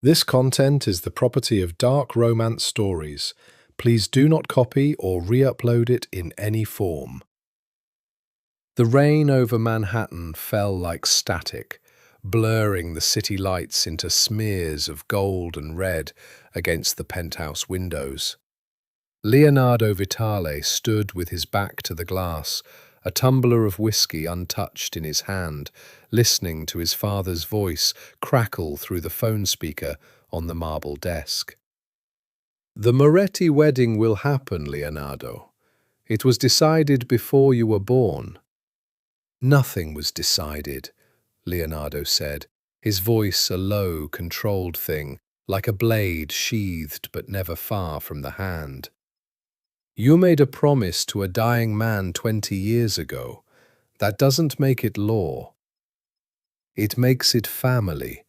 This content is the property of Dark Romance Stories. Please do not copy or re-upload it in any form. The rain over Manhattan fell like static, blurring the city lights into smears of gold and red against the penthouse windows. Leonardo Vitale stood with his back to the glass, a tumbler of whiskey untouched in his hand, listening to his father's voice crackle through the phone speaker on the marble desk. "The Moretti wedding will happen, Leonardo. It was decided before you were born." "Nothing was decided," Leonardo said, his voice a low, controlled thing, like a blade sheathed but never far from the hand. "You made a promise to a dying man 20 years ago. That doesn't make it law. It makes it family,"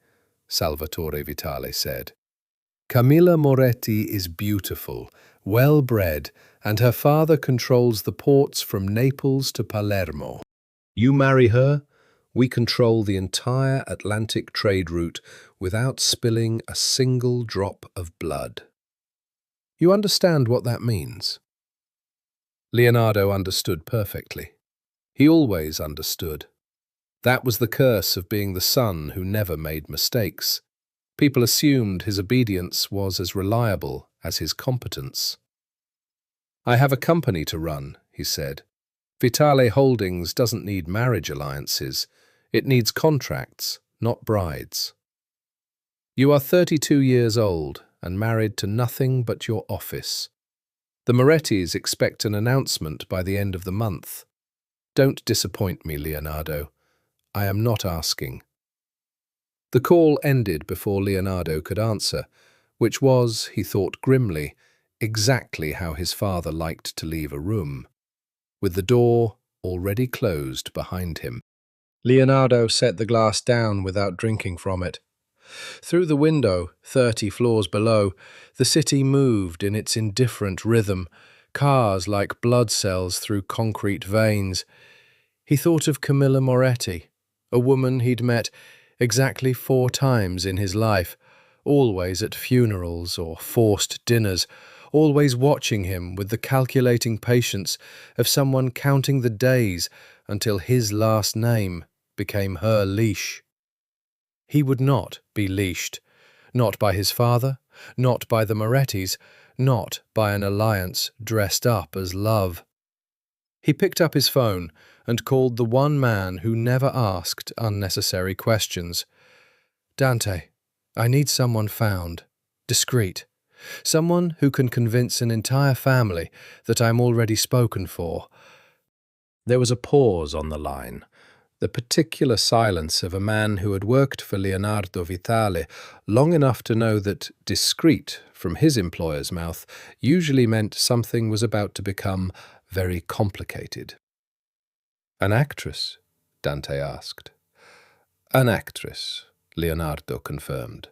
Salvatore Vitale said. "Camilla Moretti is beautiful, well-bred, and her father controls the ports from Naples to Palermo. You marry her, we control the entire Atlantic trade route without spilling a single drop of blood. You understand what that means?" Leonardo understood perfectly. He always understood. That was the curse of being the son who never made mistakes. People assumed his obedience was as reliable as his competence. "I have a company to run," he said. "Vitale Holdings doesn't need marriage alliances. It needs contracts, not brides. You are 32 years old and married to nothing but your office. The Morettis expect an announcement by the end of the month. Don't disappoint me, Leonardo. I am not asking." The call ended before Leonardo could answer, which was, he thought grimly, exactly how his father liked to leave a room, with the door already closed behind him. Leonardo set the glass down without drinking from it. Through the window, 30 floors below, the city moved in its indifferent rhythm, cars like blood cells through concrete veins. He thought of Camilla Moretti, a woman he'd met exactly 4 times in his life, always at funerals or forced dinners, always watching him with the calculating patience of someone counting the days until his last name became her leash. He would not be leashed, not by his father, not by the Morettis, not by an alliance dressed up as love. He picked up his phone and called the one man who never asked unnecessary questions. "Dante, I need someone found, discreet, someone who can convince an entire family that I'm already spoken for." There was a pause on the line, the particular silence of a man who had worked for Leonardo Vitale long enough to know that discreet, from his employer's mouth, usually meant something was about to become very complicated. "An actress?" Dante asked. "An actress," Leonardo confirmed.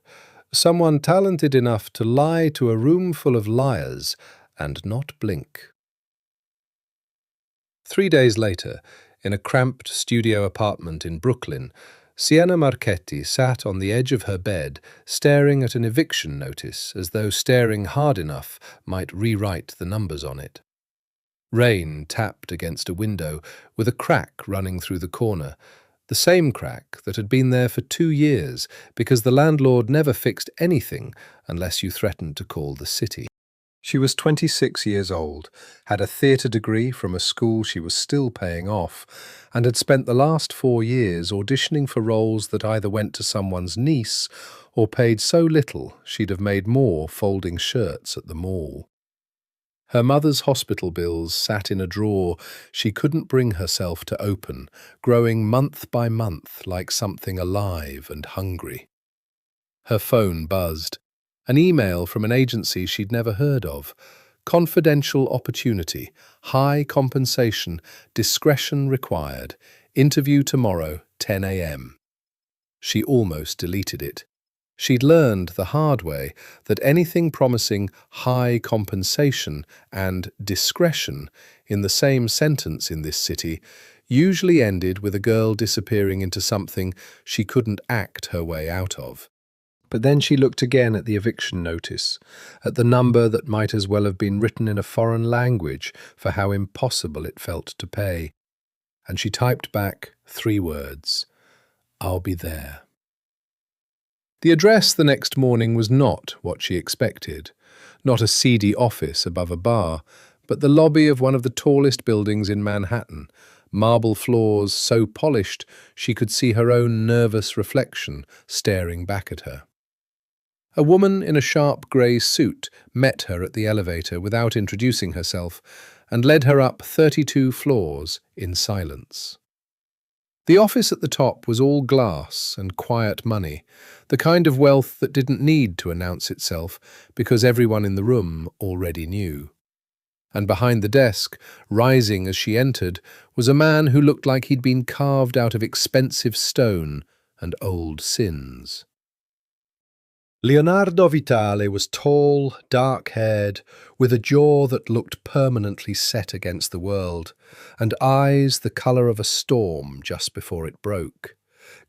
"Someone talented enough to lie to a room full of liars and not blink." 3 days later, in a cramped studio apartment in Brooklyn, Sienna Marchetti sat on the edge of her bed, staring at an eviction notice as though staring hard enough might rewrite the numbers on it. Rain tapped against a window, with a crack running through the corner, the same crack that had been there for 2 years because the landlord never fixed anything unless you threatened to call the city. She was 26 years old, had a theatre degree from a school she was still paying off, and had spent the last 4 years auditioning for roles that either went to someone's niece or paid so little she'd have made more folding shirts at the mall. Her mother's hospital bills sat in a drawer she couldn't bring herself to open, growing month by month like something alive and hungry. Her phone buzzed. An email from an agency she'd never heard of. "Confidential opportunity. High compensation. Discretion required. Interview tomorrow, 10 a.m. She almost deleted it. She'd learned the hard way that anything promising high compensation and discretion in the same sentence in this city usually ended with a girl disappearing into something she couldn't act her way out of. But then she looked again at the eviction notice, at the number that might as well have been written in a foreign language for how impossible it felt to pay, and she typed back 3 words: "I'll be there." The address the next morning was not what she expected, not a seedy office above a bar, but the lobby of one of the tallest buildings in Manhattan, marble floors so polished she could see her own nervous reflection staring back at her. A woman in a sharp grey suit met her at the elevator without introducing herself and led her up 32 floors in silence. The office at the top was all glass and quiet money, the kind of wealth that didn't need to announce itself because everyone in the room already knew. And behind the desk, rising as she entered, was a man who looked like he'd been carved out of expensive stone and old sins. Leonardo Vitale was tall, dark-haired, with a jaw that looked permanently set against the world, and eyes the colour of a storm just before it broke.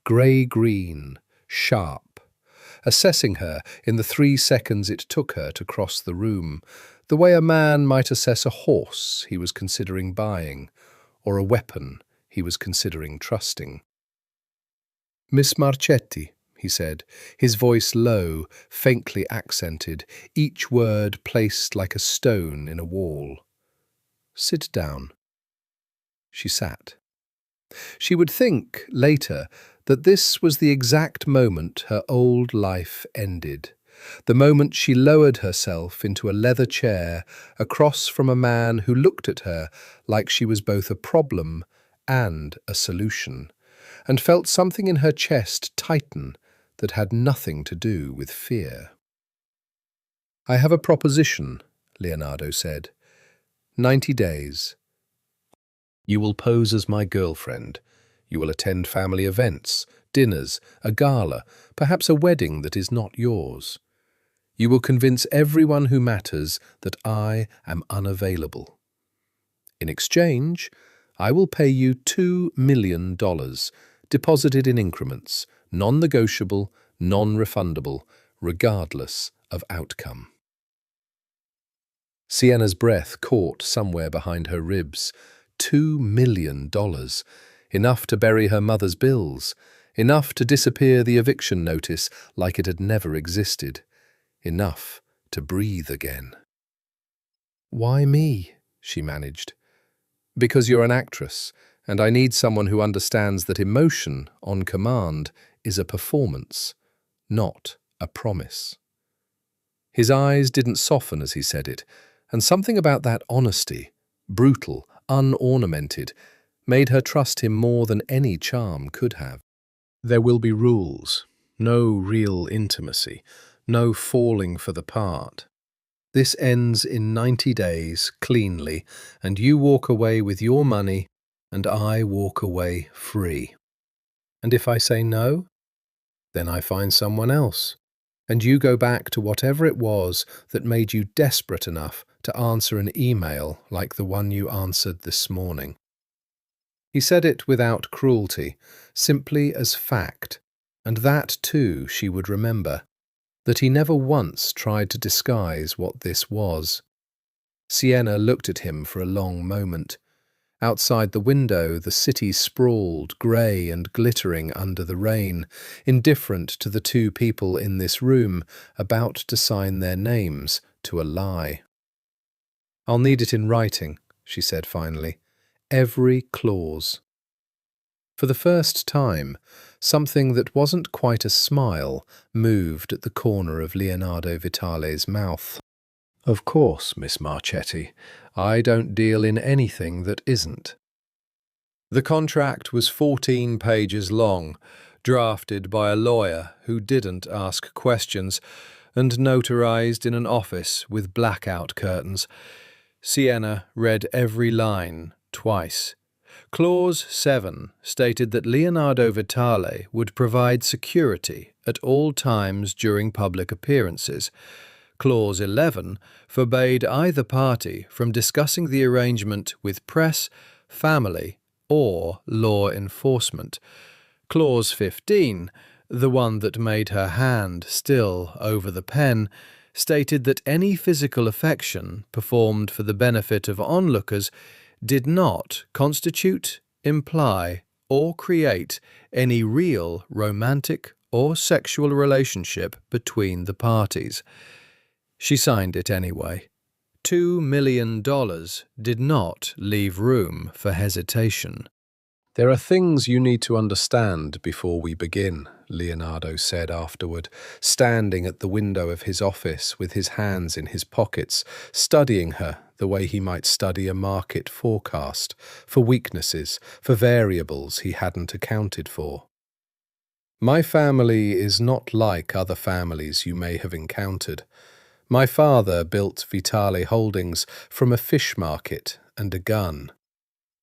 Grey-green, sharp. Assessing her in the 3 seconds it took her to cross the room, the way a man might assess a horse he was considering buying, or a weapon he was considering trusting. "Miss Marchetti," he said, his voice low, faintly accented, each word placed like a stone in a wall. "Sit down." She sat. She would think, later, that this was the exact moment her old life ended, the moment she lowered herself into a leather chair across from a man who looked at her like she was both a problem and a solution, and felt something in her chest tighten that had nothing to do with fear. "I have a proposition," Leonardo said. 90 days. You will pose as my girlfriend. You will attend family events, dinners, a gala, perhaps a wedding that is not yours. You will convince everyone who matters that I am unavailable. In exchange, I will pay you $2 million, deposited in increments, non-negotiable, non-refundable, regardless of outcome. Sienna's breath caught somewhere behind her ribs. $2 million, enough to bury her mother's bills, enough to disappear the eviction notice like it had never existed, enough to breathe again. "Why me?" she managed. "Because you're an actress, and I need someone who understands that emotion, on command, is a performance, not a promise." His eyes didn't soften as he said it, and something about that honesty, brutal, unornamented, made her trust him more than any charm could have. "There will be rules, no real intimacy, no falling for the part. This ends in 90 days, cleanly, and you walk away with your money, and I walk away free. And if I say no, then I find someone else, and you go back to whatever it was that made you desperate enough to answer an email like the one you answered this morning." He said it without cruelty, simply as fact, and that too she would remember, that he never once tried to disguise what this was. Sienna looked at him for a long moment. Outside the window, the city sprawled, grey and glittering under the rain, indifferent to the 2 people in this room about to sign their names to a lie. "I'll need it in writing," she said finally. "Every clause." For the first time, something that wasn't quite a smile moved at the corner of Leonardo Vitale's mouth. "Of course, Miss Marchetti. I don't deal in anything that isn't." The contract was 14 pages long, drafted by a lawyer who didn't ask questions, and notarized in an office with blackout curtains. Sienna read every line twice. Clause 7 stated that Leonardo Vitale would provide security at all times during public appearances. Clause 11 forbade either party from discussing the arrangement with press, family, or law enforcement. Clause 15 the one that made her hand still over the pen, stated that any physical affection performed for the benefit of onlookers did not constitute, imply, or create any real romantic or sexual relationship between the parties. She signed it anyway. $2 million did not leave room for hesitation. "There are things you need to understand before we begin," Leonardo said afterward, standing at the window of his office with his hands in his pockets, studying her the way he might study a market forecast, for weaknesses, for variables he hadn't accounted for. "My family is not like other families you may have encountered. My father built Vitale Holdings from a fish market and a gun.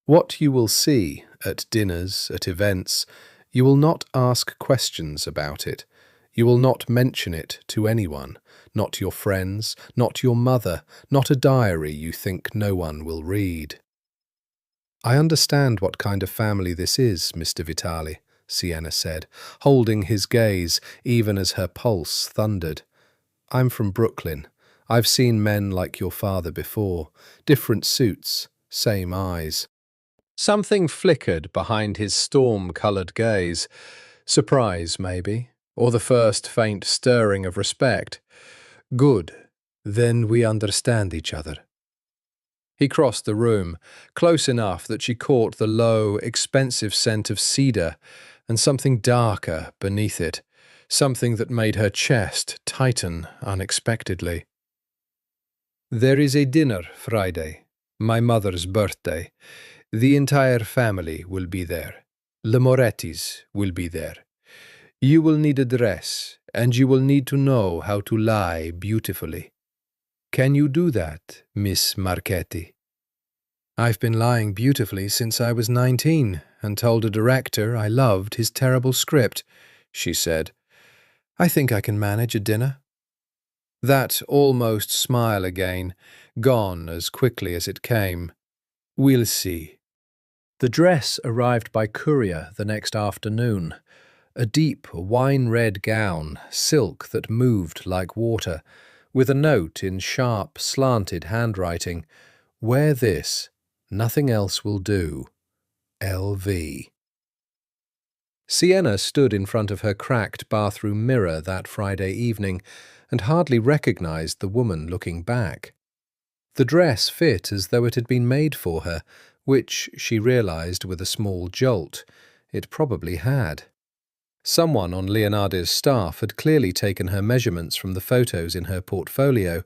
What you will see at dinners, at events, you will not ask questions about it. You will not mention it to anyone, not your friends, not your mother, not a diary you think no one will read." "I understand what kind of family this is, Mr. Vitale," Sienna said, holding his gaze even as her pulse thundered. "I'm from Brooklyn. I've seen men like your father before. Different suits, same eyes." Something flickered behind his storm-coloured gaze. Surprise, maybe, or the first faint stirring of respect. "Good. Then we understand each other." He crossed the room, close enough that she caught the low, expensive scent of cedar and something darker beneath it, something that made her chest tighten unexpectedly. "There is a dinner Friday, my mother's birthday. The entire family will be there. The Morettis will be there. You will need a dress, and you will need to know how to lie beautifully. Can you do that, Miss Marchetti?" "I've been lying beautifully since I was 19 and told a director I loved his terrible script," she said. "I think I can manage a dinner." That almost smile again, gone as quickly as it came. "We'll see." The dress arrived by courier the next afternoon. A deep wine-red gown, silk that moved like water, with a note in sharp, slanted handwriting. "Wear this. Nothing else will do. L.V." Sienna stood in front of her cracked bathroom mirror that Friday evening and hardly recognized the woman looking back. The dress fit as though it had been made for her, which, she realized with a small jolt, it probably had. Someone on Leonardo's staff had clearly taken her measurements from the photos in her portfolio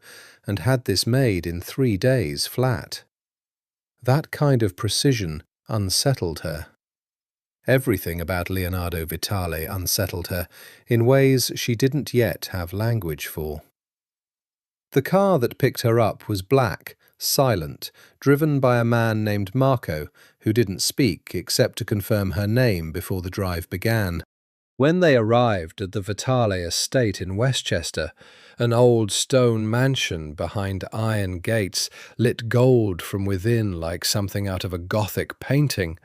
and had this made in 3 days flat. That kind of precision unsettled her. Everything about Leonardo Vitale unsettled her in ways she didn't yet have language for. The car that picked her up was black, silent, driven by a man named Marco, who didn't speak except to confirm her name before the drive began. When they arrived at the Vitale estate in Westchester, an old stone mansion behind iron gates, lit gold from within like something out of a Gothic painting,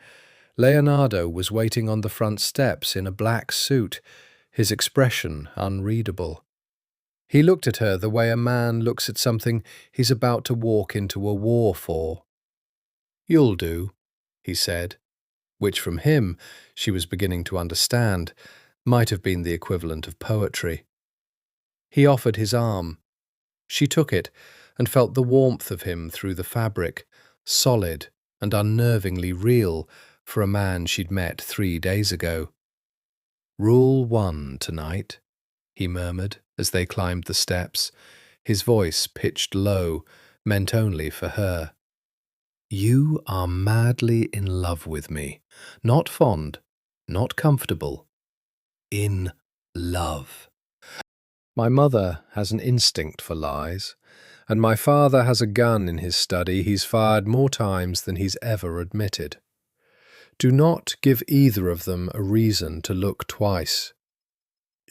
Leonardo was waiting on the front steps in a black suit, his expression unreadable. He looked at her the way a man looks at something he's about to walk into a war for. "You'll do," he said, which from him, she was beginning to understand, might have been the equivalent of poetry. He offered his arm. She took it and felt the warmth of him through the fabric, solid and unnervingly real for a man she'd met 3 days ago. "Rule 1 tonight," he murmured as they climbed the steps, his voice pitched low, meant only for her. "You are madly in love with me, not fond, not comfortable. In love. My mother has an instinct for lies, and my father has a gun in his study he's fired more times than he's ever admitted. Do not give either of them a reason to look twice."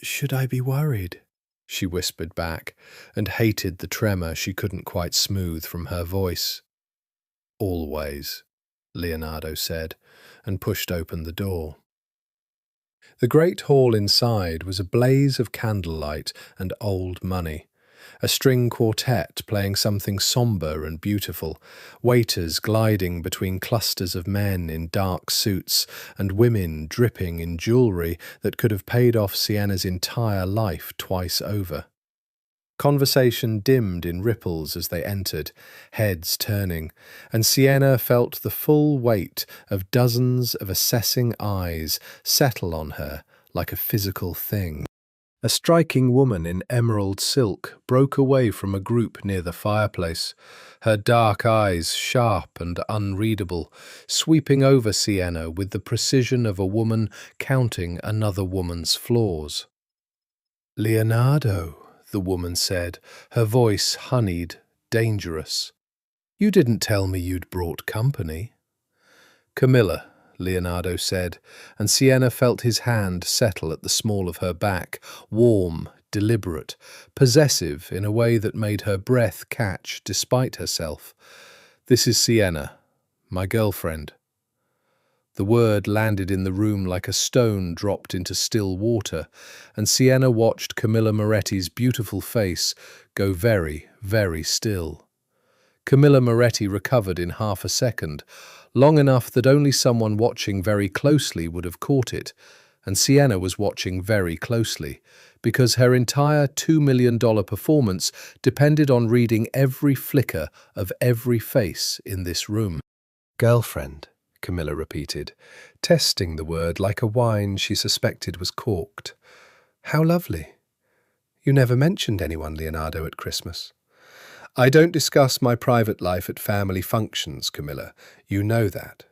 "Should I be worried?" she whispered back, and hated the tremor she couldn't quite smooth from her voice. "Always," Leonardo said, and pushed open the door. The great hall inside was a blaze of candlelight and old money. A string quartet playing something sombre and beautiful, waiters gliding between clusters of men in dark suits and women dripping in jewellery that could have paid off Sienna's entire life twice over. Conversation dimmed in ripples as they entered, heads turning, and Sienna felt the full weight of dozens of assessing eyes settle on her like a physical thing. A striking woman in emerald silk broke away from a group near the fireplace, her dark eyes sharp and unreadable, sweeping over Sienna with the precision of a woman counting another woman's flaws. "Leonardo," the woman said, her voice honeyed, dangerous. "You didn't tell me you'd brought company." "Camilla," Leonardo said, and Sienna felt his hand settle at the small of her back, warm, deliberate, possessive in a way that made her breath catch despite herself. "This is Sienna, my girlfriend." The word landed in the room like a stone dropped into still water, and Sienna watched Camilla Moretti's beautiful face go very, very still. Camilla Moretti recovered in half a second, long enough that only someone watching very closely would have caught it, and Sienna was watching very closely, because her entire $2 million performance depended on reading every flicker of every face in this room. "Girlfriend," Camilla repeated, testing the word like a wine she suspected was corked. "How lovely. You never mentioned anyone, Leonardo, at Christmas." "I don't discuss my private life at family functions, Camilla. You know that."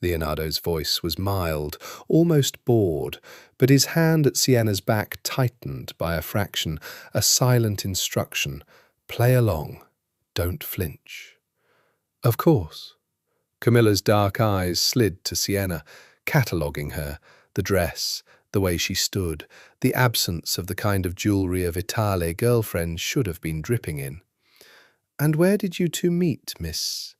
Leonardo's voice was mild, almost bored, but his hand at Sienna's back tightened by a fraction, a silent instruction. "Play along. Don't flinch." "Of course." Camilla's dark eyes slid to Sienna, cataloguing her, the dress, the way she stood, the absence of the kind of jewellery a Vitale girlfriend should have been dripping in. "And where did you two meet, Miss?"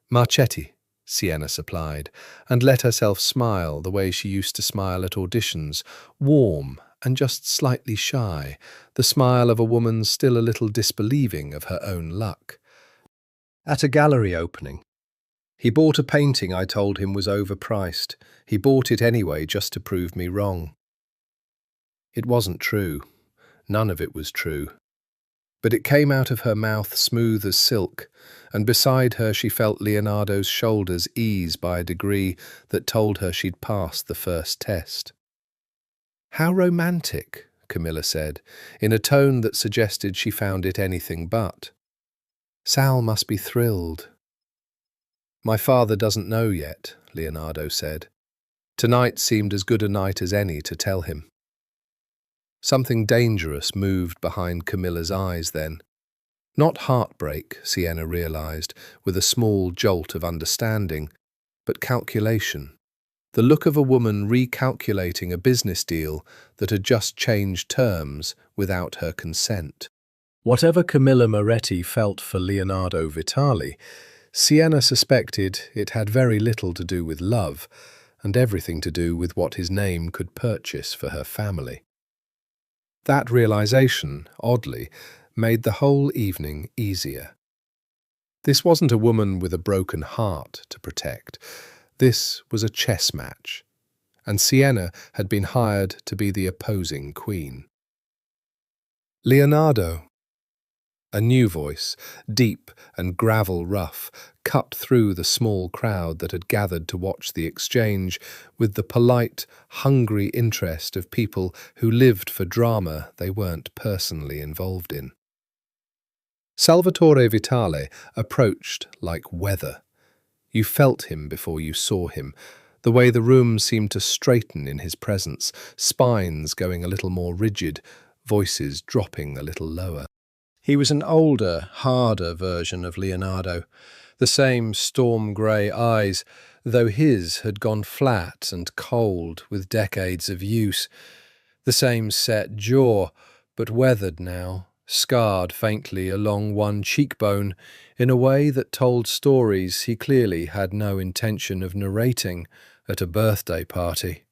"Marchetti," Sienna supplied, and let herself smile the way she used to smile at auditions, warm and just slightly shy, the smile of a woman still a little disbelieving of her own luck. "At a gallery opening. He bought a painting I told him was overpriced. He bought it anyway just to prove me wrong." It wasn't true. None of it was true. But it came out of her mouth smooth as silk, and beside her she felt Leonardo's shoulders ease by a degree that told her she'd passed the first test. "How romantic," Camilla said, in a tone that suggested she found it anything but. "Sal must be thrilled." "My father doesn't know yet," Leonardo said. "Tonight seemed as good a night as any to tell him." Something dangerous moved behind Camilla's eyes then. Not heartbreak, Sienna realized, with a small jolt of understanding, but calculation. The look of a woman recalculating a business deal that had just changed terms without her consent. Whatever Camilla Moretti felt for Leonardo Vitale, Sienna suspected it had very little to do with love, and everything to do with what his name could purchase for her family. That realization, oddly, made the whole evening easier. This wasn't a woman with a broken heart to protect. This was a chess match, and Sienna had been hired to be the opposing queen. "Leonardo." A new voice, deep and gravel-rough, cut through the small crowd that had gathered to watch the exchange with the polite, hungry interest of people who lived for drama they weren't personally involved in. Salvatore Vitale approached like weather. You felt him before you saw him, the way the room seemed to straighten in his presence, spines going a little more rigid, voices dropping a little lower. He was an older, harder version of Leonardo, the same storm-grey eyes, though his had gone flat and cold with decades of use, the same set jaw, but weathered now, scarred faintly along one cheekbone in a way that told stories he clearly had no intention of narrating at a birthday party.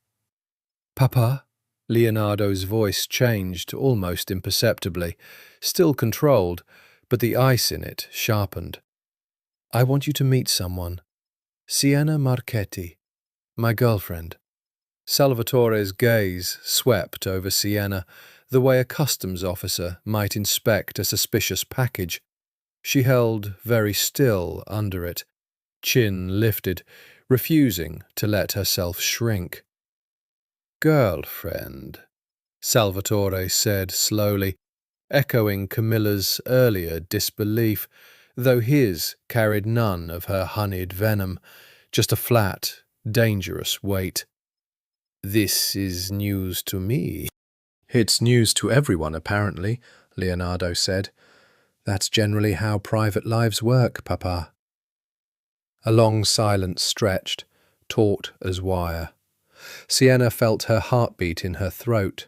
Papa? Leonardo's voice changed almost imperceptibly, still controlled, but the ice in it sharpened. I want you to meet someone. Sienna Marchetti, my girlfriend. Salvatore's gaze swept over Sienna, the way a customs officer might inspect a suspicious package. She held very still under it, chin lifted, refusing to let herself shrink. Girlfriend, Salvatore said slowly, echoing Camilla's earlier disbelief, though his carried none of her honeyed venom, just a flat, dangerous weight. This is news to me. It's news to everyone, apparently, Leonardo said. That's generally how private lives work, Papa. A long silence stretched, taut as wire. Sienna felt her heartbeat in her throat.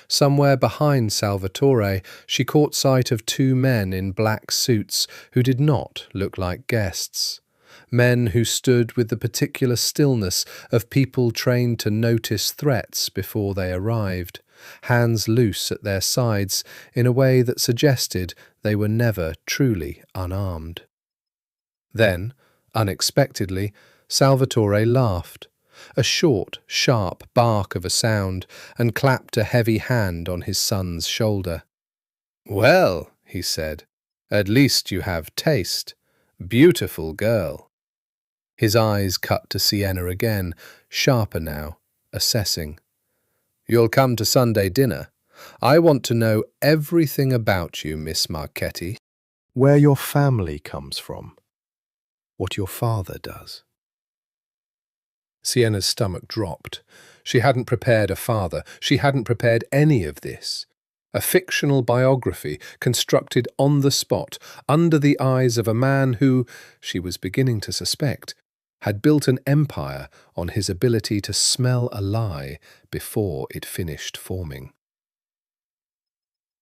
Somewhere behind Salvatore, she caught sight of two men in black suits who did not look like guests. Men who stood with the particular stillness of people trained to notice threats before they arrived, hands loose at their sides in a way that suggested they were never truly unarmed. Then, unexpectedly, Salvatore laughed, a short, sharp bark of a sound, and clapped a heavy hand on his son's shoulder. Well, he said, at least you have taste. Beautiful girl. His eyes cut to Sienna again, sharper now, assessing. You'll come to Sunday dinner. I want to know everything about you, Miss Marchetti. Where your family comes from. What your father does. Sienna's stomach dropped. She hadn't prepared a father. She hadn't prepared any of this. A fictional biography constructed on the spot, under the eyes of a man who, she was beginning to suspect, had built an empire on his ability to smell a lie before it finished forming.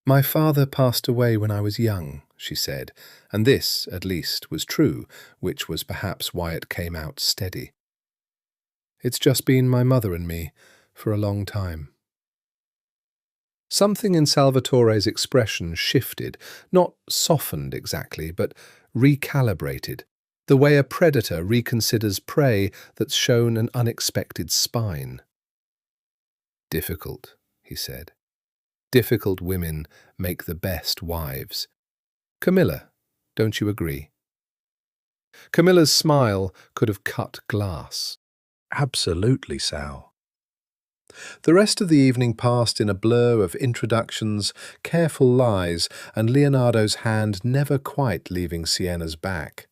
My father passed away when I was young, she said, and this, at least, was true, which was perhaps why it came out steady. It's just been my mother and me for a long time. Something in Salvatore's expression shifted, not softened exactly, but recalibrated, the way a predator reconsiders prey that's shown an unexpected spine. Difficult, he said. Difficult women make the best wives. Camilla, don't you agree? Camilla's smile could have cut glass. Absolutely, Sal. The rest of the evening passed in a blur of introductions, careful lies, and Leonardo's hand never quite leaving Sienna's back,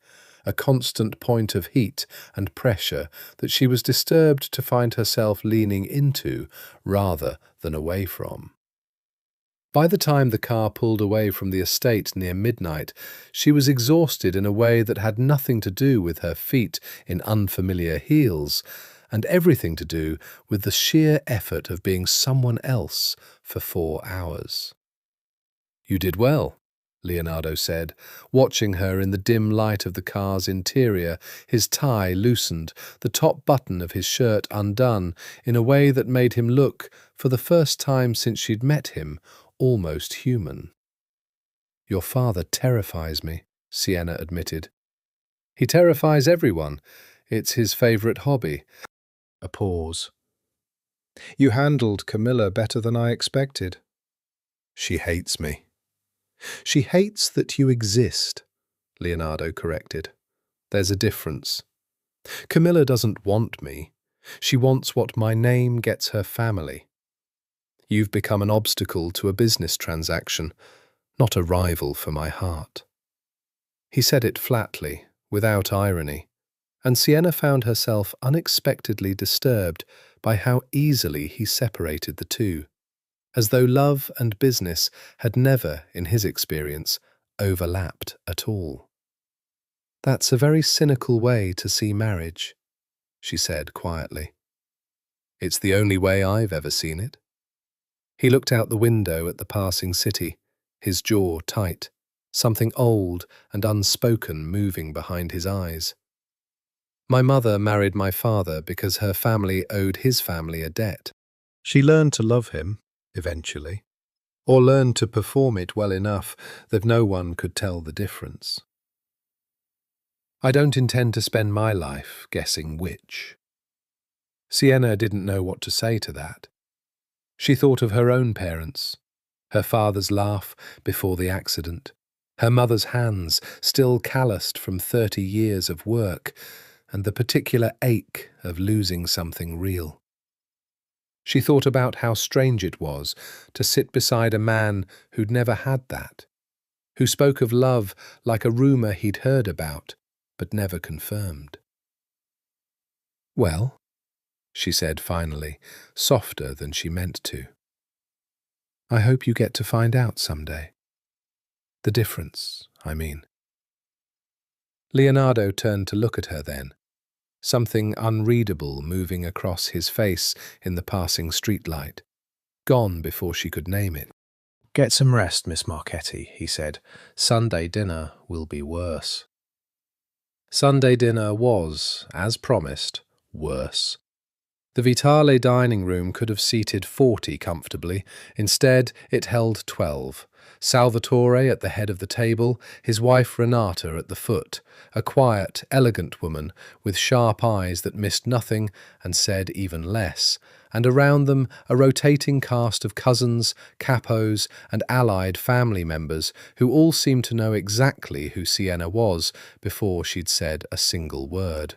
a constant point of heat and pressure that she was disturbed to find herself leaning into rather than away from. By the time the car pulled away from the estate near midnight, she was exhausted in a way that had nothing to do with her feet in unfamiliar heels, and everything to do with the sheer effort of being someone else for 4 hours. You did well, Leonardo said, watching her in the dim light of the car's interior, his tie loosened, the top button of his shirt undone, in a way that made him look, for the first time since she'd met him, almost human. Your father terrifies me, Sienna admitted. He terrifies everyone. It's his favourite hobby. A pause. You handled Camilla better than I expected. She hates me. She hates that you exist, Leonardo corrected. There's a difference. Camilla doesn't want me. She wants what my name gets her family. You've become an obstacle to a business transaction, not a rival for my heart. He said it flatly, without irony, and Sienna found herself unexpectedly disturbed by how easily he separated the two, as though love and business had never, in his experience, overlapped at all. That's a very cynical way to see marriage, she said quietly. It's the only way I've ever seen it. He looked out the window at the passing city, his jaw tight, something old and unspoken moving behind his eyes. My mother married my father because her family owed his family a debt. She learned to love him, eventually, or learned to perform it well enough that no one could tell the difference. I don't intend to spend my life guessing which. Sienna didn't know what to say to that. She thought of her own parents, her father's laugh before the accident, her mother's hands still calloused from 30 years of work, and the particular ache of losing something real. She thought about how strange it was to sit beside a man who'd never had that, who spoke of love like a rumour he'd heard about, but never confirmed. "Well," she said finally, softer than she meant to, "I hope you get to find out someday. The difference, I mean." Leonardo turned to look at her then, something unreadable moving across his face in the passing streetlight, gone before she could name it. "Get some rest, Miss Marchetti," he said. "Sunday dinner will be worse." Sunday dinner was, as promised, worse. The Vitale dining room could have seated 40 comfortably. Instead, it held 12. Salvatore at the head of the table, his wife Renata at the foot, a quiet, elegant woman with sharp eyes that missed nothing and said even less, and around them a rotating cast of cousins, capos, and allied family members who all seemed to know exactly who Sienna was before she'd said a single word.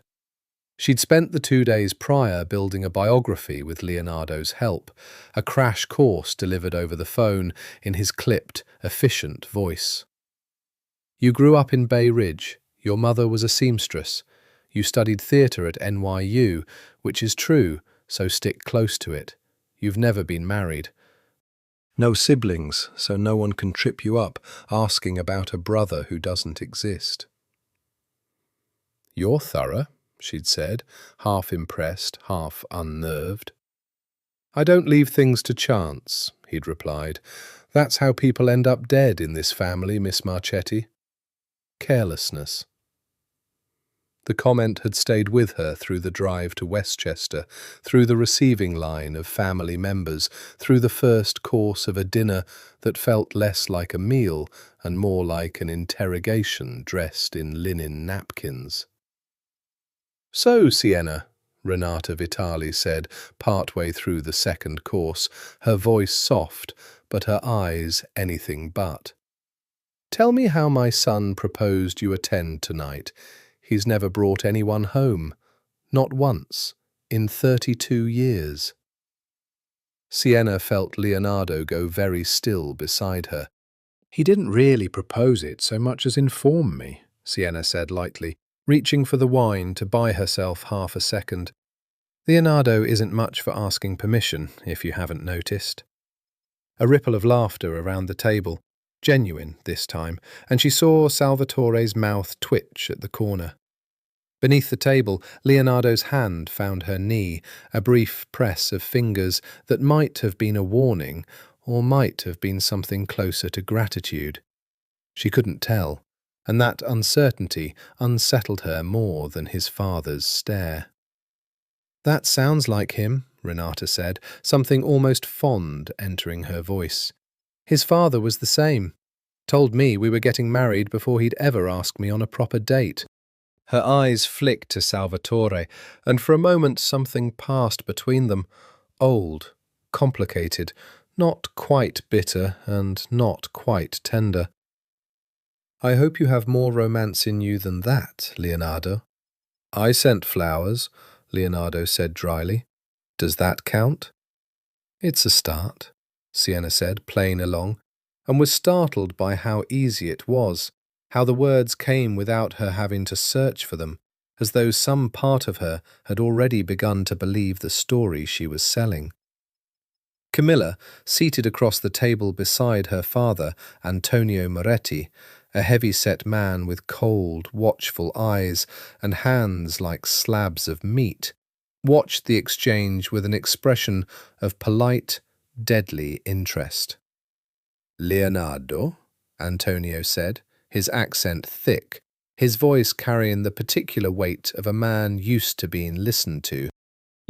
She'd spent the 2 days prior building a biography with Leonardo's help, a crash course delivered over the phone in his clipped, efficient voice. "You grew up in Bay Ridge. Your mother was a seamstress. You studied theatre at NYU, which is true, so stick close to it. You've never been married. No siblings, so no one can trip you up asking about a brother who doesn't exist." "You're thorough," she'd said, half impressed, half unnerved. "I don't leave things to chance," he'd replied. "That's how people end up dead in this family, Miss Marchetti. Carelessness." The comment had stayed with her through the drive to Westchester, through the receiving line of family members, through the first course of a dinner that felt less like a meal and more like an interrogation dressed in linen napkins. "So, Sienna," Renata Vitale said, partway through the second course, her voice soft, but her eyes anything but. "Tell me how my son proposed you attend tonight. He's never brought anyone home. Not once. In 32 years. Sienna felt Leonardo go very still beside her. "He didn't really propose it so much as inform me," Sienna said lightly, reaching for the wine to buy herself half a second. Leonardo isn't much for asking permission, if you haven't noticed. A ripple of laughter around the table, genuine this time, and she saw Salvatore's mouth twitch at the corner. Beneath the table, Leonardo's hand found her knee, a brief press of fingers that might have been a warning, or might have been something closer to gratitude. She couldn't tell, and that uncertainty unsettled her more than his father's stare. "That sounds like him," Renata said, something almost fond entering her voice. "His father was the same. Told me we were getting married before he'd ever asked me on a proper date." Her eyes flicked to Salvatore, and for a moment something passed between them. Old, complicated, not quite bitter and not quite tender. "I hope you have more romance in you than that, Leonardo." "I sent flowers," Leonardo said dryly. "Does that count?" "It's a start," Sienna said, playing along, and was startled by how easy it was, how the words came without her having to search for them, as though some part of her had already begun to believe the story she was selling. Camilla, seated across the table beside her father, Antonio Moretti, a heavy-set man with cold, watchful eyes and hands like slabs of meat, watched the exchange with an expression of polite, deadly interest. "Leonardo," Antonio said, his accent thick, his voice carrying the particular weight of a man used to being listened to.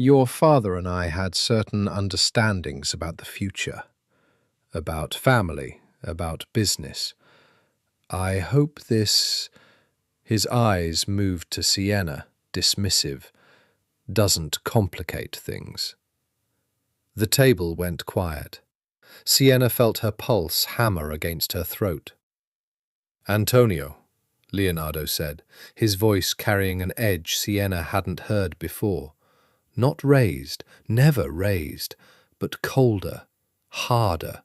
Your father and I had certain understandings about the future, about family, about business. I hope this—" his eyes moved to Sienna, dismissive— "doesn't complicate things." The table went quiet. Sienna felt her pulse hammer against her throat. "Antonio," Leonardo said, his voice carrying an edge Sienna hadn't heard before. Not raised, never raised, but colder, harder,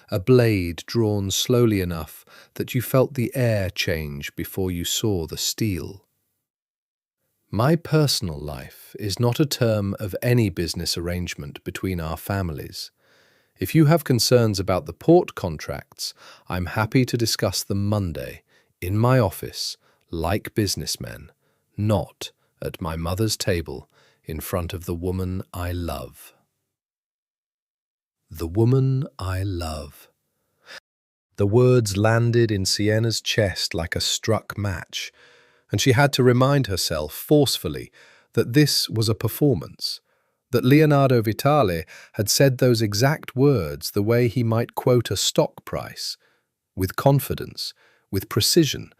a blade drawn slowly enough that you felt the air change before you saw the steel. "My personal life is not a term of any business arrangement between our families. If you have concerns about the port contracts, I'm happy to discuss them Monday, in my office, like businessmen, not at my mother's table in front of the woman I love." The woman I love. The words landed in Sienna's chest like a struck match, and she had to remind herself forcefully that this was a performance, that Leonardo Vitale had said those exact words the way he might quote a stock price, with confidence, with precision,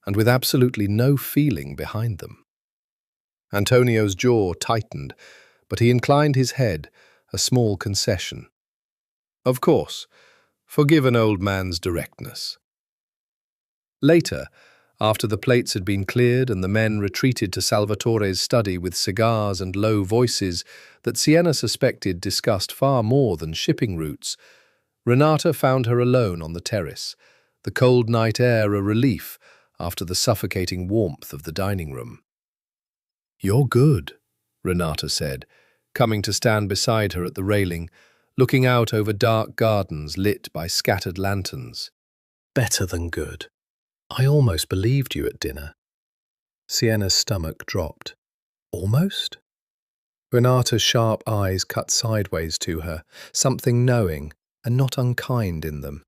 and with absolutely no feeling behind them. Antonio's jaw tightened, but he inclined his head, a small concession. "Of course, forgive an old man's directness." Later, after the plates had been cleared and the men retreated to Salvatore's study with cigars and low voices that Sienna suspected discussed far more than shipping routes, Renata found her alone on the terrace, the cold night air a relief after the suffocating warmth of the dining room. "You're good," Renata said, coming to stand beside her at the railing, looking out over dark gardens lit by scattered lanterns. "Better than good. I almost believed you at dinner." Sienna's stomach dropped. "Almost?" Renata's sharp eyes cut sideways to her, something knowing and not unkind in them.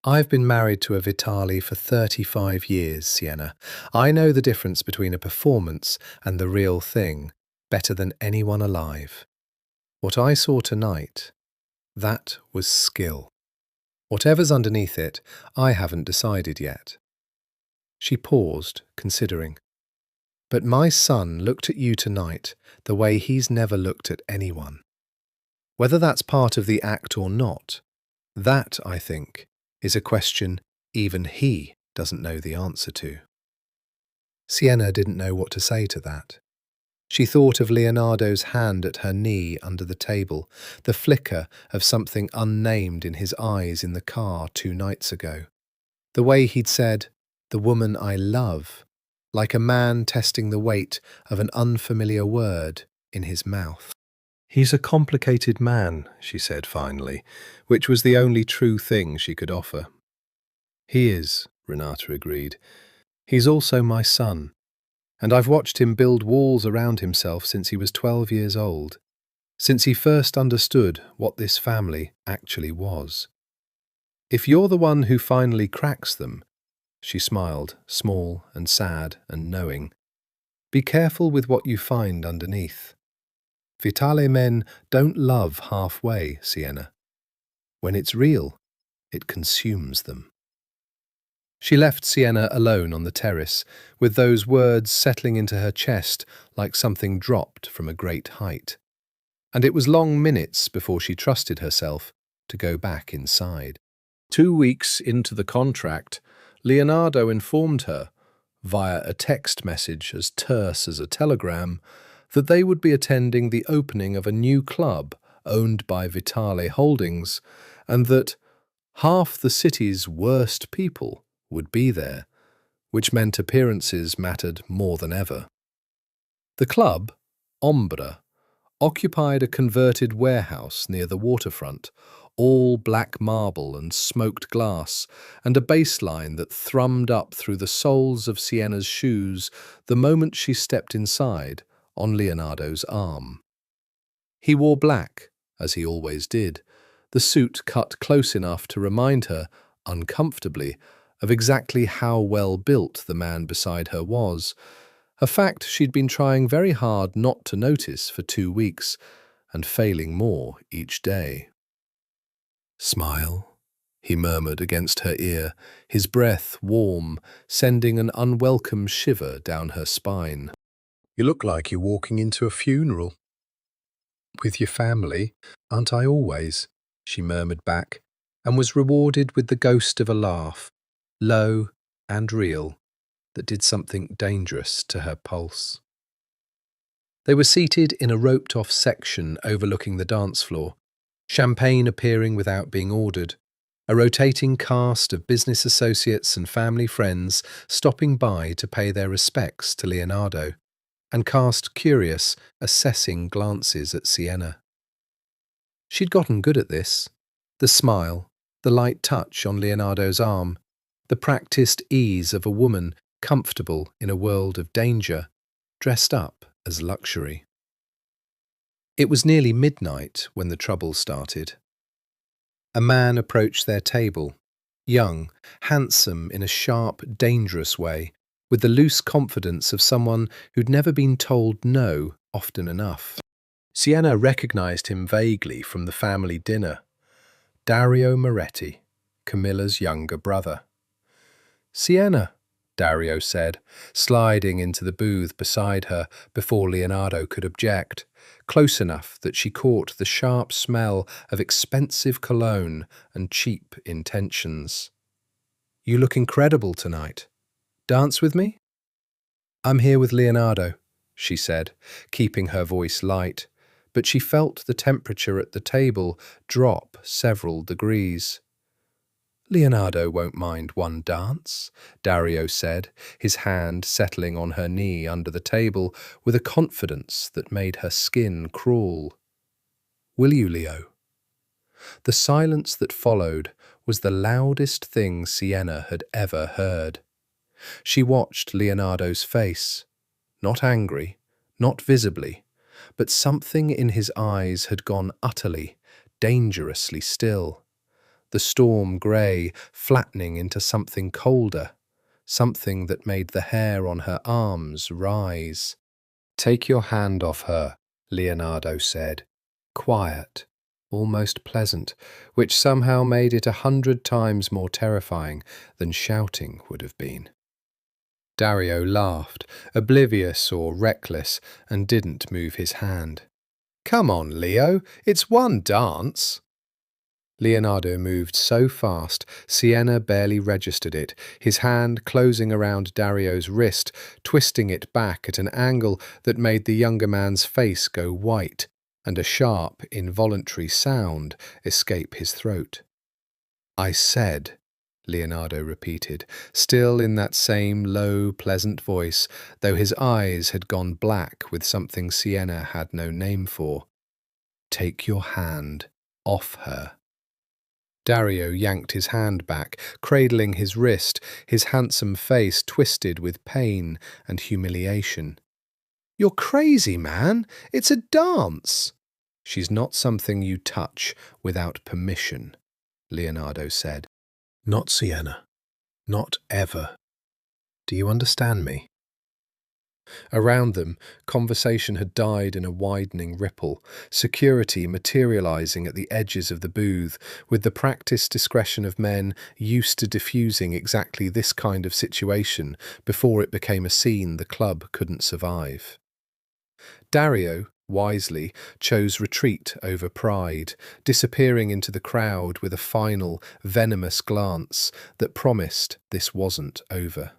"I've been married to a Vitale for 35 years, Sienna. I know the difference between a performance and the real thing better than anyone alive. What I saw tonight, that was skill. Whatever's underneath it, I haven't decided yet." She paused, considering. "But my son looked at you tonight the way he's never looked at anyone. Whether that's part of the act or not, that, I think, is a question even he doesn't know the answer to." Sienna didn't know what to say to that. She thought of Leonardo's hand at her knee under the table, the flicker of something unnamed in his eyes in the car 2 nights ago. The way he'd said, "the woman I love," like a man testing the weight of an unfamiliar word in his mouth. "He's a complicated man," she said finally, which was the only true thing she could offer. "He is," Renata agreed. "He's also my son. And I've watched him build walls around himself since he was 12 years old, since he first understood what this family actually was. If you're the one who finally cracks them," she smiled, small and sad and knowing, "be careful with what you find underneath. Vitale men don't love halfway, Sienna. When it's real, it consumes them." She left Sienna alone on the terrace, with those words settling into her chest like something dropped from a great height. And it was long minutes before she trusted herself to go back inside. 2 weeks into the contract, Leonardo informed her, via a text message as terse as a telegram, that they would be attending the opening of a new club owned by Vitale Holdings, and that half the city's worst people would be there, which meant appearances mattered more than ever. The club, Ombra, occupied a converted warehouse near the waterfront, all black marble and smoked glass, and a baseline that thrummed up through the soles of Sienna's shoes the moment she stepped inside on Leonardo's arm. He wore black, as he always did, the suit cut close enough to remind her, uncomfortably, of exactly how well built the man beside her was, a fact she'd been trying very hard not to notice for 2 weeks and failing more each day. "Smile," he murmured against her ear, his breath warm, sending an unwelcome shiver down her spine. "You look like you're walking into a funeral." "With your family, aren't I always?" she murmured back, and was rewarded with the ghost of a laugh, low and real, that did something dangerous to her pulse. They were seated in a roped-off section overlooking the dance floor, champagne appearing without being ordered, a rotating cast of business associates and family friends stopping by to pay their respects to Leonardo, and cast curious, assessing glances at Sienna. She'd gotten good at this. The smile, the light touch on Leonardo's arm, the practiced ease of a woman comfortable in a world of danger, dressed up as luxury. It was nearly midnight when the trouble started. A man approached their table, young, handsome in a sharp, dangerous way, with the loose confidence of someone who'd never been told no often enough. Sienna recognized him vaguely from the family dinner. Dario Moretti, Camilla's younger brother. "Sienna," Dario said, sliding into the booth beside her before Leonardo could object, close enough that she caught the sharp smell of expensive cologne and cheap intentions. "You look incredible tonight. Dance with me?" "I'm here with Leonardo," she said, keeping her voice light, but she felt the temperature at the table drop several degrees. "Leonardo won't mind one dance," Dario said, his hand settling on her knee under the table with a confidence that made her skin crawl. "Will you, Leo?" The silence that followed was the loudest thing Sienna had ever heard. She watched Leonardo's face, not angry, not visibly, but something in his eyes had gone utterly, dangerously still. The storm grey flattening into something colder, something that made the hair on her arms rise. "Take your hand off her," Leonardo said, quiet, almost pleasant, which somehow made it 100 times more terrifying than shouting would have been. Dario laughed, oblivious or reckless, and didn't move his hand. "Come on, Leo, it's one dance." Leonardo moved so fast, Sienna barely registered it, his hand closing around Dario's wrist, twisting it back at an angle that made the younger man's face go white, and a sharp, involuntary sound escape his throat. "I said," Leonardo repeated, still in that same low, pleasant voice, though his eyes had gone black with something Sienna had no name for. "Take your hand off her." Dario yanked his hand back, cradling his wrist, his handsome face twisted with pain and humiliation. "You're crazy, man! It's a dance!" "She's not something you touch without permission," Leonardo said. "Not Sienna. Not ever. Do you understand me?" Around them, conversation had died in a widening ripple, security materializing at the edges of the booth, with the practiced discretion of men used to diffusing exactly this kind of situation before it became a scene the club couldn't survive. Dario, wisely, chose retreat over pride, disappearing into the crowd with a final, venomous glance that promised this wasn't over.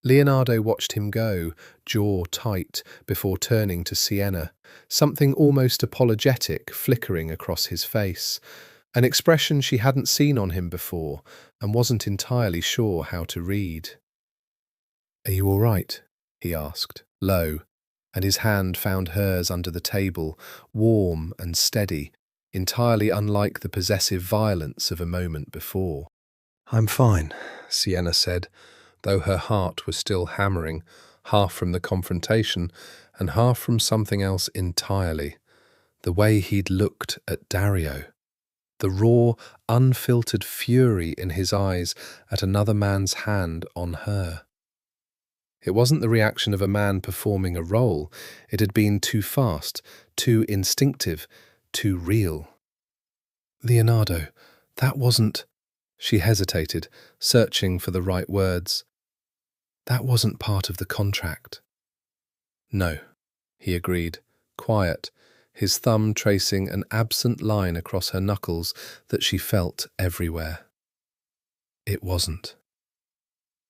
Leonardo watched him go, jaw tight, before turning to Sienna, something almost apologetic flickering across his face, an expression she hadn't seen on him before and wasn't entirely sure how to read. "Are you all right?" he asked, low, and his hand found hers under the table, warm and steady, entirely unlike the possessive violence of a moment before. "I'm fine," Sienna said, though her heart was still hammering, half from the confrontation and half from something else entirely. The way he'd looked at Dario. The raw, unfiltered fury in his eyes at another man's hand on her. It wasn't the reaction of a man performing a role. It had been too fast, too instinctive, too real. Leonardo, that wasn't... She hesitated, searching for the right words. That wasn't part of the contract. No, he agreed, quiet, his thumb tracing an absent line across her knuckles that she felt everywhere. It wasn't.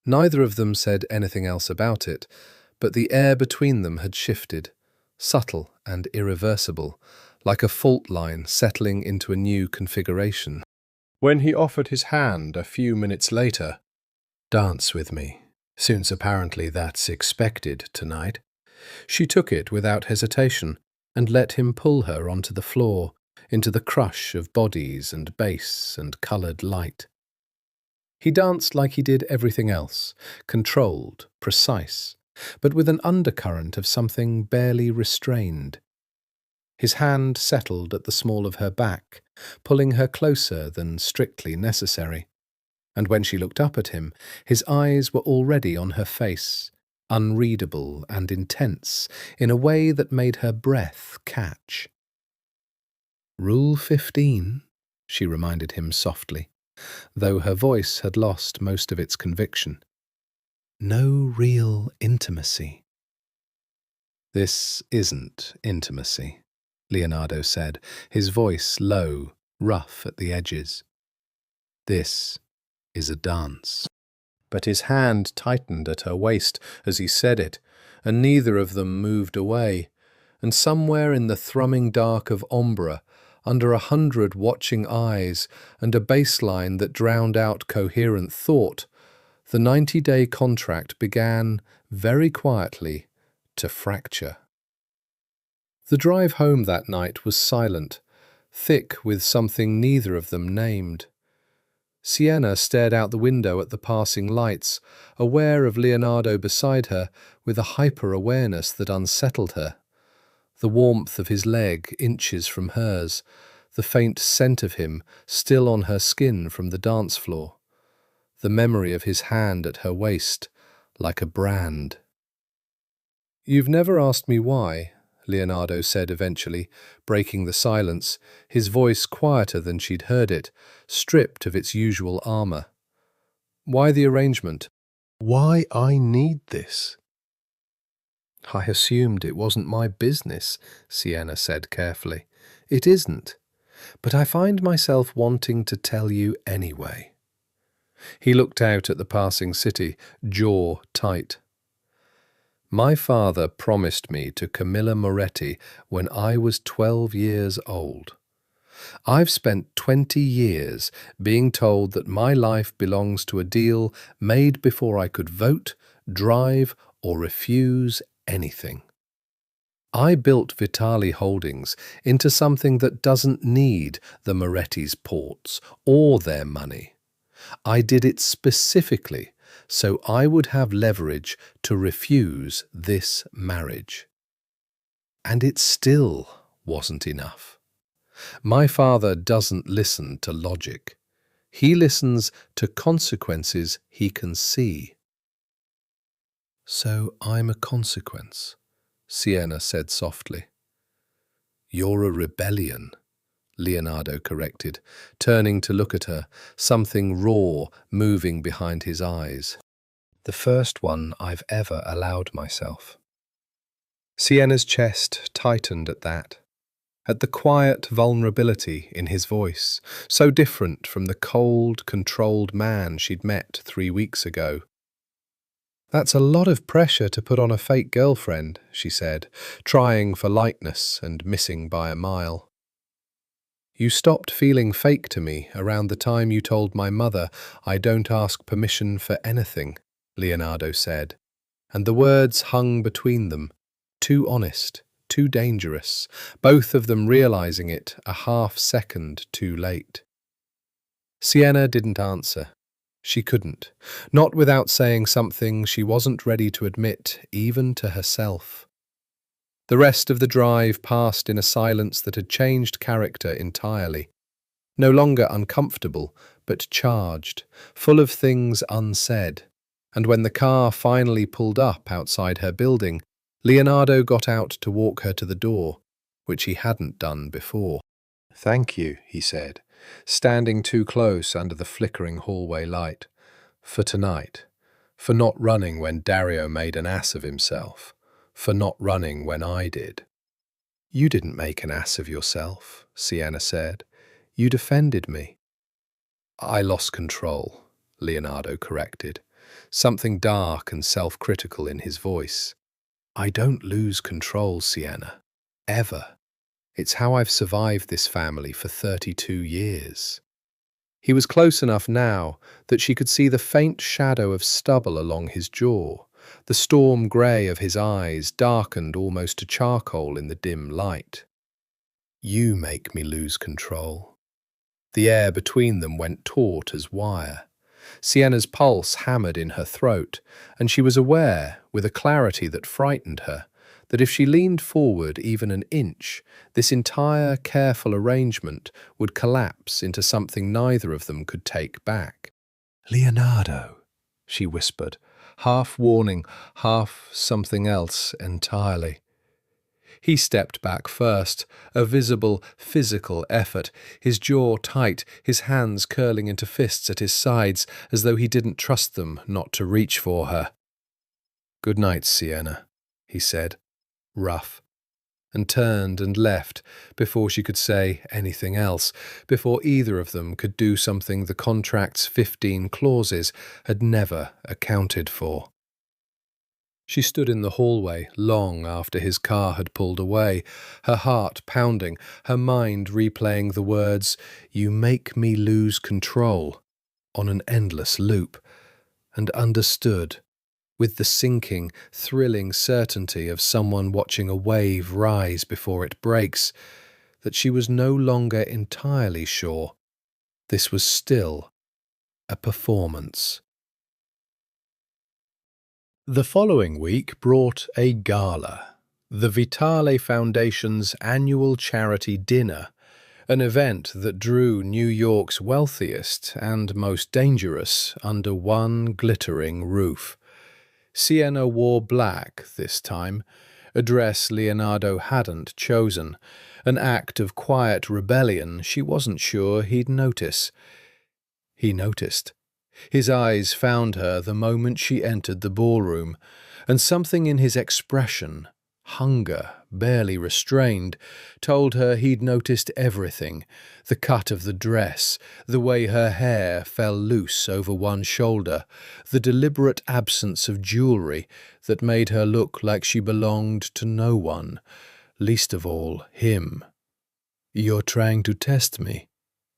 Neither of them said anything else about it, but the air between them had shifted, subtle and irreversible, like a fault line settling into a new configuration. When he offered his hand a few minutes later, "Dance with me, since apparently that's expected tonight," she took it without hesitation and let him pull her onto the floor, into the crush of bodies and bass and coloured light. He danced like he did everything else, controlled, precise, but with an undercurrent of something barely restrained. His hand settled at the small of her back, pulling her closer than strictly necessary. And when she looked up at him, his eyes were already on her face, unreadable and intense, in a way that made her breath catch. "Rule 15, she reminded him softly, though her voice had lost most of its conviction. "No real intimacy." "This isn't intimacy," Leonardo said, his voice low, rough at the edges. "This is a dance." But his hand tightened at her waist as he said it, and neither of them moved away. And somewhere in the thrumming dark of Ombra, under 100 watching eyes and a bass line that drowned out coherent thought, the 90-day contract began, very quietly, to fracture. The drive home that night was silent, thick with something neither of them named. Sienna stared out the window at the passing lights, aware of Leonardo beside her, with a hyper-awareness that unsettled her. The warmth of his leg inches from hers, the faint scent of him still on her skin from the dance floor, the memory of his hand at her waist, like a brand. "You've never asked me why," Leonardo said eventually, breaking the silence, his voice quieter than she'd heard it, stripped of its usual armour. "Why the arrangement? Why I need this?" "I assumed it wasn't my business," Sienna said carefully. "It isn't, but I find myself wanting to tell you anyway." He looked out at the passing city, jaw tight. "My father promised me to Camilla Moretti when I was 12 years old. I've spent 20 years being told that my life belongs to a deal made before I could vote, drive, or refuse anything. I built Vitale Holdings into something that doesn't need the Moretti's ports or their money. I did it specifically so I would have leverage to refuse this marriage. And it still wasn't enough. My father doesn't listen to logic. He listens to consequences he can see." "So I'm a consequence," Sienna said softly. "You're a rebellion," Leonardo corrected, turning to look at her, something raw moving behind his eyes. "The first one I've ever allowed myself." Sienna's chest tightened at that, at the quiet vulnerability in his voice, so different from the cold, controlled man she'd met 3 weeks ago. "That's a lot of pressure to put on a fake girlfriend," she said, trying for lightness and missing by a mile. "You stopped feeling fake to me around the time you told my mother I don't ask permission for anything," Leonardo said, and the words hung between them, too honest, too dangerous, both of them realizing it a half-second too late. Sienna didn't answer. She couldn't, not without saying something she wasn't ready to admit even to herself. The rest of the drive passed in a silence that had changed character entirely, no longer uncomfortable, but charged, full of things unsaid, and when the car finally pulled up outside her building, Leonardo got out to walk her to the door, which he hadn't done before. "Thank you," he said, standing too close under the flickering hallway light, "for tonight, for not running when Dario made an ass of himself, for not running when I did." "You didn't make an ass of yourself," Sienna said. "You defended me." "I lost control," Leonardo corrected, something dark and self-critical in his voice. "I don't lose control, Sienna. Ever. It's how I've survived this family for 32 years. He was close enough now that she could see the faint shadow of stubble along his jaw, the storm grey of his eyes darkened almost to charcoal in the dim light. "You make me lose control." The air between them went taut as wire. Sienna's pulse hammered in her throat, and she was aware, with a clarity that frightened her, that if she leaned forward even an inch, this entire careful arrangement would collapse into something neither of them could take back. "Leonardo," she whispered, half warning, half something else entirely. He stepped back first, a visible, physical effort, his jaw tight, his hands curling into fists at his sides, as though he didn't trust them not to reach for her. "Good night, Sienna," he said, rough, and turned and left before she could say anything else, before either of them could do something the contract's 15 clauses had never accounted for. She stood in the hallway long after his car had pulled away, her heart pounding, her mind replaying the words, "You make me lose control," on an endless loop, and understood, with the sinking, thrilling certainty of someone watching a wave rise before it breaks, that she was no longer entirely sure this was still a performance. The following week brought a gala, the Vitale Foundation's annual charity dinner, an event that drew New York's wealthiest and most dangerous under one glittering roof. Sienna wore black this time, a dress Leonardo hadn't chosen, an act of quiet rebellion she wasn't sure he'd notice. He noticed. His eyes found her the moment she entered the ballroom, and something in his expression, hunger barely restrained, told her he'd noticed everything, the cut of the dress, the way her hair fell loose over one shoulder, the deliberate absence of jewelry that made her look like she belonged to no one, least of all him. "You're trying to test me,"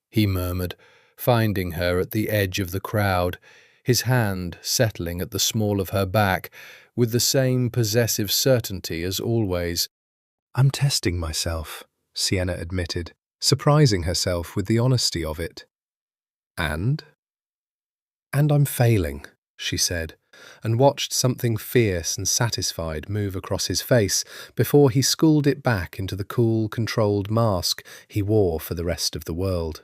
he murmured, finding her at the edge of the crowd, his hand settling at the small of her back with the same possessive certainty as always. "I'm testing myself," Sienna admitted, surprising herself with the honesty of it. "And?" "And I'm failing," she said, and watched something fierce and satisfied move across his face before he schooled it back into the cool, controlled mask he wore for the rest of the world.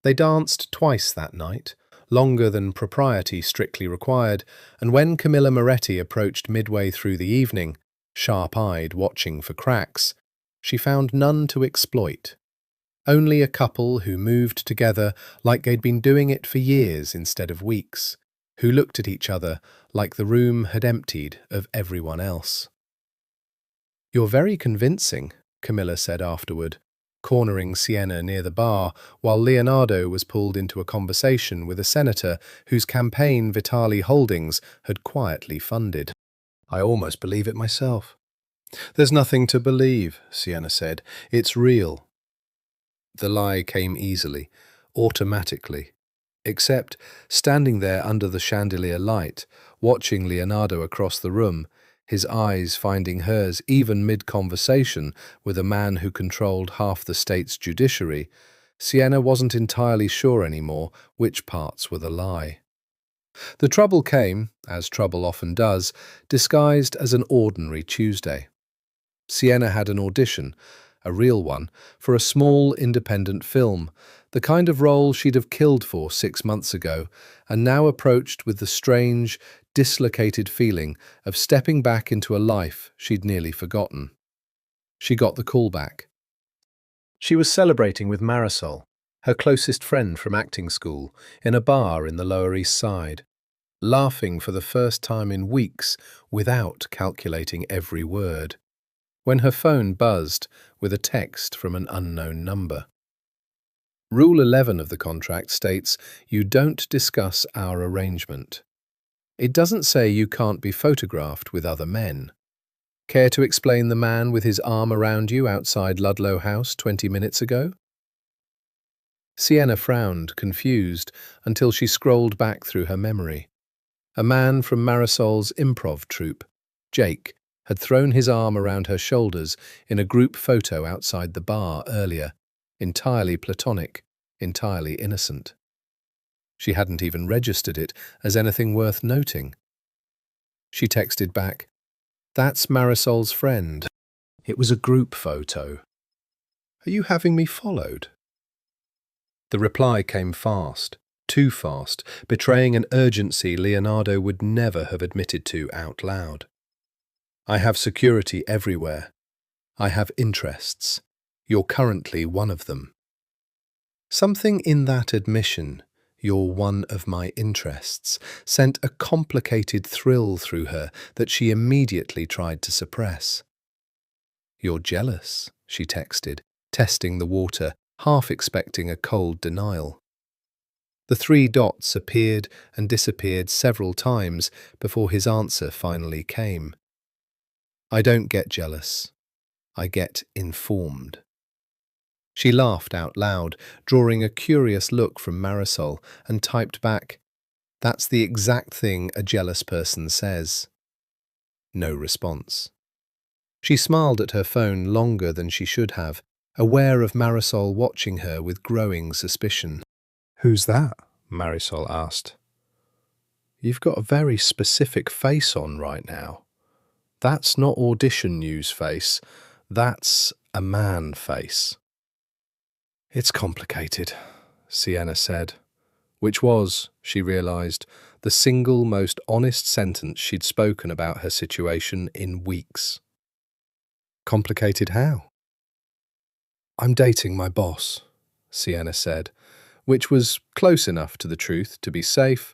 They danced twice that night, longer than propriety strictly required, and when Camilla Moretti approached midway through the evening, sharp-eyed watching for cracks, she found none to exploit. Only a couple who moved together like they'd been doing it for years instead of weeks, who looked at each other like the room had emptied of everyone else. "You're very convincing," Camilla said afterward, cornering Sienna near the bar while Leonardo was pulled into a conversation with a senator whose campaign Vitale Holdings had quietly funded. "I almost believe it myself." "There's nothing to believe," Sienna said. "It's real." The lie came easily, automatically, except, standing there under the chandelier light, watching Leonardo across the room, his eyes finding hers even mid-conversation with a man who controlled half the state's judiciary, Sienna wasn't entirely sure anymore which parts were the lie. The trouble came, as trouble often does, disguised as an ordinary Tuesday. Sienna had an audition, a real one, for a small independent film, the kind of role she'd have killed for 6 months ago, and now approached with the strange, dislocated feeling of stepping back into a life she'd nearly forgotten. She got the call back. She was celebrating with Marisol, her closest friend from acting school, in a bar in the Lower East Side, laughing for the first time in weeks without calculating every word, when her phone buzzed with a text from an unknown number. Rule 11 of the contract states you don't discuss our arrangement. It doesn't say you can't be photographed with other men. Care to explain the man with his arm around you outside Ludlow House 20 minutes ago? Sienna frowned, confused, until she scrolled back through her memory. A man from Marisol's improv troupe, Jake, had thrown his arm around her shoulders in a group photo outside the bar earlier, entirely platonic, entirely innocent. She hadn't even registered it as anything worth noting. She texted back, "That's Marisol's friend. It was a group photo. Are you having me followed?" The reply came fast, too fast, betraying an urgency Leonardo would never have admitted to out loud. "I have security everywhere. I have interests. You're currently one of them." Something in that admission, "you're one of my interests," sent a complicated thrill through her that she immediately tried to suppress. "You're jealous," she texted, testing the water, half expecting a cold denial. The 3 dots appeared and disappeared several times before his answer finally came. "I don't get jealous. I get informed." She laughed out loud, drawing a curious look from Marisol, and typed back, "That's the exact thing a jealous person says." No response. She smiled at her phone longer than she should have, aware of Marisol watching her with growing suspicion. "Who's that?" Marisol asked. "You've got a very specific face on right now. That's not audition news face. That's a man face." "It's complicated," Sienna said, which was, she realised, the single most honest sentence she'd spoken about her situation in weeks. "Complicated how?" "I'm dating my boss," Sienna said, which was close enough to the truth to be safe,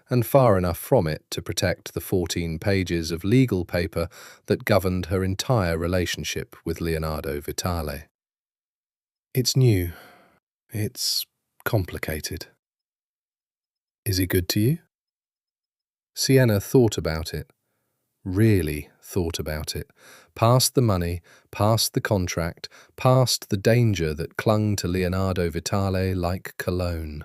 and far enough from it to protect the 14 pages of legal paper that governed her entire relationship with Leonardo Vitale. "It's new. It's complicated." "Is he good to you?" Sienna thought about it. Really thought about it. Past the money, past the contract, past the danger that clung to Leonardo Vitale like cologne.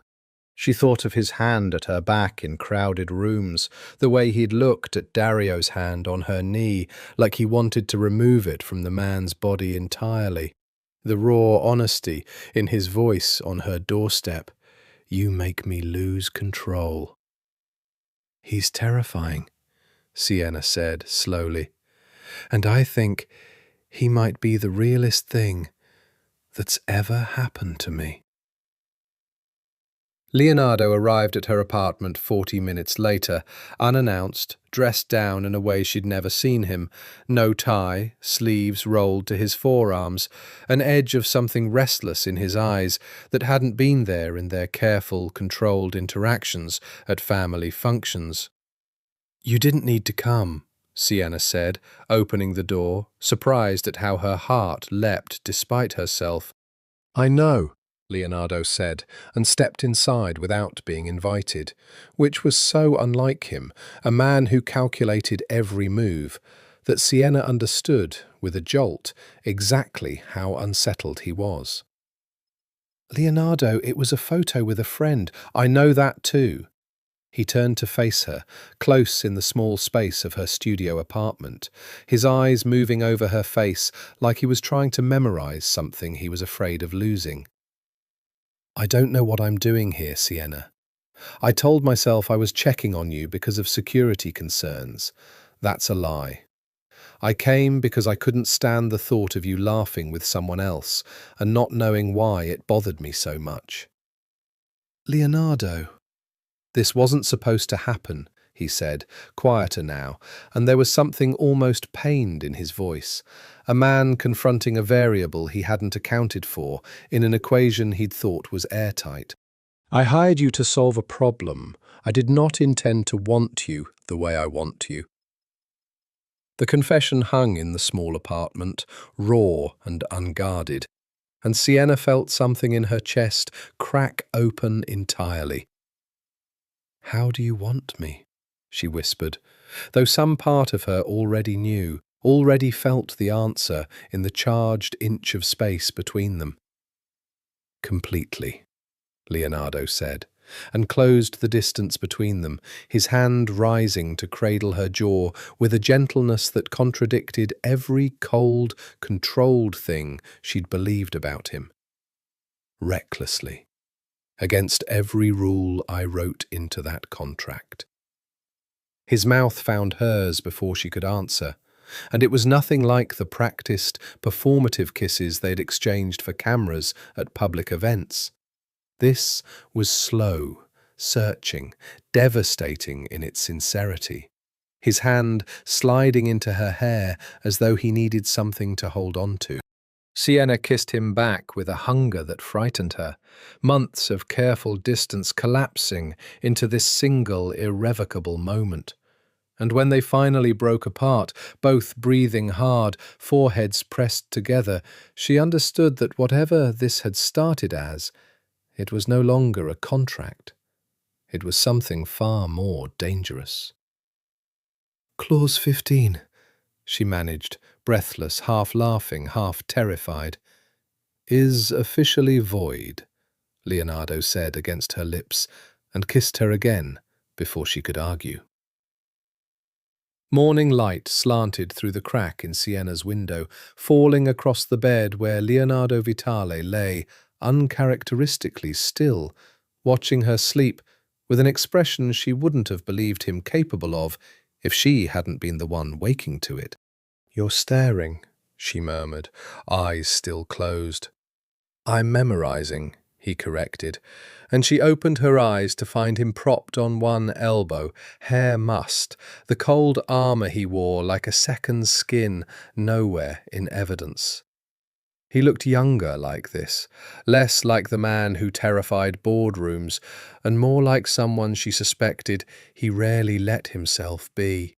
She thought of his hand at her back in crowded rooms, the way he'd looked at Dario's hand on her knee, like he wanted to remove it from the man's body entirely. The raw honesty in his voice on her doorstep. "You make me lose control." "He's terrifying," Sienna said slowly, "and I think he might be the realest thing that's ever happened to me." Leonardo arrived at her apartment 40 minutes later, unannounced, dressed down in a way she'd never seen him. No tie, sleeves rolled to his forearms, an edge of something restless in his eyes that hadn't been there in their careful, controlled interactions at family functions. "You didn't need to come," Sienna said, opening the door, surprised at how her heart leapt despite herself. "I know," Leonardo said, and stepped inside without being invited, which was so unlike him, a man who calculated every move, that Sienna understood, with a jolt, exactly how unsettled he was. "Leonardo, it was a photo with a friend. I know that too." He turned to face her, close in the small space of her studio apartment, his eyes moving over her face like he was trying to memorize something he was afraid of losing. "I don't know what I'm doing here, Sienna. I told myself I was checking on you because of security concerns. That's a lie. I came because I couldn't stand the thought of you laughing with someone else and not knowing why it bothered me so much." "Leonardo, this wasn't supposed to happen," he said, quieter now, and there was something almost pained in his voice. A man confronting a variable he hadn't accounted for in an equation he'd thought was airtight. "I hired you to solve a problem. I did not intend to want you the way I want you." The confession hung in the small apartment, raw and unguarded, and Sienna felt something in her chest crack open entirely. "How do you want me?" she whispered, though some part of her already knew, already felt the answer in the charged inch of space between them. "Completely," Leonardo said, and closed the distance between them, his hand rising to cradle her jaw with a gentleness that contradicted every cold, controlled thing she'd believed about him. "Recklessly, against every rule I wrote into that contract." His mouth found hers before she could answer, and it was nothing like the practiced, performative kisses they'd exchanged for cameras at public events. This was slow, searching, devastating in its sincerity, his hand sliding into her hair as though he needed something to hold on to. Sienna kissed him back with a hunger that frightened her, months of careful distance collapsing into this single, irrevocable moment. And when they finally broke apart, both breathing hard, foreheads pressed together, she understood that whatever this had started as, it was no longer a contract. It was something far more dangerous. "Clause 15, she managed, breathless, half laughing, half terrified. "Is officially void," Leonardo said against her lips, and kissed her again before she could argue. Morning light slanted through the crack in Sienna's window, falling across the bed where Leonardo Vitale lay, uncharacteristically still, watching her sleep with an expression she wouldn't have believed him capable of if she hadn't been the one waking to it. "You're staring," she murmured, eyes still closed. "I'm memorizing," he corrected, and she opened her eyes to find him propped on one elbow, hair mussed, the cold armor he wore like a second skin, nowhere in evidence. He looked younger like this, less like the man who terrified boardrooms, and more like someone she suspected he rarely let himself be.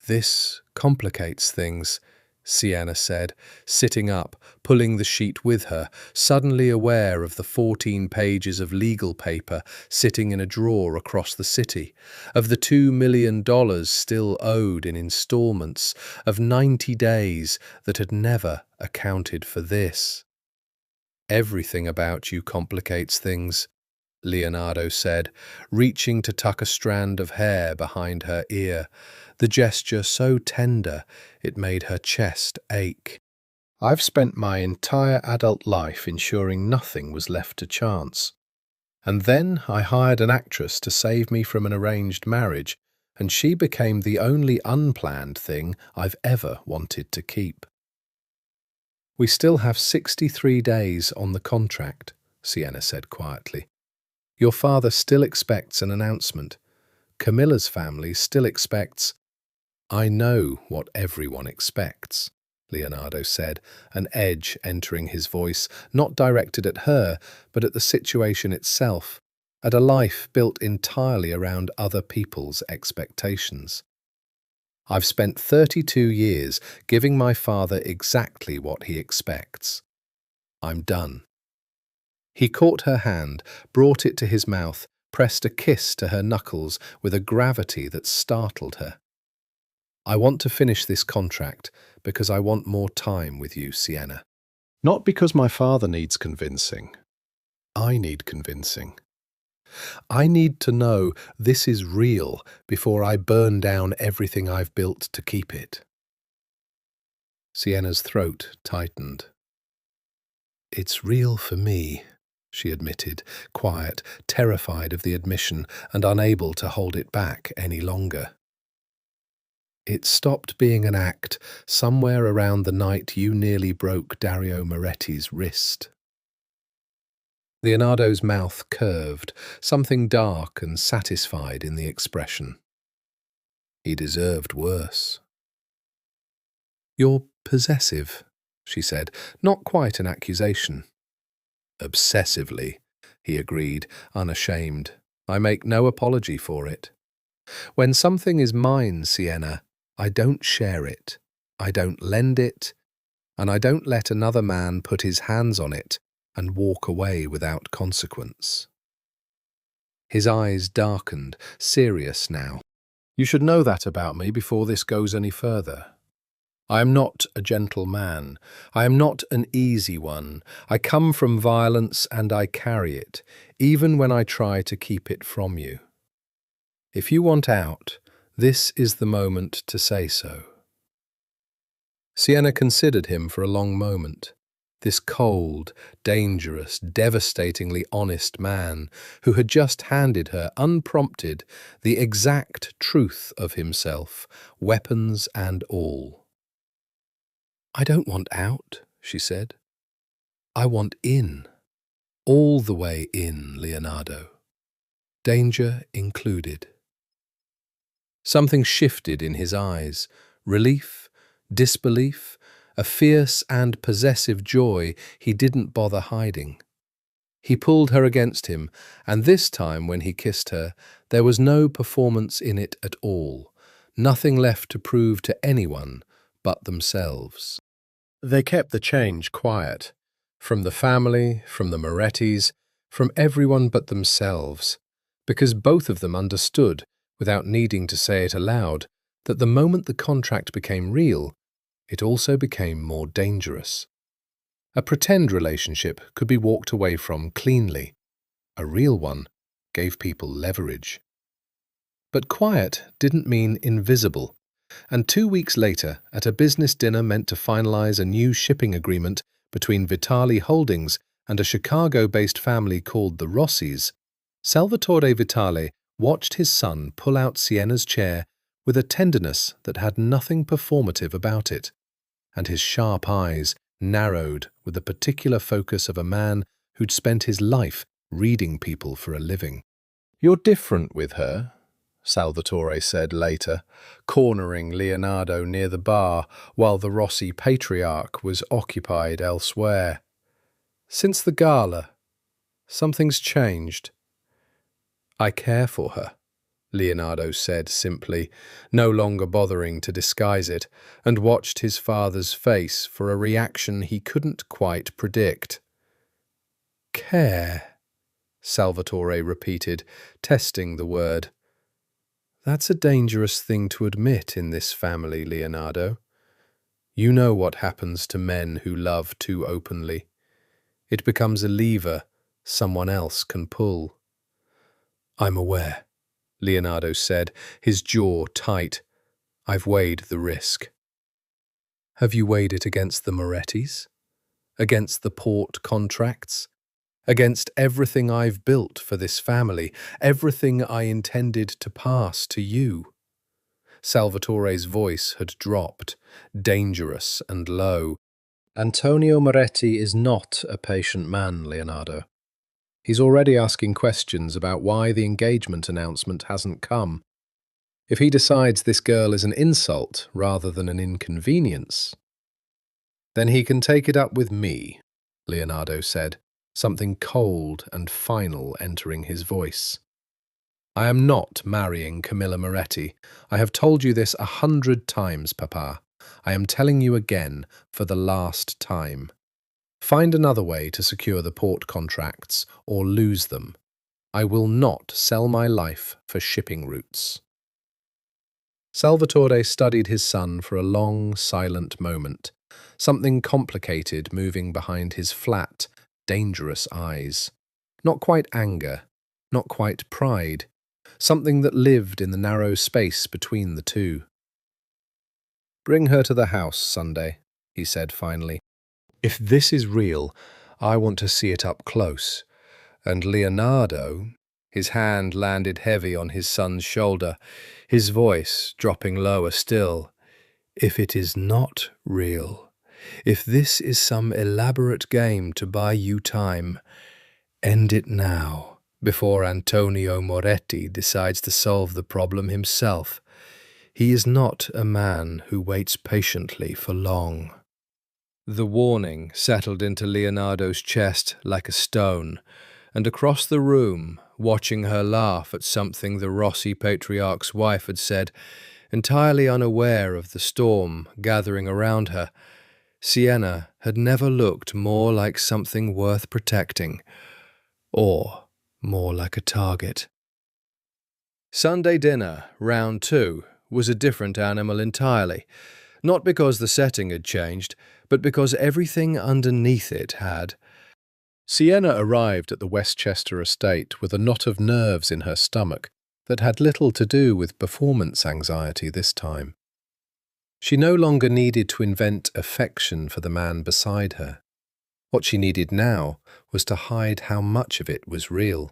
"This complicates things," Sienna said, sitting up, pulling the sheet with her, suddenly aware of the 14 pages of legal paper sitting in a drawer across the city, of the $2 million still owed in installments, of 90 days that had never accounted for this. "Everything about you complicates things," Leonardo said, reaching to tuck a strand of hair behind her ear, the gesture so tender it made her chest ache. "I've spent my entire adult life ensuring nothing was left to chance. And then I hired an actress to save me from an arranged marriage, and she became the only unplanned thing I've ever wanted to keep." "We still have 63 days on the contract," Sienna said quietly. "Your father still expects an announcement. Camilla's family still expects—" "I know what everyone expects," Leonardo said, an edge entering his voice, not directed at her, but at the situation itself, at a life built entirely around other people's expectations. "I've spent 32 years giving my father exactly what he expects. I'm done." He caught her hand, brought it to his mouth, pressed a kiss to her knuckles with a gravity that startled her. "I want to finish this contract because I want more time with you, Sienna. Not because my father needs convincing. I need convincing. I need to know this is real before I burn down everything I've built to keep it." Sienna's throat tightened. "It's real for me," she admitted, quiet, terrified of the admission and unable to hold it back any longer. It stopped being an act somewhere around the night you nearly broke Dario Moretti's wrist. Leonardo's mouth curved, something dark and satisfied in the expression. He deserved worse. "You're possessive," she said, not quite an accusation. "Obsessively," he agreed, unashamed. "I make no apology for it. When something is mine, Sienna, I don't share it, I don't lend it, and I don't let another man put his hands on it and walk away without consequence." His eyes darkened, serious now. "You should know that about me before this goes any further. I am not a gentle man. I am not an easy one. I come from violence and I carry it, even when I try to keep it from you. If you want out, this is the moment to say so." Sienna considered him for a long moment. This cold, dangerous, devastatingly honest man who had just handed her, unprompted, the exact truth of himself, weapons and all. "I don't want out," she said. "I want in. All the way in, Leonardo. Danger included." Something shifted in his eyes. Relief, disbelief, a fierce and possessive joy he didn't bother hiding. He pulled her against him, and this time when he kissed her, there was no performance in it at all, nothing left to prove to anyone but themselves. They kept the change quiet, from the family, from the Morettis, from everyone but themselves, because both of them understood, without needing to say it aloud, that the moment the contract became real, it also became more dangerous. A pretend relationship could be walked away from cleanly. A real one gave people leverage. But quiet didn't mean invisible, and 2 weeks later, at a business dinner meant to finalize a new shipping agreement between Vitale Holdings and a Chicago-based family called the Rossis, Salvatore Vitale watched his son pull out Sienna's chair with a tenderness that had nothing performative about it, and his sharp eyes narrowed with the particular focus of a man who'd spent his life reading people for a living. "You're different with her," Salvatore said later, cornering Leonardo near the bar while the Rossi patriarch was occupied elsewhere. "Since the gala, something's changed." "I care for her," Leonardo said simply, no longer bothering to disguise it, and watched his father's face for a reaction he couldn't quite predict. "Care," Salvatore repeated, testing the word. "That's a dangerous thing to admit in this family, Leonardo. You know what happens to men who love too openly. It becomes a lever someone else can pull." "I'm aware," Leonardo said, his jaw tight. "I've weighed the risk." "Have you weighed it against the Morettis? Against the port contracts? Against everything I've built for this family, everything I intended to pass to you?" Salvatore's voice had dropped, dangerous and low. "Antonio Moretti is not a patient man, Leonardo. He's already asking questions about why the engagement announcement hasn't come. If he decides this girl is an insult rather than an inconvenience, then he can take it up with me," Leonardo said, something cold and final entering his voice. "I am not marrying Camilla Moretti. I have told you this 100 times, Papa. I am telling you again for the last time. Find another way to secure the port contracts or lose them. I will not sell my life for shipping routes." Salvatore studied his son for a long, silent moment, something complicated moving behind his flat, dangerous eyes. Not quite anger, not quite pride, something that lived in the narrow space between the two. "Bring her to the house Sunday," he said finally. "If this is real, I want to see it up close. And Leonardo..." His hand landed heavy on his son's shoulder, his voice dropping lower still. If it is not real, if this is some elaborate game to buy you time, end it now, before Antonio Moretti decides to solve the problem himself. He is not a man who waits patiently for long. The warning settled into Leonardo's chest like a stone, and across the room, watching her laugh at something the Rossi patriarch's wife had said, entirely unaware of the storm gathering around her, Sienna had never looked more like something worth protecting, or more like a target. Sunday dinner, round 2, was a different animal entirely, not because the setting had changed, but because everything underneath it had. Sienna arrived at the Westchester estate with a knot of nerves in her stomach that had little to do with performance anxiety this time. She no longer needed to invent affection for the man beside her. What she needed now was to hide how much of it was real,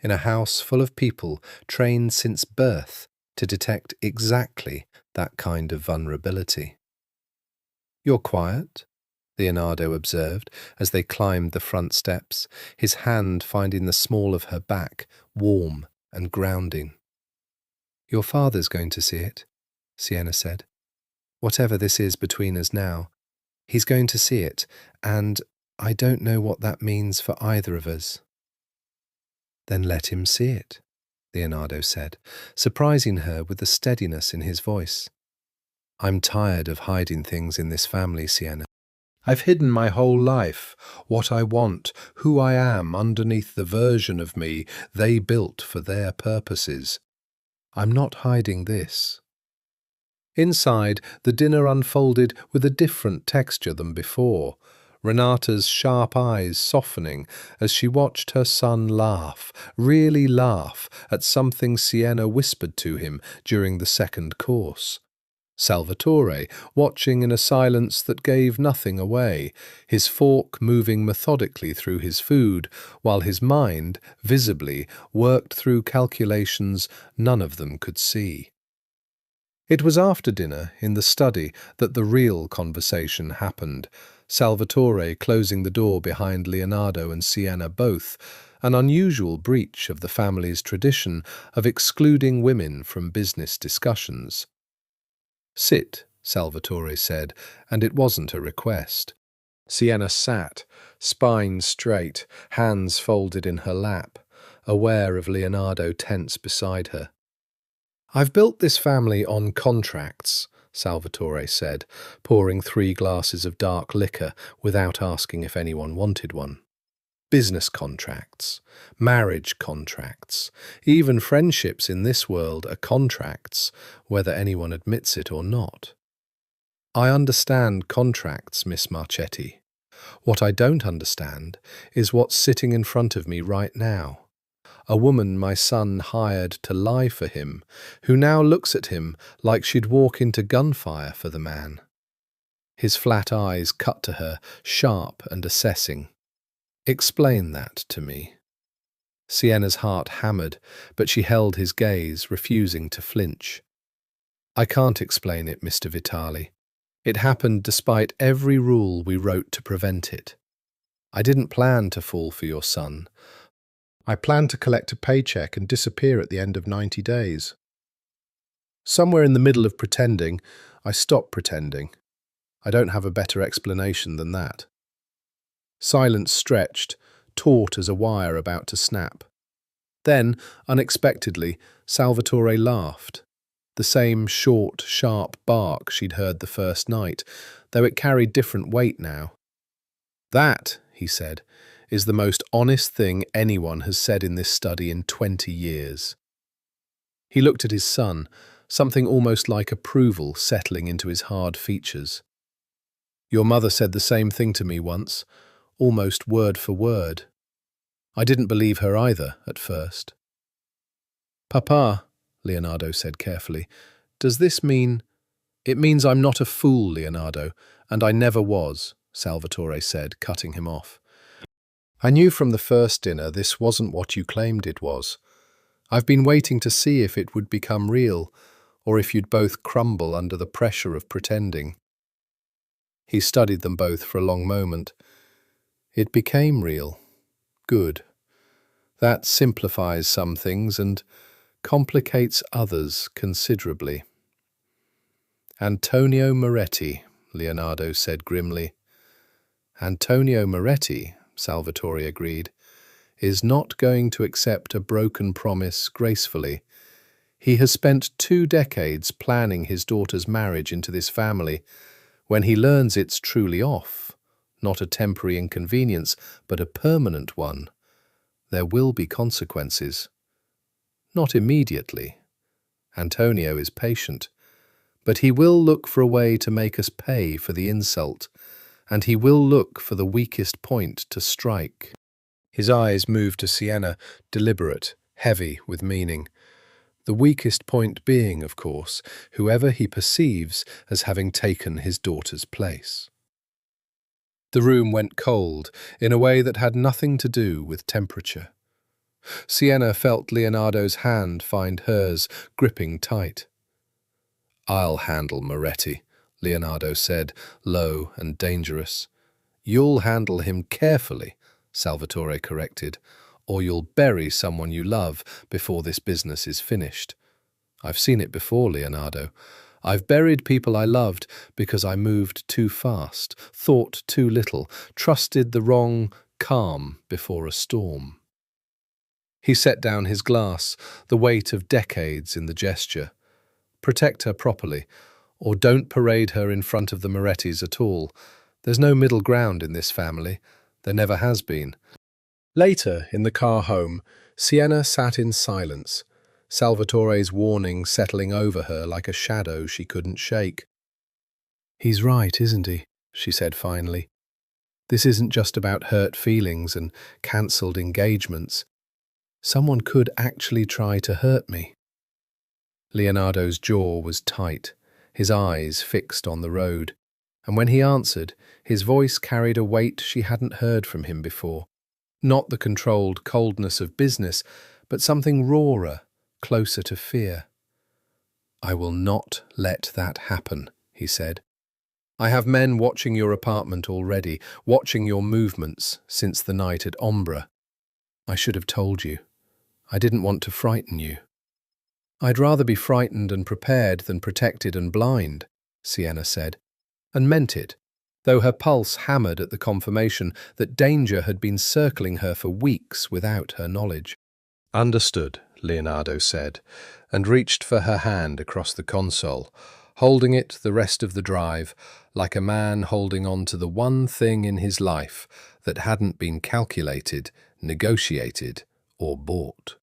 in a house full of people trained since birth to detect exactly that kind of vulnerability. "You're quiet," Leonardo observed as they climbed the front steps, his hand finding the small of her back warm and grounding. "Your father's going to see it," Sienna said. "Whatever this is between us now, he's going to see it, and I don't know what that means for either of us." "Then let him see it," Leonardo said, surprising her with the steadiness in his voice. "I'm tired of hiding things in this family, Sienna. I've hidden my whole life, what I want, who I am underneath the version of me they built for their purposes. I'm not hiding this." Inside, the dinner unfolded with a different texture than before, Renata's sharp eyes softening as she watched her son laugh, really laugh, at something Sienna whispered to him during the second course. Salvatore, watching in a silence that gave nothing away, his fork moving methodically through his food, while his mind, visibly, worked through calculations none of them could see. It was after dinner, in the study, that the real conversation happened, Salvatore closing the door behind Leonardo and Sienna both, an unusual breach of the family's tradition of excluding women from business discussions. "Sit," Salvatore said, and it wasn't a request. Sienna sat, spine straight, hands folded in her lap, aware of Leonardo tense beside her. "I've built this family on contracts," Salvatore said, pouring 3 glasses of dark liquor without asking if anyone wanted one. "Business contracts, marriage contracts, even friendships in this world are contracts, whether anyone admits it or not. I understand contracts, Miss Marchetti. What I don't understand is what's sitting in front of me right now. A woman my son hired to lie for him, who now looks at him like she'd walk into gunfire for the man." His flat eyes cut to her, sharp and assessing. "Explain that to me." Sienna's heart hammered, but she held his gaze, refusing to flinch. "I can't explain it, Mr. Vitale. It happened despite every rule we wrote to prevent it. I didn't plan to fall for your son. I planned to collect a paycheck and disappear at the end of 90 days. Somewhere in the middle of pretending, I stopped pretending. I don't have a better explanation than that." Silence stretched, taut as a wire about to snap. Then, unexpectedly, Salvatore laughed. The same short, sharp bark she'd heard the first night, though it carried different weight now. "That," he said, "is the most honest thing anyone has said in this study in 20 years. He looked at his son, something almost like approval settling into his hard features. "Your mother said the same thing to me once, almost word for word. I didn't believe her either, at first." "Papa," Leonardo said carefully, "does this mean—" "It means I'm not a fool, Leonardo, and I never was," Salvatore said, cutting him off. "I knew from the first dinner this wasn't what you claimed it was. I've been waiting to see if it would become real, or if you'd both crumble under the pressure of pretending." He studied them both for a long moment. "It became real. Good. That simplifies some things and complicates others considerably." "Antonio Moretti," Leonardo said grimly. "Antonio Moretti," Salvatore agreed, "is not going to accept a broken promise gracefully. He has spent 2 decades planning his daughter's marriage into this family. When he learns it's truly off, not a temporary inconvenience, but a permanent one, there will be consequences. Not immediately. Antonio is patient, but he will look for a way to make us pay for the insult, and he will look for the weakest point to strike." His eyes moved to Sienna, deliberate, heavy with meaning. The weakest point being, of course, whoever he perceives as having taken his daughter's place. The room went cold in a way that had nothing to do with temperature. Sienna felt Leonardo's hand find hers, gripping tight. "I'll handle Moretti," Leonardo said, low and dangerous. "You'll handle him carefully," Salvatore corrected, "or you'll bury someone you love before this business is finished. I've seen it before, Leonardo. I've buried people I loved because I moved too fast, thought too little, trusted the wrong calm before a storm." He set down his glass, the weight of decades in the gesture. "Protect her properly, or don't parade her in front of the Morettis at all. There's no middle ground in this family. There never has been." Later, in the car home, Sienna sat in silence, Salvatore's warning settling over her like a shadow she couldn't shake. "He's right, isn't he?" she said finally. "This isn't just about hurt feelings and cancelled engagements. Someone could actually try to hurt me." Leonardo's jaw was tight, his eyes fixed on the road, and when he answered, his voice carried a weight she hadn't heard from him before. Not the controlled coldness of business, but something rawer, closer to fear. "I will not let that happen," he said. "I have men watching your apartment already, watching your movements since the night at Ombra. I should have told you. I didn't want to frighten you." "I'd rather be frightened and prepared than protected and blind," Sienna said, and meant it, though her pulse hammered at the confirmation that danger had been circling her for weeks without her knowledge. "Understood," Leonardo said, and reached for her hand across the console, holding it the rest of the drive, like a man holding on to the one thing in his life that hadn't been calculated, negotiated, or bought.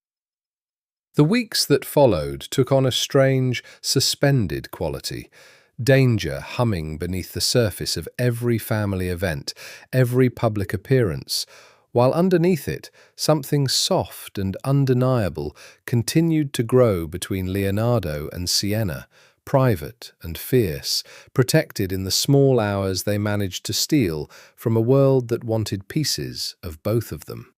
The weeks that followed took on a strange, suspended quality, danger humming beneath the surface of every family event, every public appearance, while underneath it, something soft and undeniable continued to grow between Leonardo and Sienna, private and fierce, protected in the small hours they managed to steal from a world that wanted pieces of both of them.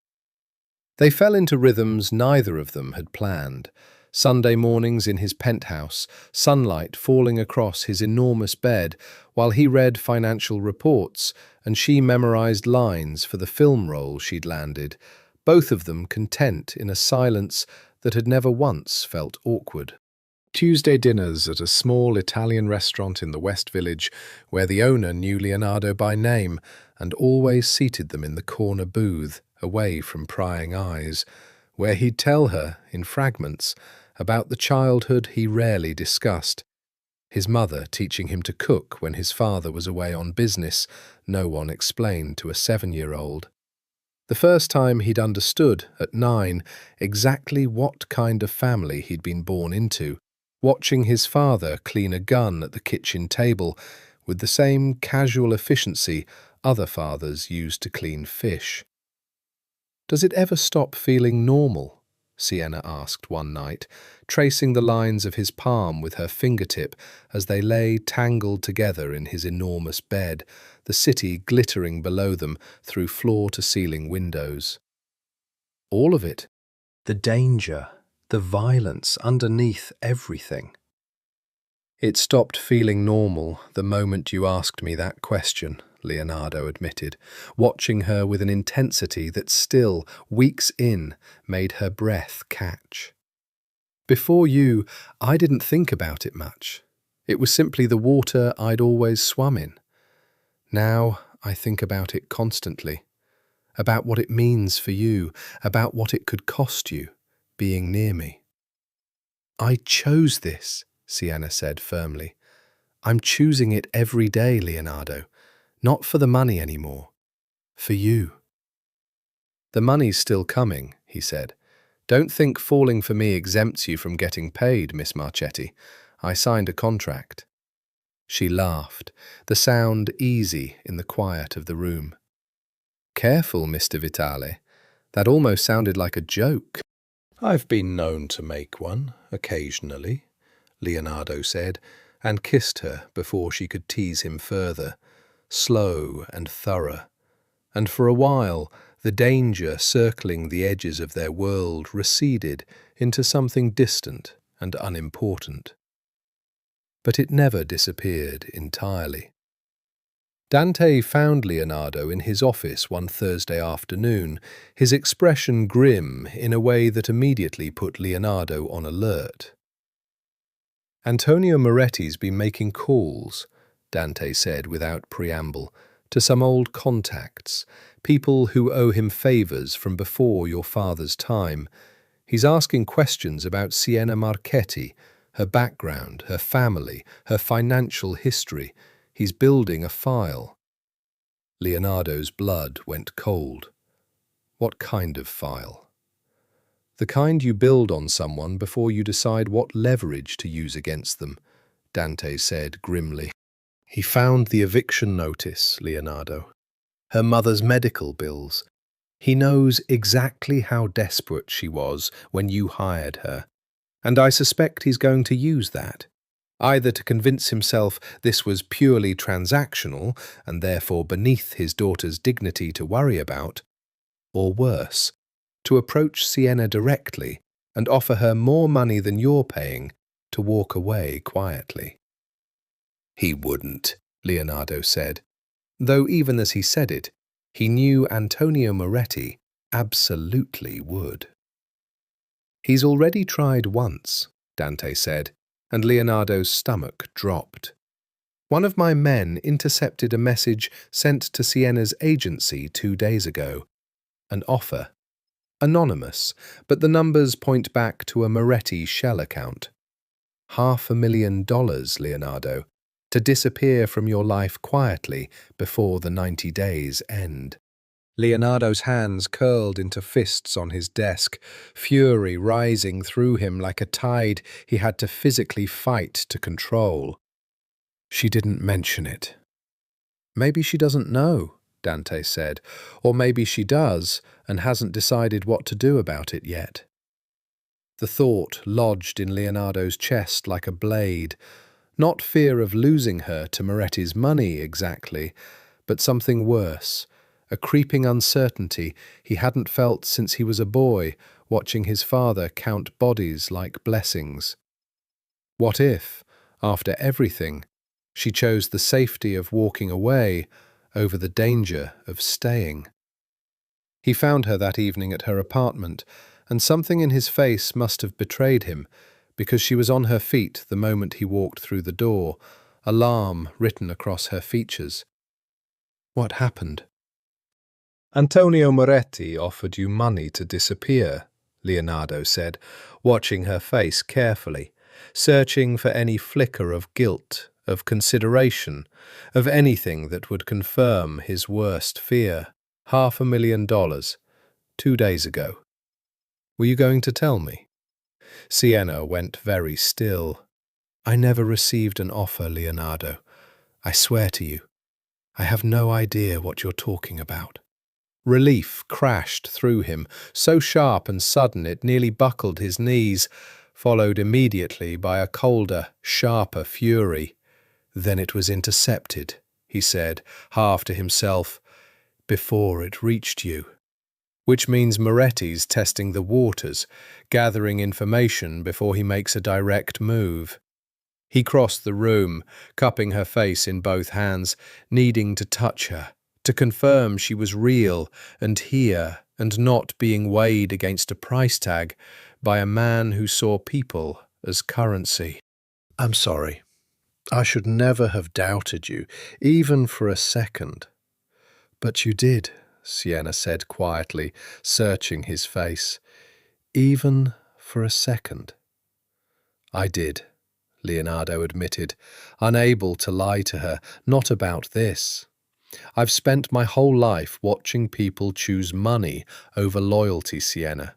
They fell into rhythms neither of them had planned. Sunday mornings in his penthouse, sunlight falling across his enormous bed while he read financial reports and she memorized lines for the film role she'd landed, both of them content in a silence that had never once felt awkward. Tuesday dinners at a small Italian restaurant in the West Village where the owner knew Leonardo by name and always seated them in the corner booth, away from prying eyes, where he'd tell her, in fragments, about the childhood he rarely discussed. His mother teaching him to cook when his father was away on business, no one explained to a 7-year-old. The first time he'd understood, at 9, exactly what kind of family he'd been born into, watching his father clean a gun at the kitchen table with the same casual efficiency other fathers used to clean fish. "Does it ever stop feeling normal?" Sienna asked one night, tracing the lines of his palm with her fingertip as they lay tangled together in his enormous bed, the city glittering below them through floor-to-ceiling windows. "All of it. The danger, the violence underneath everything. It stopped feeling normal the moment you asked me that question, Leonardo admitted, watching her with an intensity that still, weeks in, made her breath catch. Before you, I didn't think about it much. It was simply the water I'd always swum in. Now I think about it constantly, about what it means for you, about what it could cost you, being near me. I chose this, Sienna said firmly. I'm choosing it every day, Leonardo. Not for the money anymore. For you. The money's still coming, he said. Don't think falling for me exempts you from getting paid, Miss Marchetti. I signed a contract. She laughed, the sound easy in the quiet of the room. Careful, Mr. Vitale. That almost sounded like a joke. I've been known to make one, occasionally, Leonardo said, and kissed her before she could tease him further, slow and thorough. And for a while, the danger circling the edges of their world receded into something distant and unimportant. But it never disappeared entirely. Dante found Leonardo in his office one Thursday afternoon, his expression grim in a way that immediately put Leonardo on alert. Antonio Moretti's been making calls, Dante said without preamble, to some old contacts, people who owe him favours from before your father's time. He's asking questions about Sienna Marchetti, her background, her family, her financial history. He's building a file. Leonardo's blood went cold. What kind of file? The kind you build on someone before you decide what leverage to use against them, Dante said grimly. He found the eviction notice, Leonardo. Her mother's medical bills. He knows exactly how desperate she was when you hired her, and I suspect he's going to use that, either to convince himself this was purely transactional and therefore beneath his daughter's dignity to worry about, or worse, to approach Sienna directly and offer her more money than you're paying to walk away quietly. He wouldn't, Leonardo said, though even as he said it, he knew Antonio Moretti absolutely would. He's already tried once, Dante said, and Leonardo's stomach dropped. One of my men intercepted a message sent to Sienna's agency 2 days ago. An offer. Anonymous, but the numbers point back to a Moretti shell account. $500,000, Leonardo, to disappear from your life quietly before the 90 days end. Leonardo's hands curled into fists on his desk, fury rising through him like a tide he had to physically fight to control. She didn't mention it. Maybe she doesn't know, Dante said, or maybe she does and hasn't decided what to do about it yet. The thought lodged in Leonardo's chest like a blade, not fear of losing her to Moretti's money exactly, but something worse, a creeping uncertainty he hadn't felt since he was a boy, watching his father count bodies like blessings. What if, after everything, she chose the safety of walking away over the danger of staying? He found her that evening at her apartment, and something in his face must have betrayed him, because she was on her feet the moment he walked through the door, alarm written across her features. What happened? Antonio Moretti offered you money to disappear, Leonardo said, watching her face carefully, searching for any flicker of guilt, of consideration, of anything that would confirm his worst fear. $500,000, 2 days ago. Were you going to tell me? Sienna went very still. I never received an offer, Leonardo. I swear to you. I have no idea what you're talking about. Relief crashed through him, so sharp and sudden it nearly buckled his knees, followed immediately by a colder, sharper fury. Then it was intercepted, he said, half to himself, before it reached you. which means Moretti's testing the waters, gathering information before he makes a direct move. He crossed the room, cupping her face in both hands, needing to touch her, to confirm she was real and here and not being weighed against a price tag by a man who saw people as currency. "I'm sorry. I should never have doubted you, even for a second." "But you did," Sienna said quietly, searching his face. "Even for a second." "I did," Leonardo admitted, unable to lie to her, "not about this. I've spent my whole life watching people choose money over loyalty, Sienna.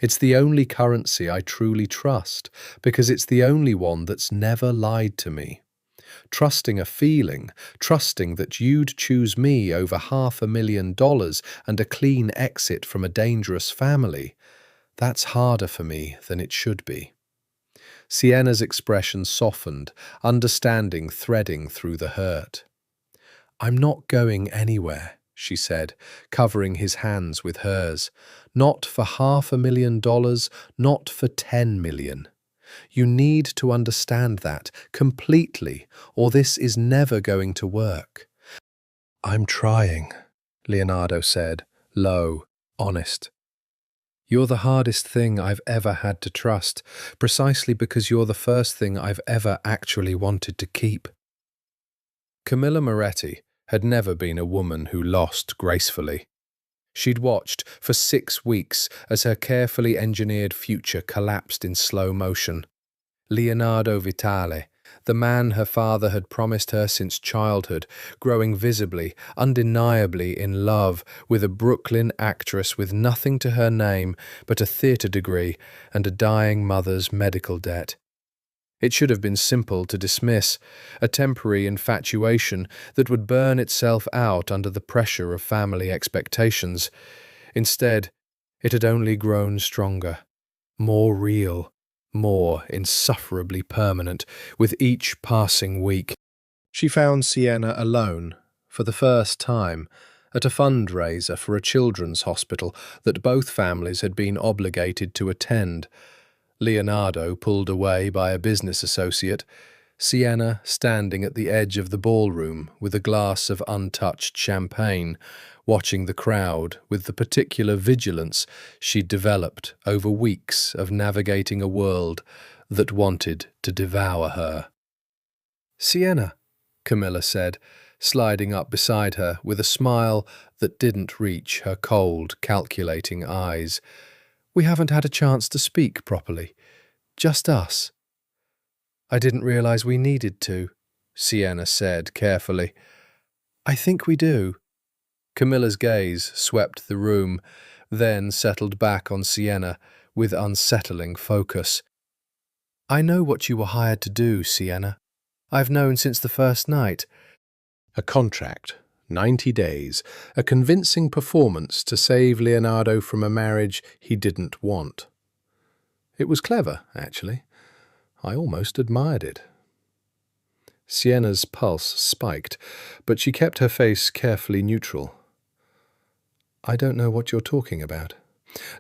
It's the only currency I truly trust, because it's the only one that's never lied to me. Trusting a feeling, trusting that you'd choose me over $500,000 and a clean exit from a dangerous family, that's harder for me than it should be." Sienna's expression softened, understanding threading through the hurt. "I'm not going anywhere," she said, covering his hands with hers. "Not for $500,000, not for 10 million. You need to understand that completely, or this is never going to work." "I'm trying," Leonardo said, low, honest. "You're the hardest thing I've ever had to trust, precisely because you're the first thing I've ever actually wanted to keep." Camilla Moretti had never been a woman who lost gracefully. She'd watched for 6 weeks as her carefully engineered future collapsed in slow motion. Leonardo Vitale, the man her father had promised her since childhood, growing visibly, undeniably in love with a Brooklyn actress with nothing to her name but a theatre degree and a dying mother's medical debt. It should have been simple to dismiss, a temporary infatuation that would burn itself out under the pressure of family expectations. Instead, it had only grown stronger, more real, more insufferably permanent with each passing week. She found Sienna alone, for the first time, at a fundraiser for a children's hospital that both families had been obligated to attend. Leonardo pulled away by a business associate, Sienna standing at the edge of the ballroom with a glass of untouched champagne, watching the crowd with the particular vigilance she'd developed over weeks of navigating a world that wanted to devour her. "Sienna," Camilla said, sliding up beside her with a smile that didn't reach her cold, calculating eyes. "We haven't had a chance to speak properly. Just us." "I didn't realize we needed to," Sienna said carefully. "I think we do." Camilla's gaze swept the room, then settled back on Sienna with unsettling focus. "I know what you were hired to do, Sienna. I've known since the first night. A contract, 90 days, a convincing performance to save Leonardo from a marriage he didn't want. It was clever, actually. I almost admired it." Sienna's pulse spiked, but she kept her face carefully neutral. "I don't know what you're talking about."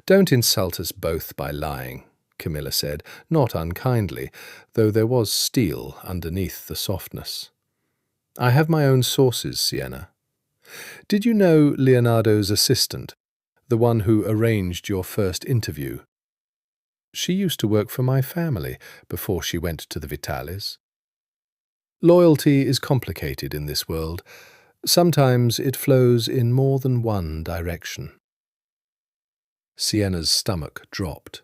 "Don't insult us both by lying," Camilla said, not unkindly, though there was steel underneath the softness. "I have my own sources, Sienna. Did you know Leonardo's assistant, the one who arranged your first interview? She used to work for my family before she went to the Vitales. Loyalty is complicated in this world. Sometimes it flows in more than one direction." Sienna's stomach dropped.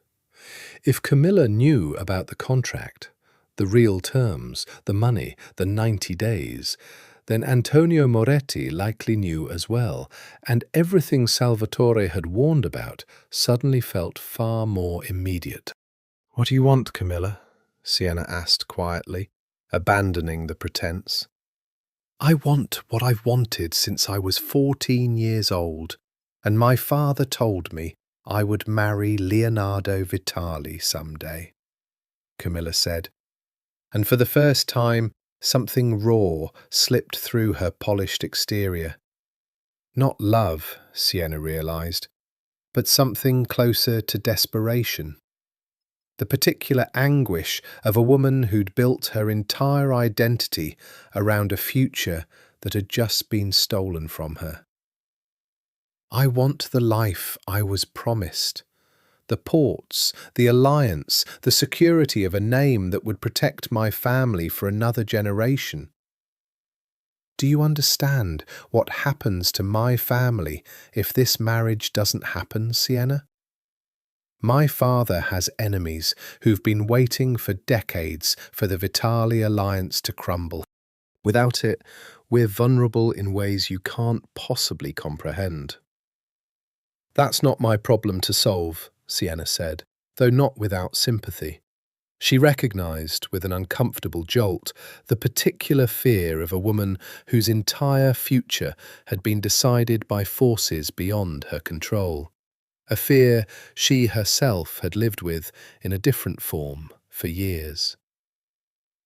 If Camilla knew about the contract, the real terms, the money, the 90 days, then Antonio Moretti likely knew as well, and everything Salvatore had warned about suddenly felt far more immediate. "What do you want, Camilla?" Sienna asked quietly, abandoning the pretense. "I want what I've wanted since I was 14 years old, and my father told me I would marry Leonardo Vitale someday," Camilla said, and for the first time something raw slipped through her polished exterior. Not love, Sienna realized, but something closer to desperation. The particular anguish of a woman who'd built her entire identity around a future that had just been stolen from her. I want the life I was promised. The ports, the alliance, the security of a name that would protect my family for another generation. Do you understand what happens to my family if this marriage doesn't happen, Sienna? My father has enemies who've been waiting for decades for the Vitale alliance to crumble. Without it, we're vulnerable in ways you can't possibly comprehend. That's not my problem to solve, Sienna said, though not without sympathy. She recognized, with an uncomfortable jolt, the particular fear of a woman whose entire future had been decided by forces beyond her control. A fear she herself had lived with in a different form for years.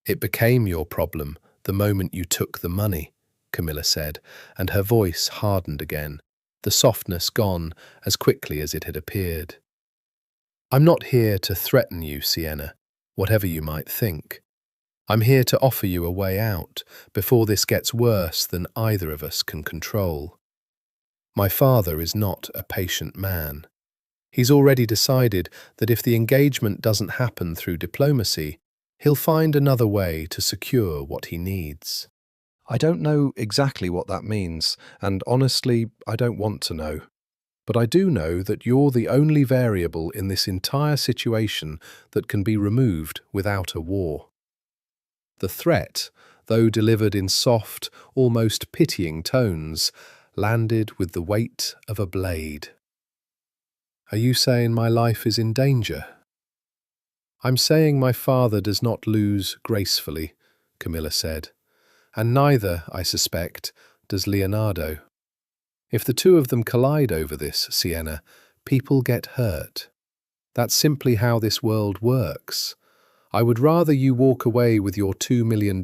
It became your problem the moment you took the money, Camilla said, and her voice hardened again, the softness gone as quickly as it had appeared. I'm not here to threaten you, Sienna, whatever you might think. I'm here to offer you a way out before this gets worse than either of us can control. My father is not a patient man. He's already decided that if the engagement doesn't happen through diplomacy, he'll find another way to secure what he needs. I don't know exactly what that means, and honestly, I don't want to know. But I do know that you're the only variable in this entire situation that can be removed without a war. The threat, though delivered in soft, almost pitying tones, landed with the weight of a blade. Are you saying my life is in danger? I'm saying my father does not lose gracefully, Camilla said, and neither, I suspect, does Leonardo. If the two of them collide over this, Sienna, people get hurt. That's simply how this world works. I would rather you walk away with your $2 million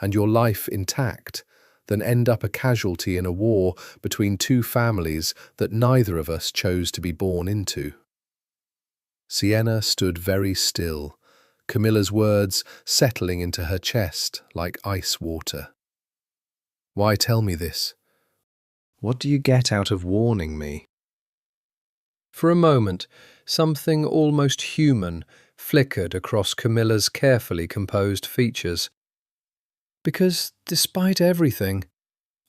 and your life intact than end up a casualty in a war between two families that neither of us chose to be born into. Sienna stood very still, Camilla's words settling into her chest like ice water. Why tell me this? What do you get out of warning me? For a moment, something almost human flickered across Camilla's carefully composed features. Because, despite everything,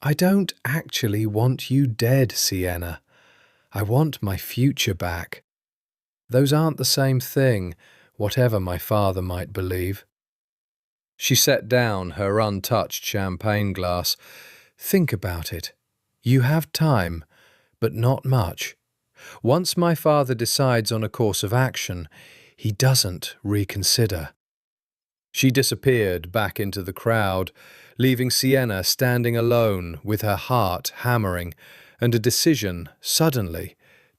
I don't actually want you dead, Sienna. I want my future back. Those aren't the same thing, whatever my father might believe. She set down her untouched champagne glass. Think about it. You have time, but not much. Once my father decides on a course of action, he doesn't reconsider. She disappeared back into the crowd, leaving Sienna standing alone with her heart hammering and a decision suddenly,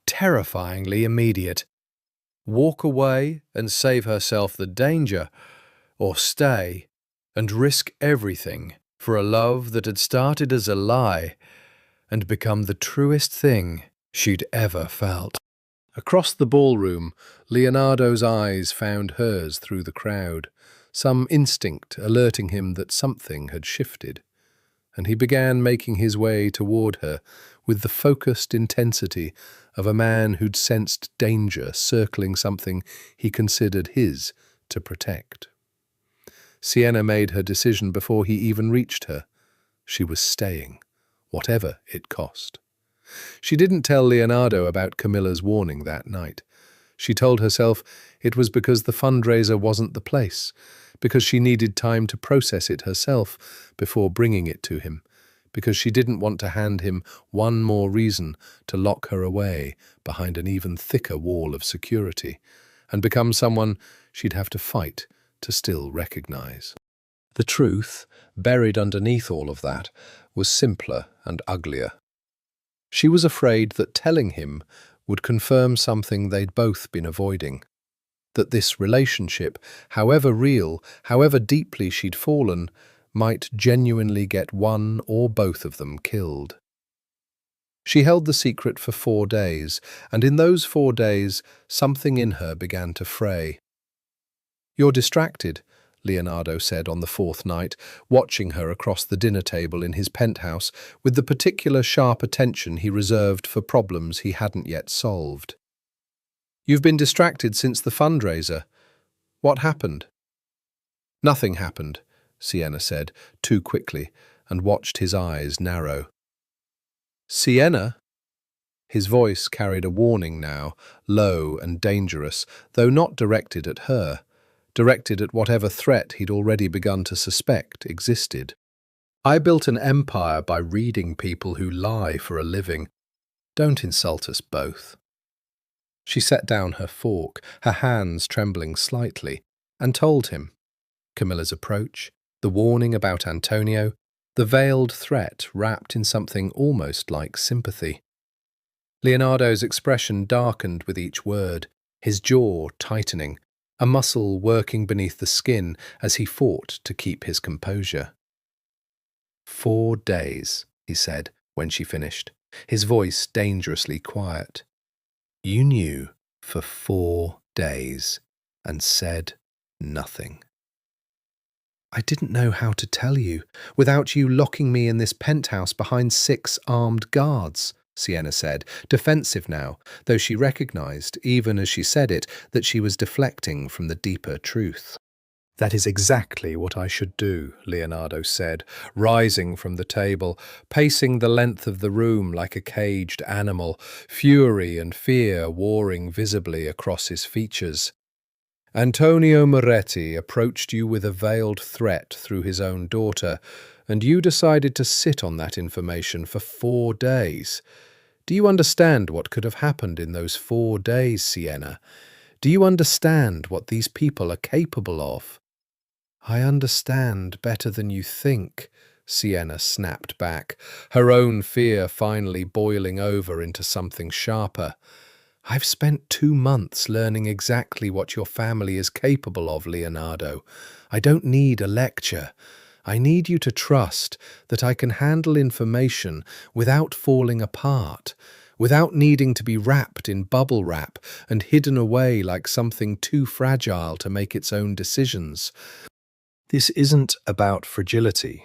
terrifyingly immediate. Walk away and save herself the danger, or stay and risk everything for a love that had started as a lie and become the truest thing she'd ever felt. Across the ballroom, Leonardo's eyes found hers through the crowd, some instinct alerting him that something had shifted, and he began making his way toward her with the focused intensity of a man who'd sensed danger circling something he considered his to protect. Sienna made her decision before he even reached her. She was staying, whatever it cost. She didn't tell Leonardo about Camilla's warning that night. She told herself it was because the fundraiser wasn't the place, because she needed time to process it herself before bringing it to him, because she didn't want to hand him one more reason to lock her away behind an even thicker wall of security and become someone she'd have to fight to still recognize. The truth, buried underneath all of that, was simpler and uglier. She was afraid that telling him would confirm something they'd both been avoiding, that this relationship, however real, however deeply she'd fallen, might genuinely get one or both of them killed. She held the secret for 4 days, and in those 4 days, something in her began to fray. "You're distracted," Leonardo said on the 4th night, watching her across the dinner table in his penthouse with the particular sharp attention he reserved for problems he hadn't yet solved. "You've been distracted since the fundraiser. What happened?" "Nothing happened," Sienna said, too quickly, and watched his eyes narrow. "Sienna?" His voice carried a warning now, low and dangerous, though not directed at her, directed at whatever threat he'd already begun to suspect existed. "I built an empire by reading people who lie for a living. Don't insult us both." She set down her fork, her hands trembling slightly, and told him. Camilla's approach, the warning about Antonio, the veiled threat wrapped in something almost like sympathy. Leonardo's expression darkened with each word, his jaw tightening, a muscle working beneath the skin as he fought to keep his composure. "4 days," he said when she finished, his voice dangerously quiet. "You knew for 4 days and said nothing." "I didn't know how to tell you, without you locking me in this penthouse behind 6 armed guards," Sienna said, defensive now, though she recognized, even as she said it, that she was deflecting from the deeper truth. "That is exactly what I should do," Leonardo said, rising from the table, pacing the length of the room like a caged animal, fury and fear warring visibly across his features. "Antonio Moretti approached you with a veiled threat through his own daughter, and you decided to sit on that information for 4 days. Do you understand what could have happened in those 4 days, Sienna? Do you understand what these people are capable of?" "I understand better than you think," Sienna snapped back, her own fear finally boiling over into something sharper. "I've spent 2 months learning exactly what your family is capable of, Leonardo. I don't need a lecture. I need you to trust that I can handle information without falling apart, without needing to be wrapped in bubble wrap and hidden away like something too fragile to make its own decisions." "This isn't about fragility,"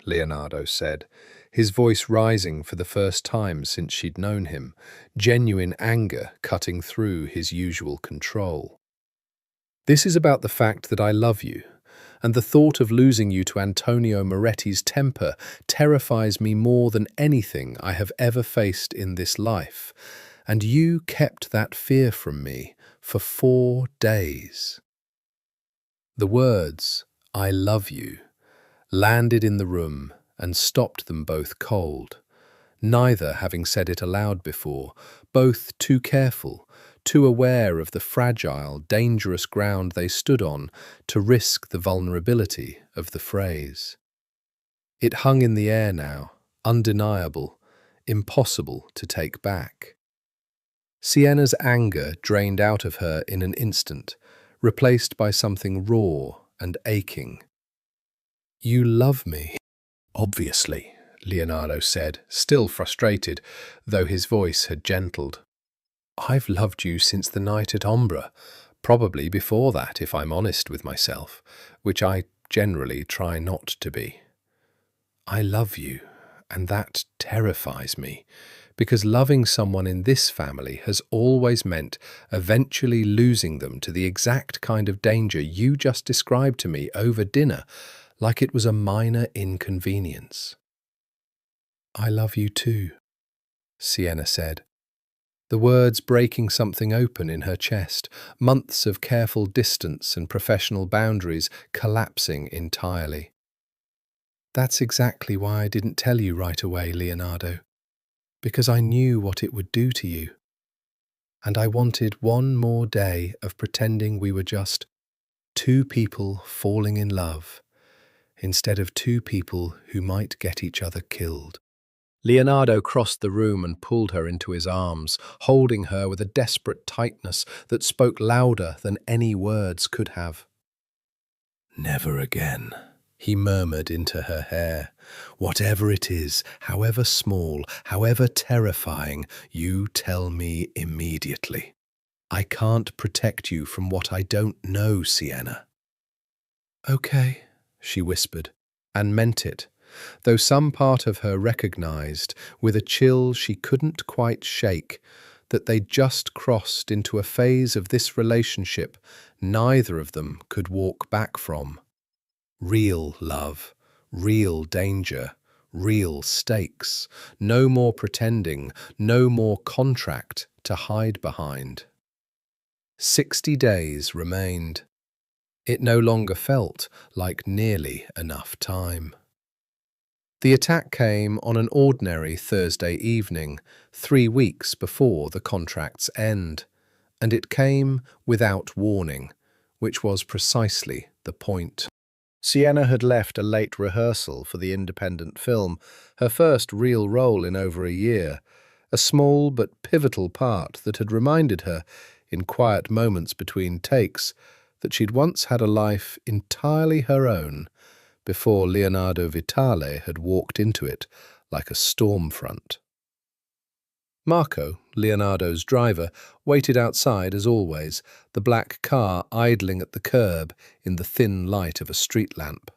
Leonardo said, his voice rising for the first time since she'd known him, genuine anger cutting through his usual control. "This is about the fact that I love you, and the thought of losing you to Antonio Moretti's temper terrifies me more than anything I have ever faced in this life, and you kept that fear from me for 4 days." The words, "I love you," landed in the room and stopped them both cold, neither having said it aloud before, both too careful, too aware of the fragile, dangerous ground they stood on to risk the vulnerability of the phrase. It hung in the air now, undeniable, impossible to take back. Sienna's anger drained out of her in an instant, replaced by something raw and aching. "You love me, obviously," Leonardo said, still frustrated, though his voice had gentled. "I've loved you since the night at Ombra, probably before that, if I'm honest with myself, which I generally try not to be. I love you, and that terrifies me, because loving someone in this family has always meant eventually losing them to the exact kind of danger you just described to me over dinner, like it was a minor inconvenience." "I love you too," Sienna said, the words breaking something open in her chest, months of careful distance and professional boundaries collapsing entirely. "That's exactly why I didn't tell you right away, Leonardo, because I knew what it would do to you. And I wanted one more day of pretending we were just 2 people falling in love, instead of 2 people who might get each other killed." Leonardo crossed the room and pulled her into his arms, holding her with a desperate tightness that spoke louder than any words could have. "Never again," he murmured into her hair. Whatever it is, however small, however terrifying, you tell me immediately. I can't protect you from what I don't know, Sienna. Okay, she whispered, and meant it, though some part of her recognized, with a chill she couldn't quite shake, that they'd just crossed into a phase of this relationship neither of them could walk back from. Real love, real danger, real stakes, no more pretending, no more contract to hide behind. 60 days remained. It no longer felt like nearly enough time. The attack came on an ordinary Thursday evening, 3 weeks before the contract's end, and it came without warning, which was precisely the point. Sienna had left a late rehearsal for the independent film, her first real role in over a year, a small but pivotal part that had reminded her, in quiet moments between takes, that she'd once had a life entirely her own, before Leonardo Vitale had walked into it like a storm front. Marco, Leonardo's driver, waited outside as always, the black car idling at the curb in the thin light of a street lamp.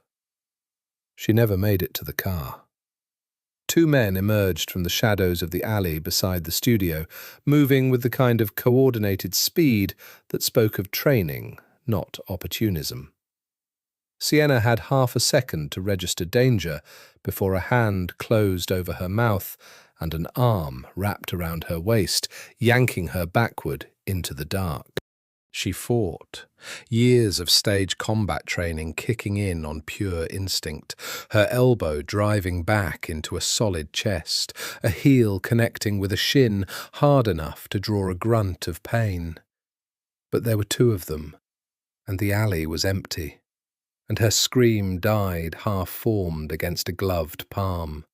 She never made it to the car. 2 men emerged from the shadows of the alley beside the studio, moving with the kind of coordinated speed that spoke of training, not opportunism. Sienna had half a second to register danger before a hand closed over her mouth and an arm wrapped around her waist, yanking her backward into the dark. She fought, years of stage combat training kicking in on pure instinct, her elbow driving back into a solid chest, a heel connecting with a shin hard enough to draw a grunt of pain. But there were 2 of them, and the alley was empty, and her scream died half-formed against a gloved palm.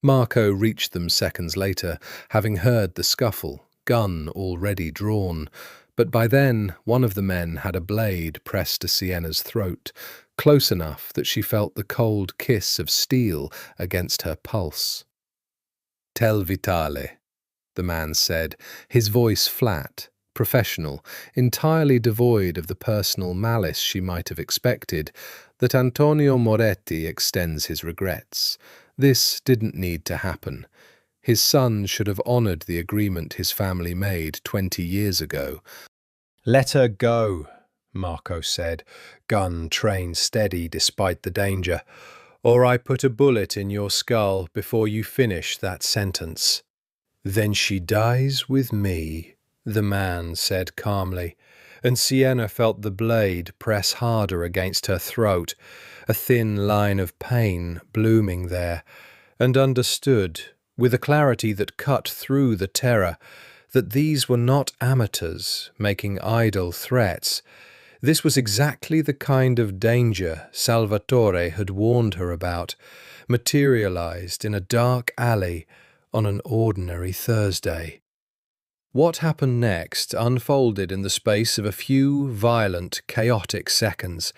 Marco reached them seconds later, having heard the scuffle, gun already drawn, but by then one of the men had a blade pressed to Sienna's throat, close enough that she felt the cold kiss of steel against her pulse. "Tell Vitale," the man said, his voice flat, professional, entirely devoid of the personal malice she might have expected, that Antonio Moretti extends his regrets. This didn't need to happen. His son should have honoured the agreement his family made 20 years ago. "Let her go," Marco said, gun trained steady despite the danger, "or I put a bullet in your skull before you finish that sentence." "Then she dies with me," the man said calmly, and Sienna felt the blade press harder against her throat, a thin line of pain blooming there, and understood, with a clarity that cut through the terror, that these were not amateurs making idle threats. This was exactly the kind of danger Salvatore had warned her about, materialized in a dark alley on an ordinary Thursday. What happened next unfolded in the space of a few violent, chaotic seconds.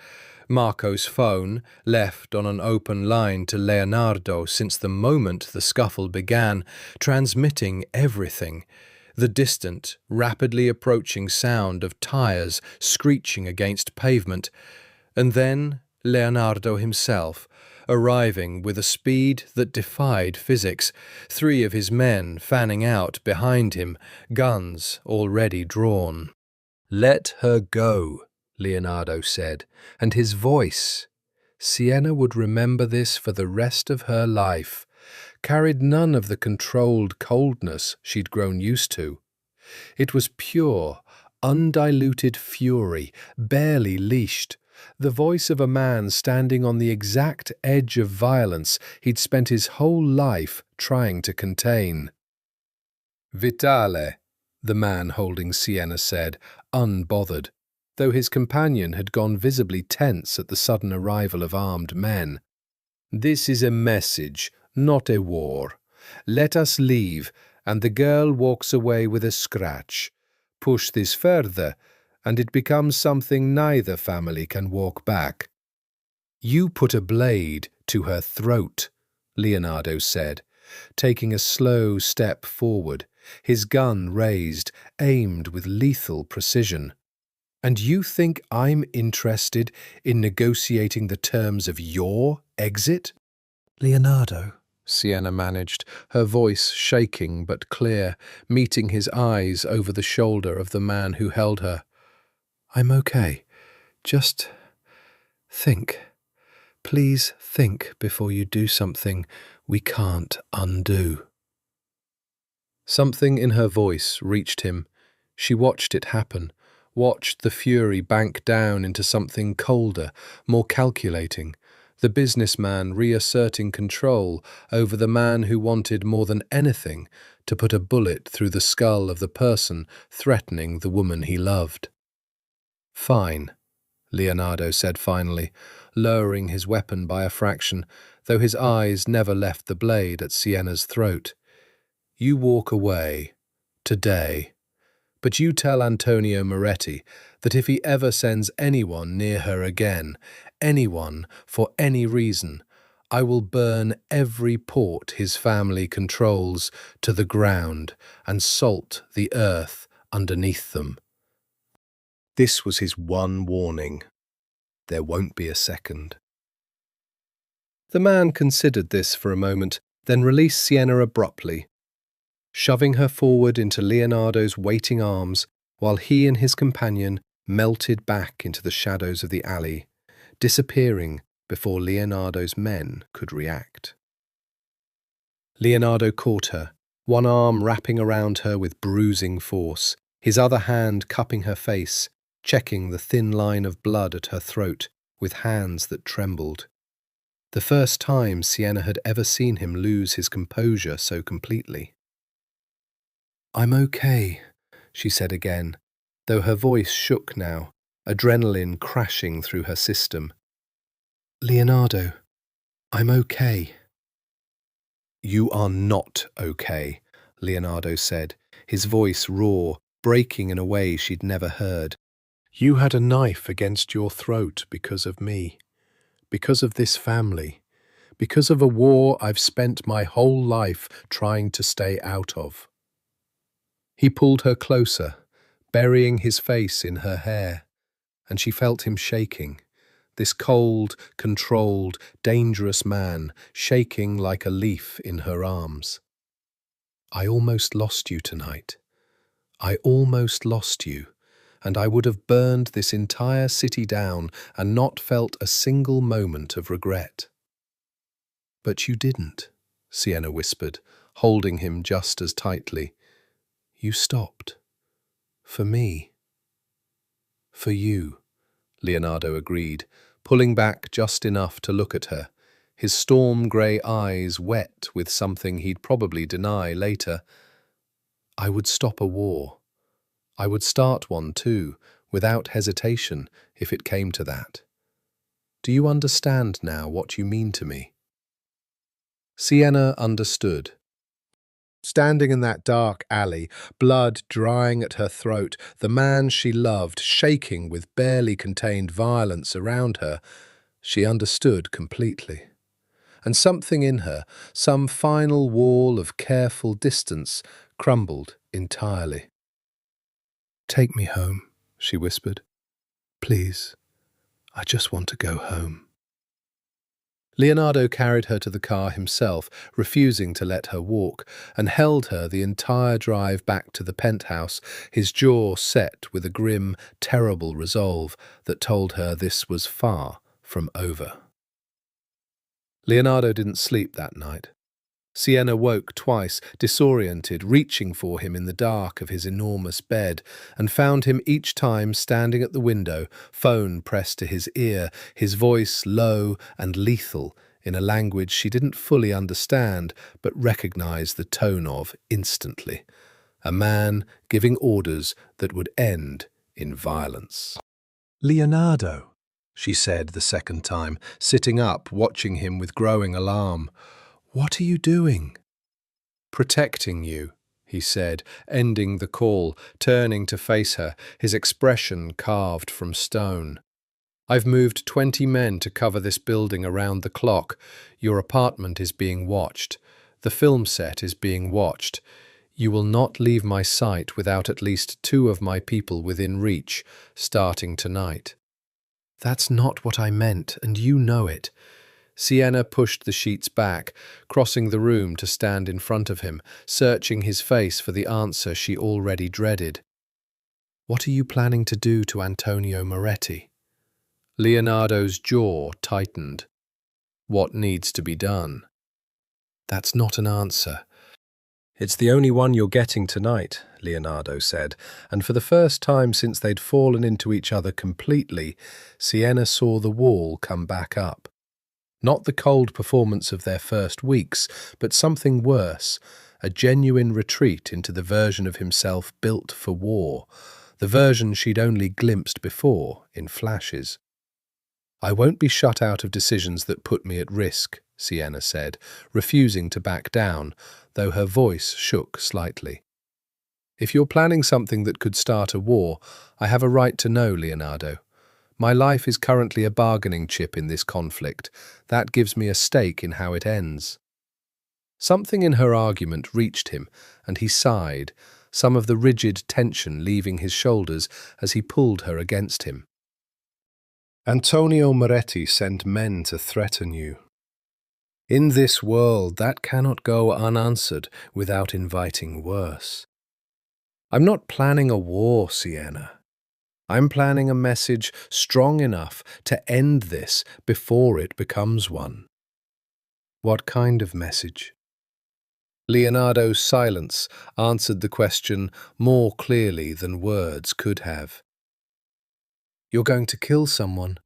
Marco's phone, left on an open line to Leonardo since the moment the scuffle began, transmitting everything. The distant, rapidly approaching sound of tires screeching against pavement, and then Leonardo himself, arriving with a speed that defied physics, 3 of his men fanning out behind him, guns already drawn. "Let her go," Leonardo said, and his voice, Sienna would remember this for the rest of her life, carried none of the controlled coldness she'd grown used to. It was pure, undiluted fury, barely leashed, the voice of a man standing on the exact edge of violence he'd spent his whole life trying to contain. "Vitale," the man holding Sienna said, unbothered, though his companion had gone visibly tense at the sudden arrival of armed men. "This is a message, not a war. Let us leave, and the girl walks away with a scratch. Push this further, and it becomes something neither family can walk back." You put a blade to her throat, Leonardo said, taking a slow step forward, his gun raised, aimed with lethal precision. And you think I'm interested in negotiating the terms of your exit? Leonardo, Sienna managed, her voice shaking but clear, meeting his eyes over the shoulder of the man who held her. I'm okay. Just think. Please think before you do something we can't undo. Something in her voice reached him. She watched it happen, watched the fury bank down into something colder, more calculating, the businessman reasserting control over the man who wanted more than anything to put a bullet through the skull of the person threatening the woman he loved. Fine, Leonardo said finally, lowering his weapon by a fraction, though his eyes never left the blade at Sienna's throat. You walk away, today, but you tell Antonio Moretti that if he ever sends anyone near her again, anyone for any reason, I will burn every port his family controls to the ground and salt the earth underneath them. This was his one warning. There won't be a second. The man considered this for a moment, then released Sienna abruptly, shoving her forward into Leonardo's waiting arms while he and his companion melted back into the shadows of the alley, disappearing before Leonardo's men could react. Leonardo caught her, one arm wrapping around her with bruising force, his other hand cupping her face, checking the thin line of blood at her throat with hands that trembled. The first time Sienna had ever seen him lose his composure so completely. I'm okay, she said again, though her voice shook now, adrenaline crashing through her system. Leonardo, I'm okay. You are not okay, Leonardo said, his voice raw, breaking in a way she'd never heard. You had a knife against your throat because of me, because of this family, because of a war I've spent my whole life trying to stay out of. He pulled her closer, burying his face in her hair, and she felt him shaking, this cold, controlled, dangerous man shaking like a leaf in her arms. I almost lost you tonight. I almost lost you, and I would have burned this entire city down and not felt a single moment of regret. But you didn't, Sienna whispered, holding him just as tightly. You stopped. For me. For you, Leonardo agreed, pulling back just enough to look at her, his storm-grey eyes wet with something he'd probably deny later. I would stop a war. I would start one too, without hesitation, if it came to that. Do you understand now what you mean to me? Sienna understood. Standing in that dark alley, blood drying at her throat, the man she loved shaking with barely contained violence around her, she understood completely. And something in her, some final wall of careful distance, crumbled entirely. Take me home, she whispered. Please, I just want to go home. Leonardo carried her to the car himself, refusing to let her walk, and held her the entire drive back to the penthouse, his jaw set with a grim, terrible resolve that told her this was far from over. Leonardo didn't sleep that night. Sienna woke twice, disoriented, reaching for him in the dark of his enormous bed, and found him each time standing at the window, phone pressed to his ear, his voice low and lethal in a language she didn't fully understand but recognized the tone of instantly. A man giving orders that would end in violence. Leonardo, she said the second time, sitting up, watching him with growing alarm. What are you doing? Protecting you, he said, ending the call, turning to face her, his expression carved from stone. I've moved 20 men to cover this building around the clock. Your apartment is being watched. The film set is being watched. You will not leave my sight without at least 2 of my people within reach, starting tonight." "That's not what I meant, and you know it." Sienna pushed the sheets back, crossing the room to stand in front of him, searching his face for the answer she already dreaded. "What are you planning to do to Antonio Moretti?" Leonardo's jaw tightened. "What needs to be done?" "That's not an answer." "It's the only one you're getting tonight," Leonardo said, and for the first time since they'd fallen into each other completely, Sienna saw the wall come back up. Not the cold performance of their first weeks, but something worse, a genuine retreat into the version of himself built for war, the version she'd only glimpsed before, in flashes. "I won't be shut out of decisions that put me at risk," Sienna said, refusing to back down, though her voice shook slightly. "If you're planning something that could start a war, I have a right to know, Leonardo. My life is currently a bargaining chip in this conflict. That gives me a stake in how it ends." Something in her argument reached him, and he sighed, some of the rigid tension leaving his shoulders as he pulled her against him. "Antonio Moretti sent men to threaten you. In this world, that cannot go unanswered without inviting worse. I'm not planning a war, Sienna. I'm planning a message strong enough to end this before it becomes one." "What kind of message?" Leonardo's silence answered the question more clearly than words could have. "You're going to kill someone,"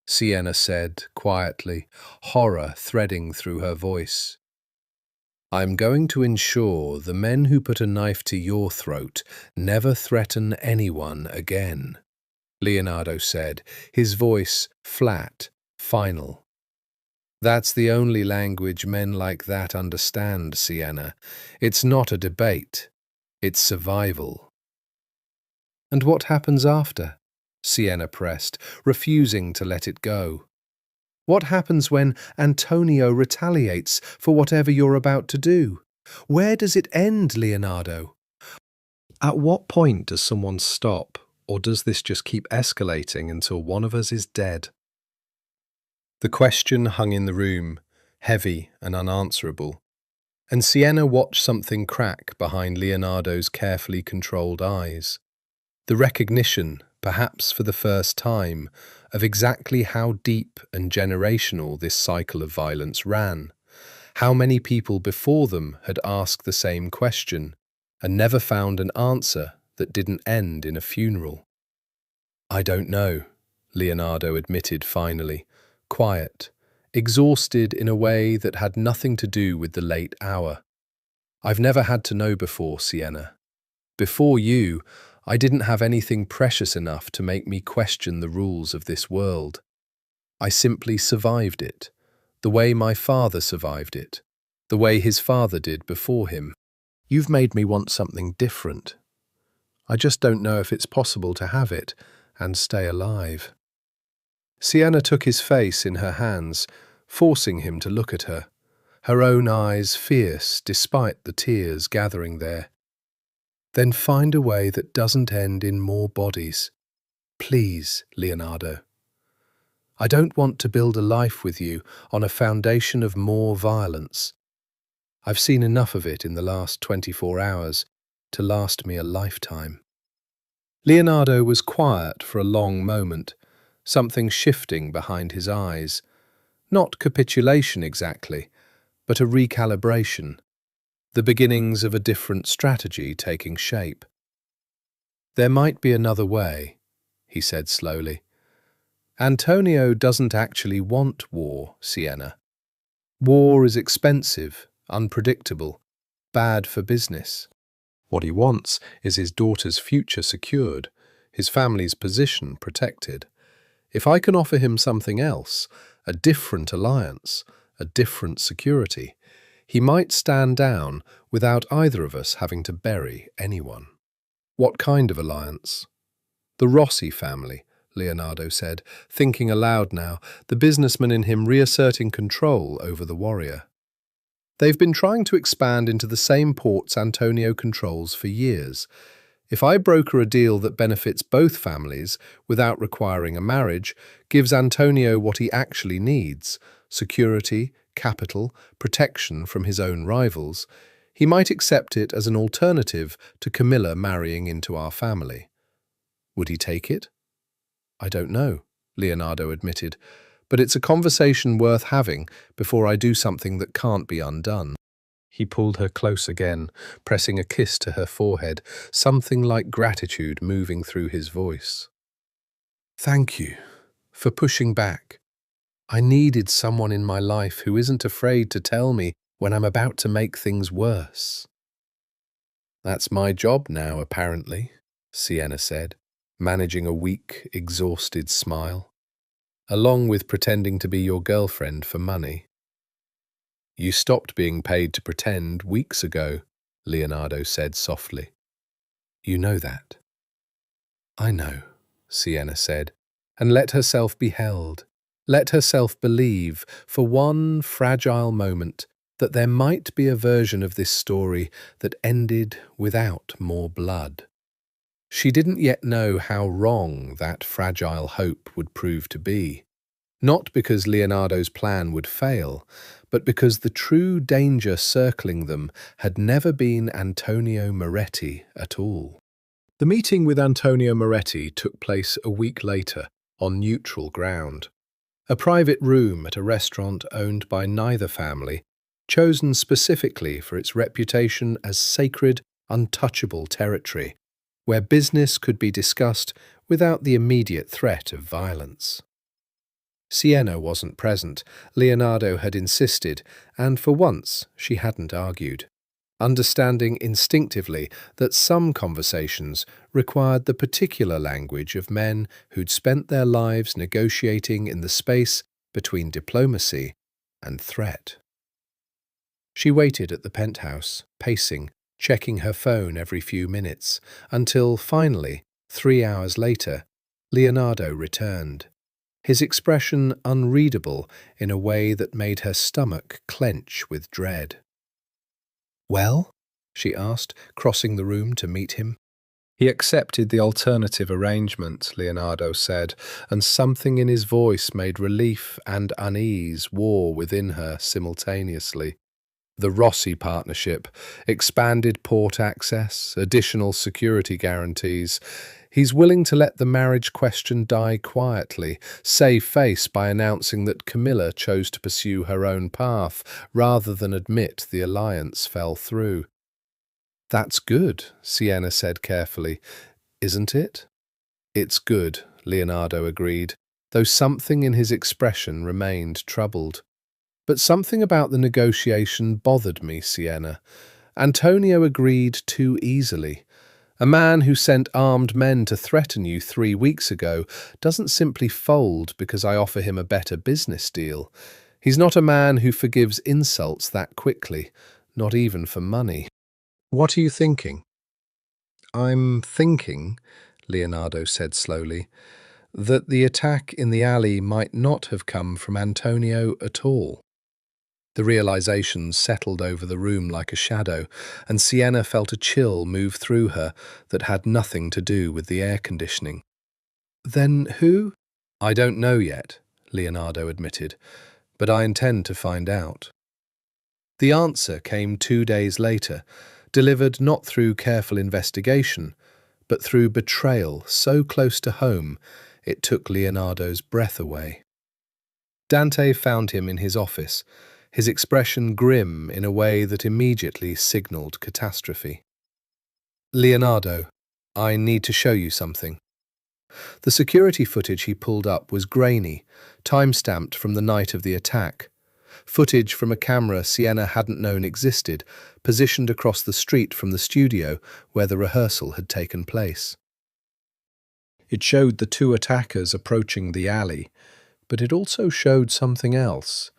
Sienna said quietly, horror threading through her voice. "I'm going to ensure the men who put a knife to your throat never threaten anyone again," Leonardo said, his voice flat, final. "That's the only language men like that understand, Sienna. It's not a debate. It's survival." "And what happens after?" Sienna pressed, refusing to let it go. "What happens when Antonio retaliates for whatever you're about to do? Where does it end, Leonardo?" "At what point does someone stop, or does this just keep escalating until one of us is dead?" The question hung in the room, heavy and unanswerable, and Sienna watched something crack behind Leonardo's carefully controlled eyes. The recognition, perhaps for the first time, of exactly how deep and generational this cycle of violence ran. How many people before them had asked the same question and never found an answer that didn't end in a funeral. "I don't know," Leonardo admitted finally, quiet, exhausted in a way that had nothing to do with the late hour. "I've never had to know before, Sienna. Before you, I didn't have anything precious enough to make me question the rules of this world. I simply survived it, the way my father survived it, the way his father did before him. You've made me want something different. I just don't know if it's possible to have it and stay alive." Sienna took his face in her hands, forcing him to look at her, her own eyes fierce despite the tears gathering there. "Then find a way that doesn't end in more bodies. Please, Leonardo. I don't want to build a life with you on a foundation of more violence. I've seen enough of it in the last 24 hours to last me a lifetime." Leonardo was quiet for a long moment, something shifting behind his eyes. Not capitulation exactly, but a recalibration, the beginnings of a different strategy taking shape. "There might be another way," he said slowly. "Antonio doesn't actually want war, Sienna. War is expensive, unpredictable, bad for business. What he wants is his daughter's future secured, his family's position protected. If I can offer him something else, a different alliance, a different security, he might stand down without either of us having to bury anyone." "What kind of alliance?" "The Rossi family, Leonardo said, thinking aloud now, the businessman in him reasserting control over the warrior. They've been trying to expand into the same ports Antonio controls for years. If I broker a deal that benefits both families without requiring a marriage, gives Antonio what he actually needs, security, capital, protection from his own rivals, he might accept it as an alternative to Camilla marrying into our family. Would he take it? I don't know, Leonardo admitted, but it's a conversation worth having before I do something that can't be undone. He pulled her close again, pressing a kiss to her forehead, something like gratitude moving through his voice. Thank you for pushing back. I needed someone in my life who isn't afraid to tell me when I'm about to make things worse. That's my job now, apparently, Sienna said, managing a weak, exhausted smile, along with pretending to be your girlfriend for money. You stopped being paid to pretend weeks ago, Leonardo said softly. You know that. I know, Sienna said, and let herself be held. Let herself believe, for one fragile moment, that there might be a version of this story that ended without more blood. She didn't yet know how wrong that fragile hope would prove to be. Not because Leonardo's plan would fail, but because the true danger circling them had never been Antonio Moretti at all. The meeting with Antonio Moretti took place a week later, on neutral ground. A private room at a restaurant owned by neither family, chosen specifically for its reputation as sacred, untouchable territory, where business could be discussed without the immediate threat of violence. Sienna wasn't present, Leonardo had insisted, and for once she hadn't argued, understanding instinctively that some conversations required the particular language of men who'd spent their lives negotiating in the space between diplomacy and threat. She waited at the penthouse, pacing, checking her phone every few minutes, until finally, 3 hours later, Leonardo returned. His expression unreadable in a way that made her stomach clench with dread. Well? She asked, crossing the room to meet him. He accepted the alternative arrangement, Leonardo said, and something in his voice made relief and unease war within her simultaneously. The Rossi partnership, expanded port access, additional security guarantees. He's willing to let the marriage question die quietly, save face by announcing that Camilla chose to pursue her own path rather than admit the alliance fell through. That's good, Sienna said carefully. Isn't it? It's good, Leonardo agreed, though something in his expression remained troubled. But something about the negotiation bothered me, Sienna. Antonio agreed too easily. A man who sent armed men to threaten you 3 weeks ago doesn't simply fold because I offer him a better business deal. He's not a man who forgives insults that quickly, not even for money. What are you thinking? I'm thinking, Leonardo said slowly, that the attack in the alley might not have come from Antonio at all. The realization settled over the room like a shadow, and Sienna felt a chill move through her that had nothing to do with the air conditioning. Then who? I don't know yet, Leonardo admitted, but I intend to find out. The answer came 2 days later, delivered not through careful investigation, but through betrayal so close to home it took Leonardo's breath away. Dante found him in his office, his expression grim in a way that immediately signalled catastrophe. Leonardo, I need to show you something. The security footage he pulled up was grainy, time-stamped from the night of the attack. Footage from a camera Sienna hadn't known existed, positioned across the street from the studio where the rehearsal had taken place. It showed the 2 attackers approaching the alley, but it also showed something else.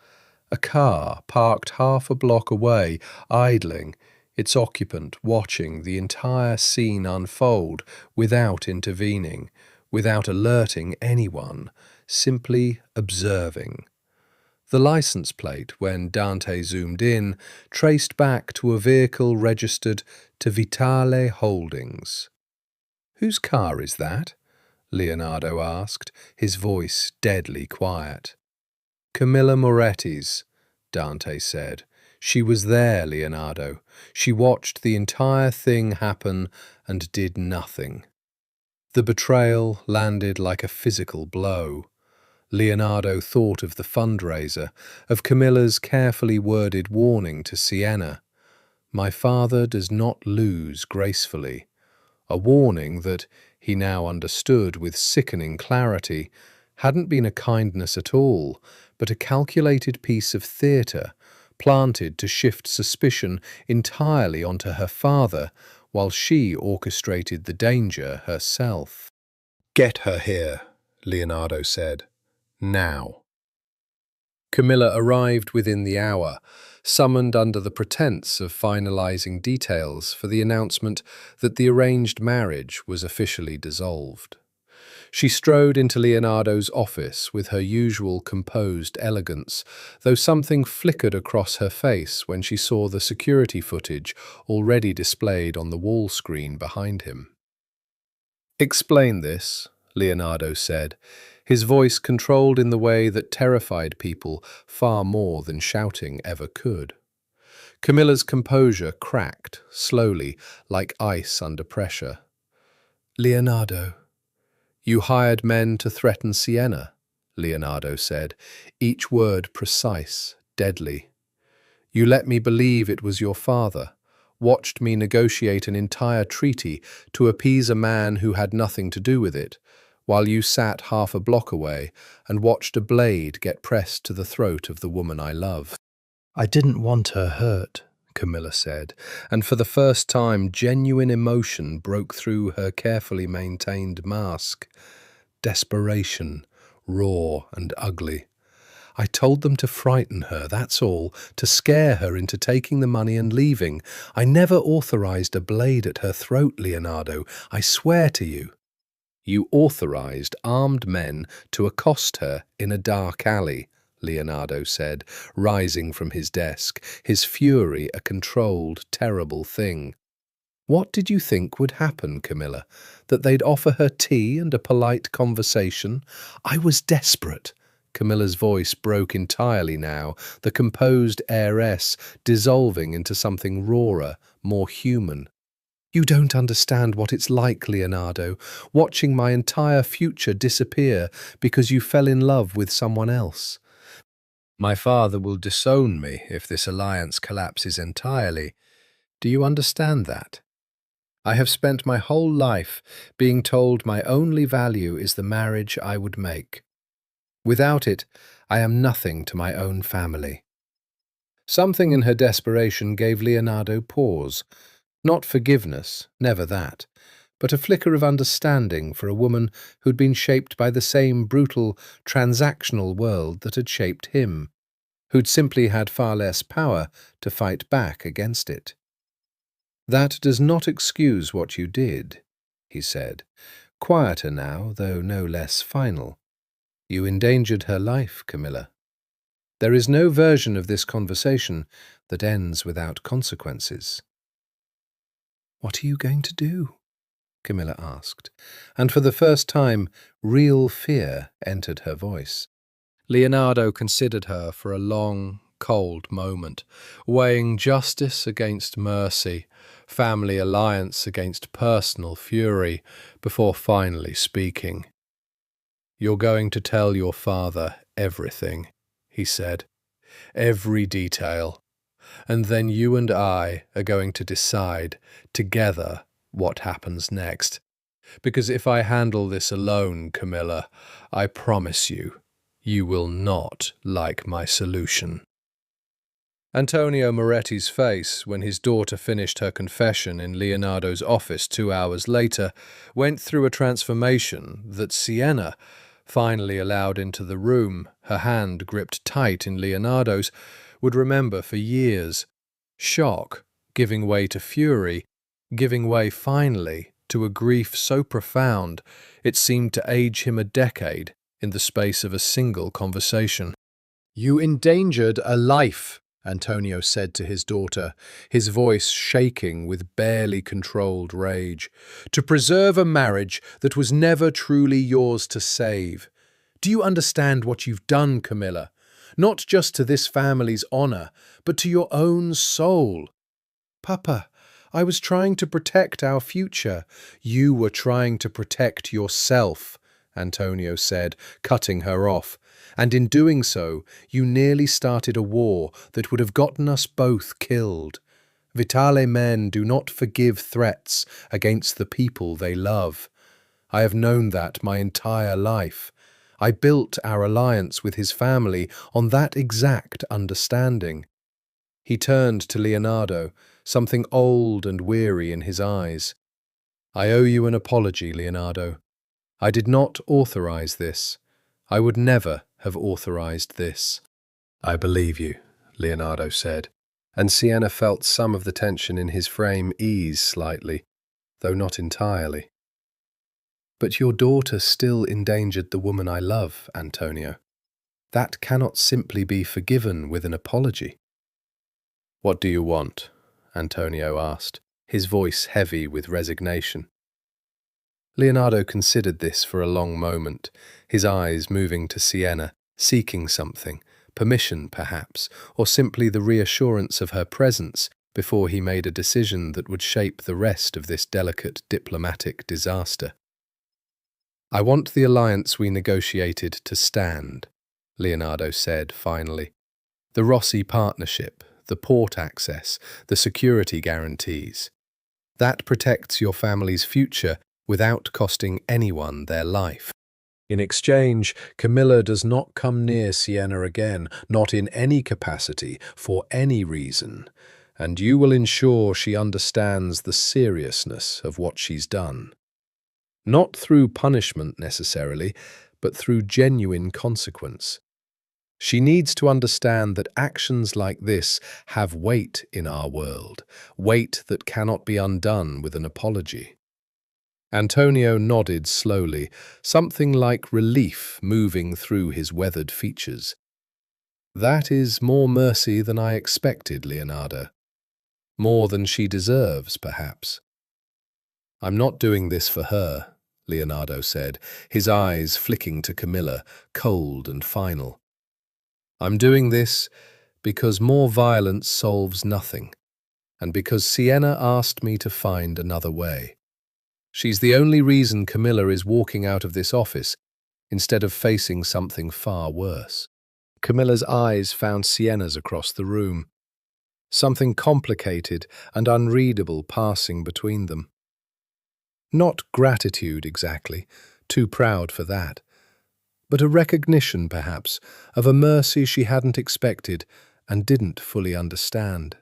A car parked half a block away, idling, its occupant watching the entire scene unfold without intervening, without alerting anyone, simply observing. The license plate, when Dante zoomed in, traced back to a vehicle registered to Vitale Holdings. "Whose car is that?" Leonardo asked, his voice deadly quiet. "Camilla Moretti's," Dante said. "She was there, Leonardo. She watched the entire thing happen and did nothing." The betrayal landed like a physical blow. Leonardo thought of the fundraiser, of Camilla's carefully worded warning to Sienna. "My father does not lose gracefully." A warning that, he now understood with sickening clarity, hadn't been a kindness at all, but a calculated piece of theatre, planted to shift suspicion entirely onto her father, while she orchestrated the danger herself. "Get her here," Leonardo said. "Now." Camilla arrived within the hour, summoned under the pretense of finalizing details for the announcement that the arranged marriage was officially dissolved. She strode into Leonardo's office with her usual composed elegance, though something flickered across her face when she saw the security footage already displayed on the wall screen behind him. "Explain this," Leonardo said, his voice controlled in the way that terrified people far more than shouting ever could. Camilla's composure cracked, slowly, like ice under pressure. "Leonardo, you hired men to threaten Sienna," Leonardo said, each word precise, deadly. "You let me believe it was your father, watched me negotiate an entire treaty to appease a man who had nothing to do with it, while you sat half a block away and watched a blade get pressed to the throat of the woman I love." "I didn't want her hurt," Camilla said, and for the first time genuine emotion broke through her carefully maintained mask. Desperation, raw and ugly. "I told them to frighten her, that's all, to scare her into taking the money and leaving. I never authorized a blade at her throat, Leonardo, I swear to you." "You authorized armed men to accost her in a dark alley," Leonardo said, rising from his desk, his fury a controlled, terrible thing. "What did you think would happen, Camilla? That they'd offer her tea and a polite conversation? I was desperate." Camilla's voice broke entirely now, the composed heiress dissolving into something rawer, more human. "You don't understand what it's like, Leonardo, watching my entire future disappear because you fell in love with someone else. My father will disown me if this alliance collapses entirely. Do you understand that? I have spent my whole life being told my only value is the marriage I would make. Without it, I am nothing to my own family." Something in her desperation gave Leonardo pause. Not forgiveness, never that, but a flicker of understanding for a woman who'd been shaped by the same brutal, transactional world that had shaped him, who'd simply had far less power to fight back against it. "That does not excuse what you did," he said, quieter now, though no less final. "You endangered her life, Camilla. There is no version of this conversation that ends without consequences." "What are you going to do?" Camilla asked, and for the first time real fear entered her voice. Leonardo considered her for a long, cold moment, weighing justice against mercy, family alliance against personal fury, before finally speaking. "You're going to tell your father everything," he said. "Every detail. And then you and I are going to decide, together, what happens next. Because if I handle this alone, Camilla, I promise you, you will not like my solution." Antonio Moretti's face, when his daughter finished her confession in Leonardo's office 2 hours later, went through a transformation that Sienna, finally allowed into the room, her hand gripped tight in Leonardo's, would remember for years. Shock, giving way to fury, giving way finally to a grief so profound it seemed to age him a decade in the space of a single conversation. "You endangered a life," Antonio said to his daughter, his voice shaking with barely controlled rage, "to preserve a marriage that was never truly yours to save. Do you understand what you've done, Camilla? Not just to this family's honor, but to your own soul." "Papa, I was trying to protect our future." "You were trying to protect yourself," Antonio said, cutting her off. "And in doing so, you nearly started a war that would have gotten us both killed. Vitale men do not forgive threats against the people they love. I have known that my entire life. I built our alliance with his family on that exact understanding." He turned to Leonardo, something old and weary in his eyes. "I owe you an apology, Leonardo. I did not authorize this. I would never have authorized this." "I believe you," Leonardo said, and Sienna felt some of the tension in his frame ease slightly, though not entirely. "But your daughter still endangered the woman I love, Antonio. That cannot simply be forgiven with an apology." "What do you want?" Antonio asked, his voice heavy with resignation. Leonardo considered this for a long moment, his eyes moving to Sienna, seeking something, permission perhaps, or simply the reassurance of her presence before he made a decision that would shape the rest of this delicate diplomatic disaster. "I want the alliance we negotiated to stand," Leonardo said finally. "The Rossi partnership, the port access, the security guarantees. That protects your family's future without costing anyone their life. In exchange, Camilla does not come near Sienna again, not in any capacity, for any reason, and you will ensure she understands the seriousness of what she's done. Not through punishment necessarily, but through genuine consequence. She needs to understand that actions like this have weight in our world, weight that cannot be undone with an apology." Antonio nodded slowly, something like relief moving through his weathered features. "That is more mercy than I expected, Leonardo. More than she deserves, perhaps." "I'm not doing this for her," Leonardo said, his eyes flicking to Camilla, cold and final. "I'm doing this because more violence solves nothing, and because Sienna asked me to find another way. She's the only reason Camilla is walking out of this office instead of facing something far worse." Camilla's eyes found Sienna's across the room, something complicated and unreadable passing between them. Not gratitude exactly, too proud for that, but a recognition, perhaps, of a mercy she hadn't expected and didn't fully understand.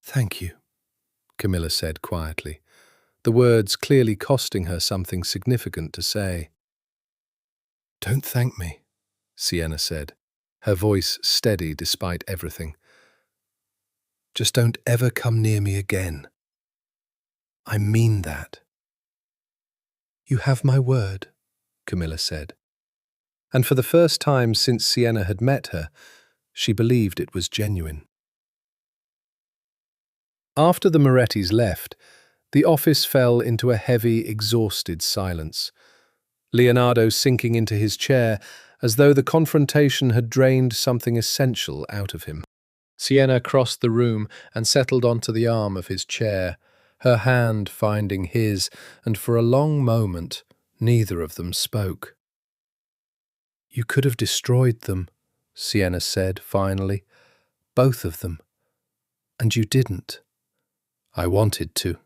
"Thank you," Camilla said quietly, the words clearly costing her something significant to say. "Don't thank me," Sienna said, her voice steady despite everything. "Just don't ever come near me again. I mean that." "You have my word," Camilla said. And for the first time since Sienna had met her, she believed it was genuine. After the Marchettis left, the office fell into a heavy, exhausted silence, Leonardo sinking into his chair as though the confrontation had drained something essential out of him. Sienna crossed the room and settled onto the arm of his chair, her hand finding his, and for a long moment neither of them spoke. "You could have destroyed them," Sienna said finally. "Both of them. And you didn't." "I wanted to,"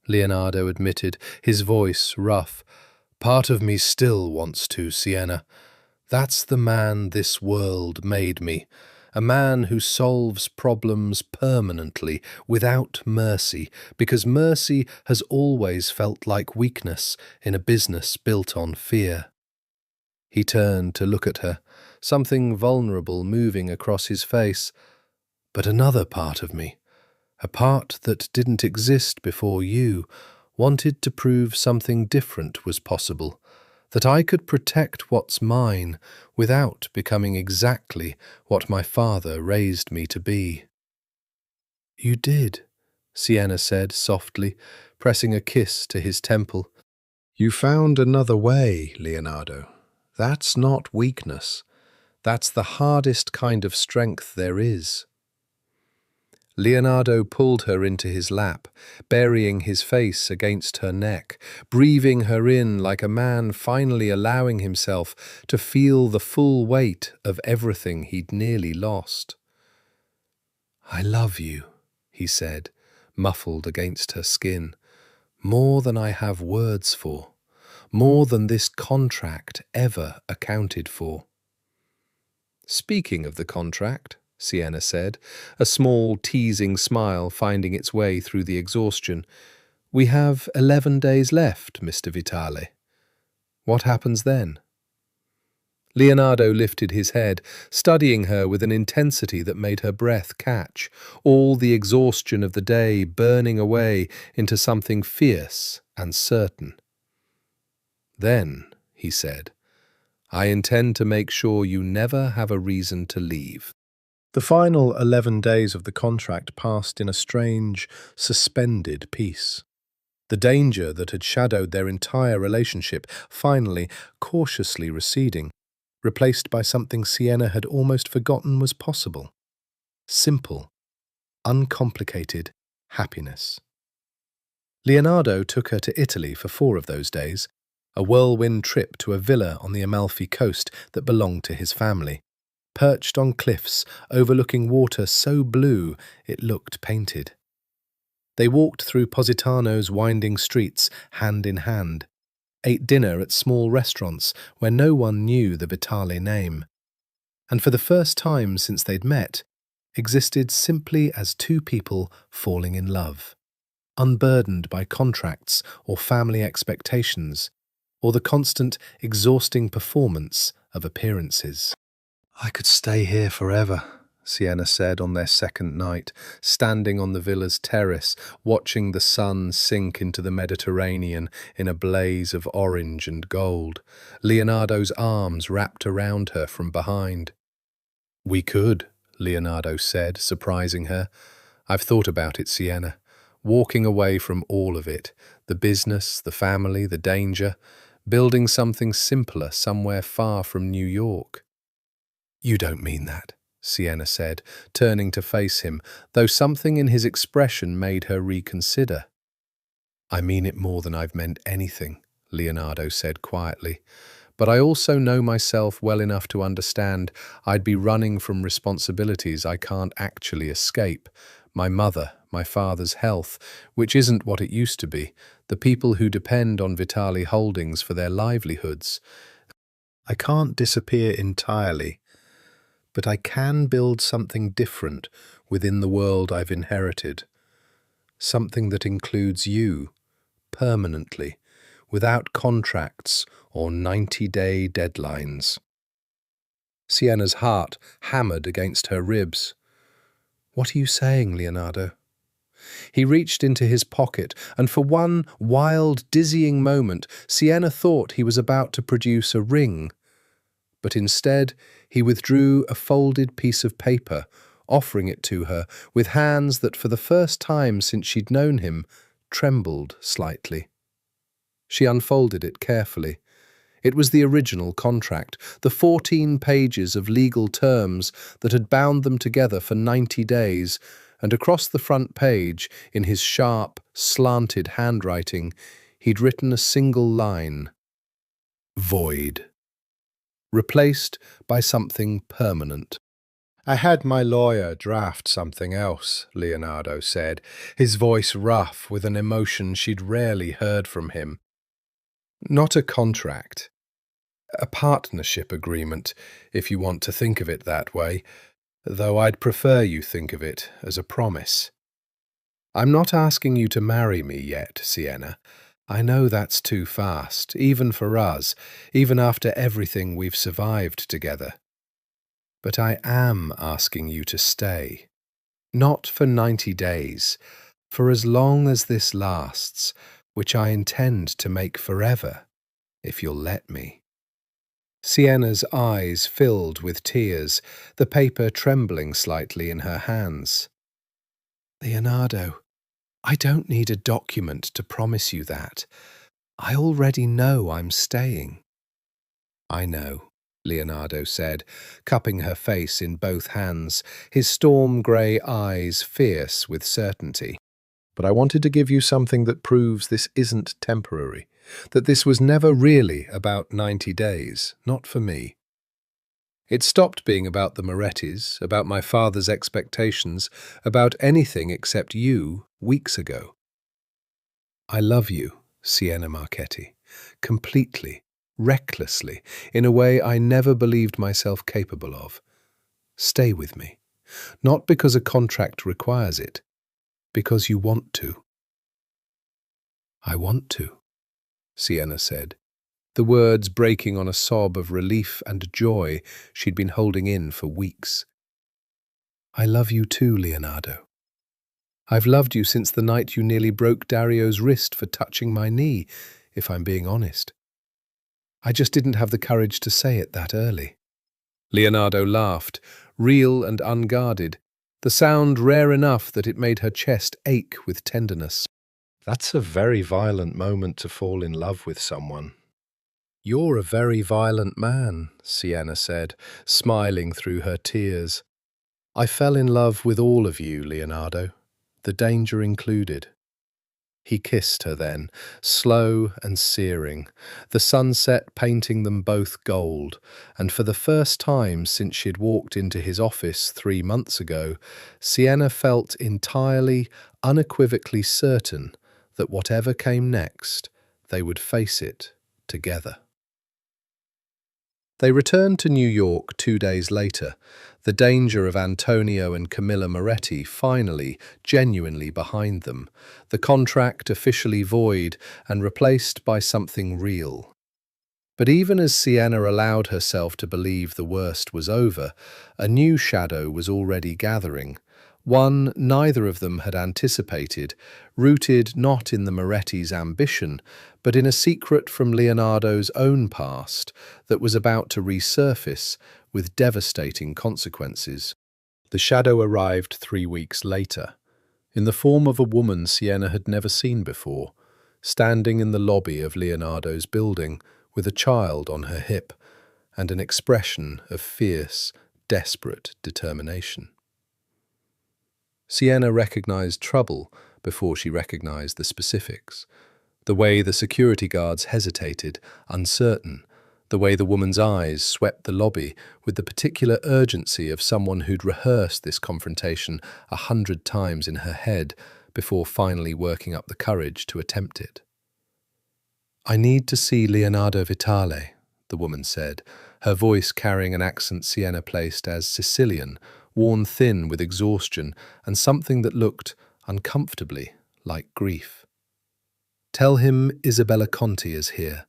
Leonardo admitted, his voice rough. "Part of me still wants to, Sienna. That's the man this world made me. A man who solves problems permanently, without mercy, because mercy has always felt like weakness in a business built on fear." He turned to look at her, something vulnerable moving across his face. "But another part of me, a part that didn't exist before you, wanted to prove something different was possible, that I could protect what's mine without becoming exactly what my father raised me to be. "You did," Sienna said softly, pressing a kiss to his temple. You found another way, Leonardo. That's not weakness. That's the hardest kind of strength there is. Leonardo pulled her into his lap, burying his face against her neck, breathing her in like a man finally allowing himself to feel the full weight of everything he'd nearly lost. "I love you," he said, muffled against her skin, "more than I have words for, more than this contract ever accounted for." "Speaking of the contract," Sienna said, a small, teasing smile finding its way through the exhaustion, "we have 11 days left, Mr. Vitale. What happens then?" Leonardo lifted his head, studying her with an intensity that made her breath catch, all the exhaustion of the day burning away into something fierce and certain. "Then," he said, "I intend to make sure you never have a reason to leave." The final 11 days of the contract passed in a strange, suspended peace. The danger that had shadowed their entire relationship finally, cautiously receding, replaced by something Sienna had almost forgotten was possible. Simple, uncomplicated happiness. Leonardo took her to Italy for 4 of those days, a whirlwind trip to a villa on the Amalfi coast that belonged to his family, perched on cliffs overlooking water so blue it looked painted. They walked through Positano's winding streets hand in hand, ate dinner at small restaurants where no one knew the Vitale name, and for the first time since they'd met, existed simply as two people falling in love, unburdened by contracts or family expectations, or the constant, exhausting performance of appearances. "I could stay here forever," Sienna said on their second night, standing on the villa's terrace, watching the sun sink into the Mediterranean in a blaze of orange and gold, Leonardo's arms wrapped around her from behind. "We could," Leonardo said, surprising her. "I've thought about it, Sienna. Walking away from all of it, the business, the family, the danger, building something simpler somewhere far from New York." "You don't mean that," Sienna said, turning to face him, though something in his expression made her reconsider. "I mean it more than I've meant anything," Leonardo said quietly. "But I also know myself well enough to understand I'd be running from responsibilities I can't actually escape. My mother, my father's health, which isn't what it used to be, the people who depend on Vitale Holdings for their livelihoods. I can't disappear entirely, but I can build something different within the world I've inherited. Something that includes you, permanently, without contracts or 90-day deadlines." Sienna's heart hammered against her ribs. "What are you saying, Leonardo?" He reached into his pocket, and for one wild, dizzying moment, Sienna thought he was about to produce a ring. But instead, he withdrew a folded piece of paper, offering it to her with hands that, for the first time since she'd known him, trembled slightly. She unfolded it carefully. It was the original contract, the 14 pages of legal terms that had bound them together for 90 days, and across the front page, in his sharp, slanted handwriting, he'd written a single line: "Void." Replaced by something permanent. "I had my lawyer draft something else," Leonardo said, his voice rough with an emotion she'd rarely heard from him. "Not a contract. A partnership agreement, if you want to think of it that way, though I'd prefer you think of it as a promise. I'm not asking you to marry me yet, Sienna. I know that's too fast, even for us, even after everything we've survived together. But I am asking you to stay. Not for 90 days, for as long as this lasts, which I intend to make forever, if you'll let me." Sienna's eyes filled with tears, the paper trembling slightly in her hands. "Leonardo, I don't need a document to promise you that. I already know I'm staying." "I know," Leonardo said, cupping her face in both hands, his storm-grey eyes fierce with certainty. "But I wanted to give you something that proves this isn't temporary, that this was never really about 90 days, not for me. It stopped being about the Marchettis, about my father's expectations, about anything except you weeks ago. I love you, Sienna Marchetti, completely, recklessly, in a way I never believed myself capable of. Stay with me, not because a contract requires it, because you want to." "I want to," Sienna said, the words breaking on a sob of relief and joy she'd been holding in for weeks. "I love you too, Leonardo. I've loved you since the night you nearly broke Dario's wrist for touching my knee, if I'm being honest. I just didn't have the courage to say it that early." Leonardo laughed, real and unguarded, the sound rare enough that it made her chest ache with tenderness. "That's a very violent moment to fall in love with someone." "You're a very violent man," Sienna said, smiling through her tears. "I fell in love with all of you, Leonardo, the danger included." He kissed her then, slow and searing, the sunset painting them both gold, and for the first time since she'd walked into his office 3 months ago, Sienna felt entirely, unequivocally certain that whatever came next, they would face it together. They returned to New York 2 days later, the danger of Antonio and Camilla Moretti finally, genuinely behind them, the contract officially void and replaced by something real. But even as Sienna allowed herself to believe the worst was over, a new shadow was already gathering, one neither of them had anticipated, rooted not in the Moretti's ambition, but in a secret from Leonardo's own past that was about to resurface with devastating consequences. The shadow arrived 3 weeks later, in the form of a woman Sienna had never seen before, standing in the lobby of Leonardo's building with a child on her hip and an expression of fierce, desperate determination. Sienna recognized trouble before she recognized the specifics. The way the security guards hesitated, uncertain, the way the woman's eyes swept the lobby with the particular urgency of someone who'd rehearsed this confrontation 100 times in her head before finally working up the courage to attempt it. "I need to see Leonardo Vitale," the woman said, her voice carrying an accent Sienna placed as Sicilian, worn thin with exhaustion and something that looked uncomfortably like grief. "Tell him Isabella Conti is here.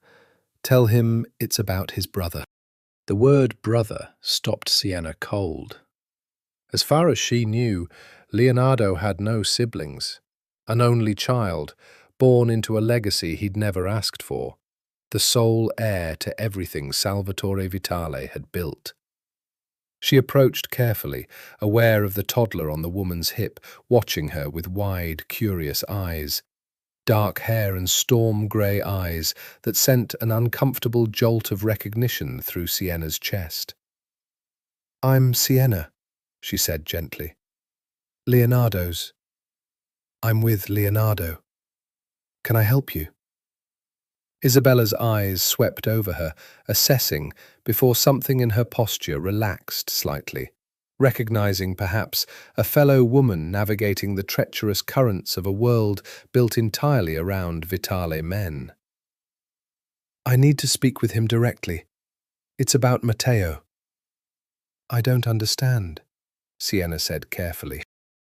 Tell him it's about his brother." The word brother stopped Sienna cold. As far as she knew, Leonardo had no siblings, an only child, born into a legacy he'd never asked for, the sole heir to everything Salvatore Vitale had built. She approached carefully, aware of the toddler on the woman's hip, watching her with wide, curious eyes. Dark hair and storm-grey eyes that sent an uncomfortable jolt of recognition through Sienna's chest. "I'm Sienna," she said gently. "Leonardo's. I'm with Leonardo. Can I help you?" Isabella's eyes swept over her, assessing, before something in her posture relaxed slightly, recognizing perhaps a fellow woman navigating the treacherous currents of a world built entirely around Vitale men. "I need to speak with him directly. It's about Matteo." "I don't understand," Sienna said carefully.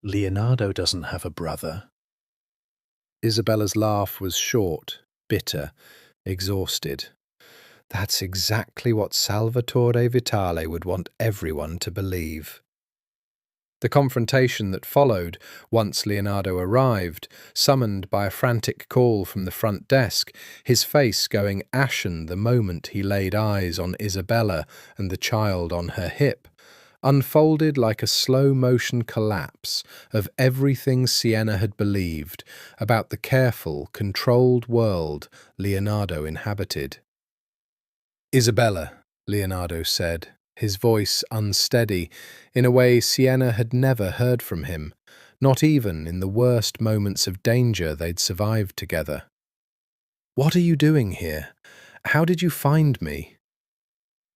"Leonardo doesn't have a brother." Isabella's laugh was short, bitter, exhausted. "That's exactly what Salvatore Vitale would want everyone to believe." The confrontation that followed, once Leonardo arrived, summoned by a frantic call from the front desk, his face going ashen the moment he laid eyes on Isabella and the child on her hip, unfolded like a slow-motion collapse of everything Sienna had believed about the careful, controlled world Leonardo inhabited. "Isabella," Leonardo said, his voice unsteady, in a way Sienna had never heard from him, not even in the worst moments of danger they'd survived together. "What are you doing here? How did you find me?"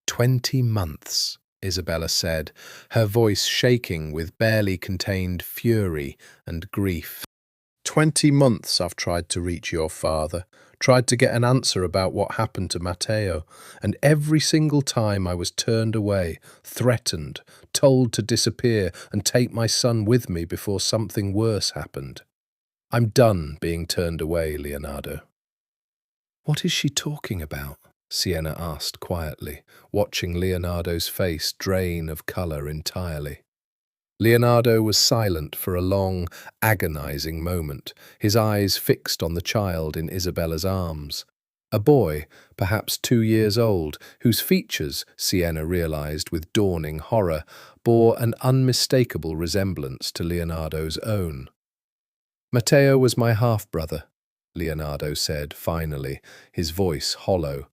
20 months, Isabella said, her voice shaking with barely contained fury and grief. 20 months I've tried to reach your father, tried to get an answer about what happened to Matteo, and every single time I was turned away, threatened, told to disappear and take my son with me before something worse happened. I'm done being turned away, Leonardo. What is she talking about? Sienna asked quietly, watching Leonardo's face drain of colour entirely. Leonardo was silent for a long, agonizing moment, his eyes fixed on the child in Isabella's arms. A boy, perhaps 2 years old, whose features, Sienna realized with dawning horror, bore an unmistakable resemblance to Leonardo's own. "Matteo was my half-brother," Leonardo said finally, his voice hollow.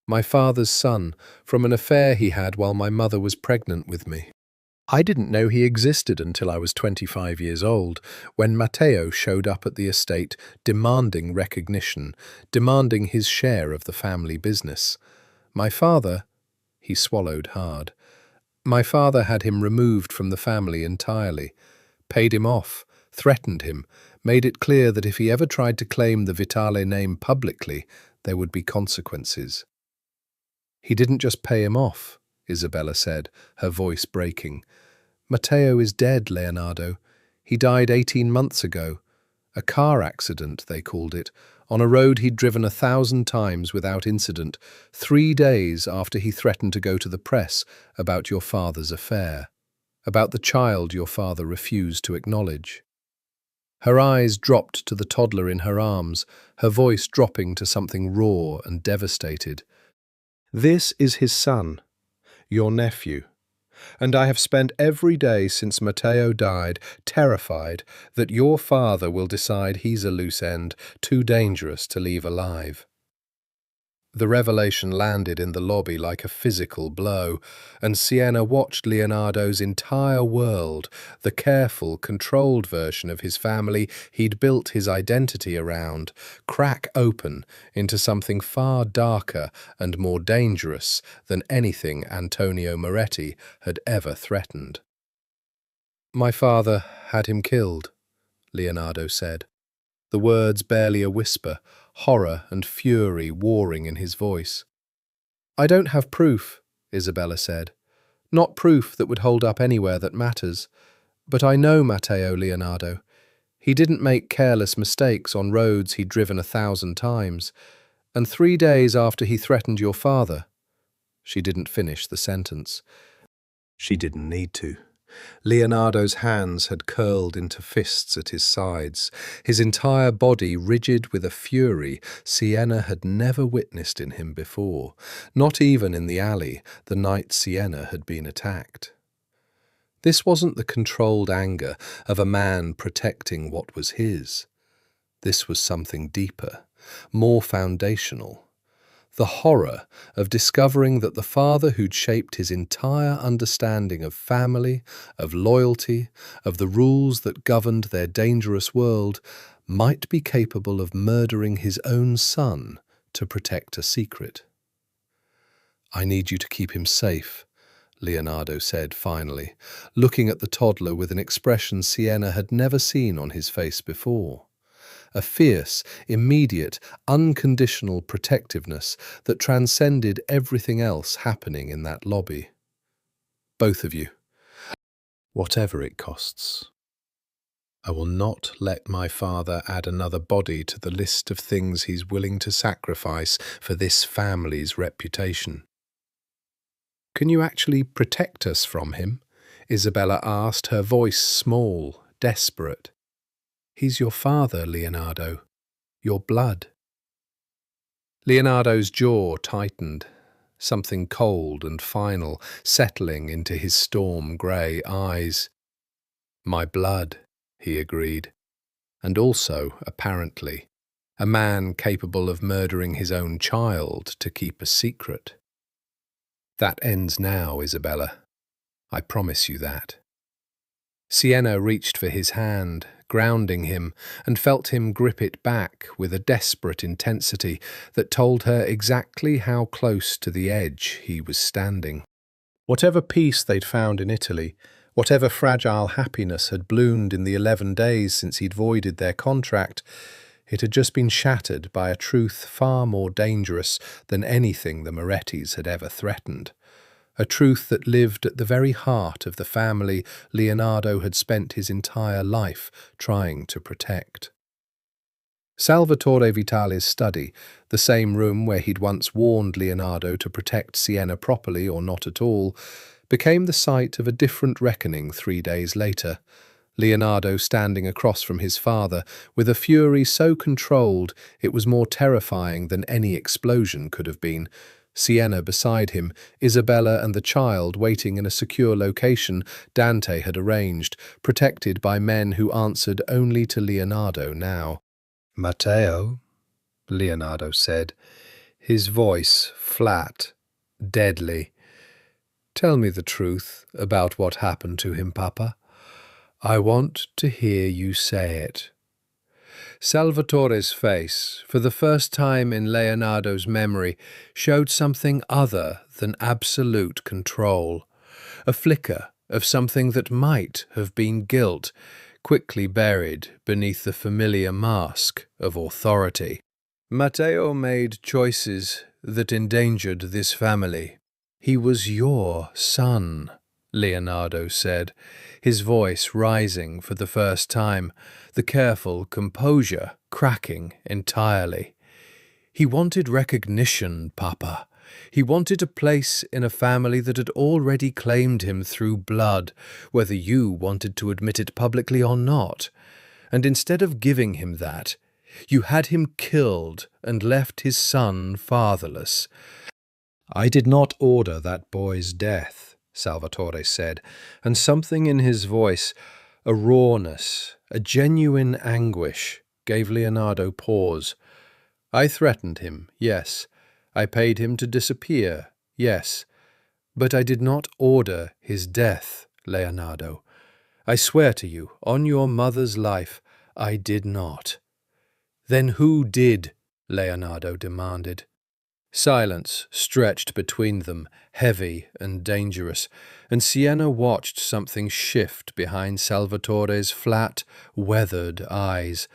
"My father's son, from an affair he had while my mother was pregnant with me. I didn't know he existed until I was 25 years old, when Matteo showed up at the estate demanding recognition, demanding his share of the family business. My father," he swallowed hard, "my father had him removed from the family entirely, paid him off, threatened him, made it clear that if he ever tried to claim the Vitale name publicly, there would be consequences." "He didn't just pay him off," Isabella said, her voice breaking. "Matteo is dead, Leonardo. He died 18 months ago. A car accident, they called it, on a road he'd driven 1,000 times without incident, 3 days after he threatened to go to the press about your father's affair, about the child your father refused to acknowledge." Her eyes dropped to the toddler in her arms, her voice dropping to something raw and devastated. "This is his son, your nephew. And I have spent every day since Matteo died terrified that your father will decide he's a loose end, too dangerous to leave alive." The revelation landed in the lobby like a physical blow, and Sienna watched Leonardo's entire world, the careful, controlled version of his family he'd built his identity around, crack open into something far darker and more dangerous than anything Antonio Moretti had ever threatened. "My father had him killed," Leonardo said, the words barely a whisper, horror and fury warring in his voice. "I don't have proof," Isabella said. "Not proof that would hold up anywhere that matters. But I know Matteo, Leonardo. He didn't make careless mistakes on roads he'd driven 1,000 times. And 3 days after he threatened your father—" She didn't finish the sentence. She didn't need to. Leonardo's hands had curled into fists at his sides, his entire body rigid with a fury Sienna had never witnessed in him before, not even in the alley the night Sienna had been attacked. This wasn't the controlled anger of a man protecting what was his. This was something deeper, more foundational. The horror of discovering that the father who'd shaped his entire understanding of family, of loyalty, of the rules that governed their dangerous world, might be capable of murdering his own son to protect a secret. "I need you to keep him safe," Leonardo said finally, looking at the toddler with an expression Sienna had never seen on his face before. A fierce, immediate, unconditional protectiveness that transcended everything else happening in that lobby. "Both of you. Whatever it costs. I will not let my father add another body to the list of things he's willing to sacrifice for this family's reputation." "Can you actually protect us from him?" Isabella asked, her voice small, desperate. "He's your father, Leonardo. Your blood." Leonardo's jaw tightened, something cold and final settling into his storm-grey eyes. "My blood," he agreed, "and also, apparently, a man capable of murdering his own child to keep a secret. That ends now, Isabella. I promise you that." Sienna reached for his hand, grounding him, and felt him grip it back with a desperate intensity that told her exactly how close to the edge he was standing. Whatever peace they'd found in Italy, whatever fragile happiness had bloomed in the 11 days since he'd voided their contract, it had just been shattered by a truth far more dangerous than anything the Marchettis had ever threatened. A truth that lived at the very heart of the family Leonardo had spent his entire life trying to protect. Salvatore Vitale's study, the same room where he'd once warned Leonardo to protect Sienna properly or not at all, became the site of a different reckoning 3 days later. Leonardo standing across from his father, with a fury so controlled it was more terrifying than any explosion could have been. Sienna beside him, Isabella and the child waiting in a secure location Dante had arranged, protected by men who answered only to Leonardo now. "Matteo," Leonardo said, his voice flat, deadly. "Tell me the truth about what happened to him, Papa. I want to hear you say it." Salvatore's face, for the first time in Leonardo's memory, showed something other than absolute control, a flicker of something that might have been guilt, quickly buried beneath the familiar mask of authority. "Matteo made choices that endangered this family. He was your son," Leonardo said, his voice rising for the first time, the careful composure cracking entirely. "He wanted recognition, Papa. He wanted a place in a family that had already claimed him through blood, whether you wanted to admit it publicly or not. And instead of giving him that, you had him killed and left his son fatherless." "I did not order that boy's death," Salvatore said, and something in his voice, a rawness, a genuine anguish, gave Leonardo pause. "I threatened him, yes. I paid him to disappear, yes. But I did not order his death, Leonardo. I swear to you, on your mother's life, I did not." "Then who did?" Leonardo demanded. Silence stretched between them, heavy and dangerous, and Sienna watched something shift behind Salvatore's flat, weathered eyes.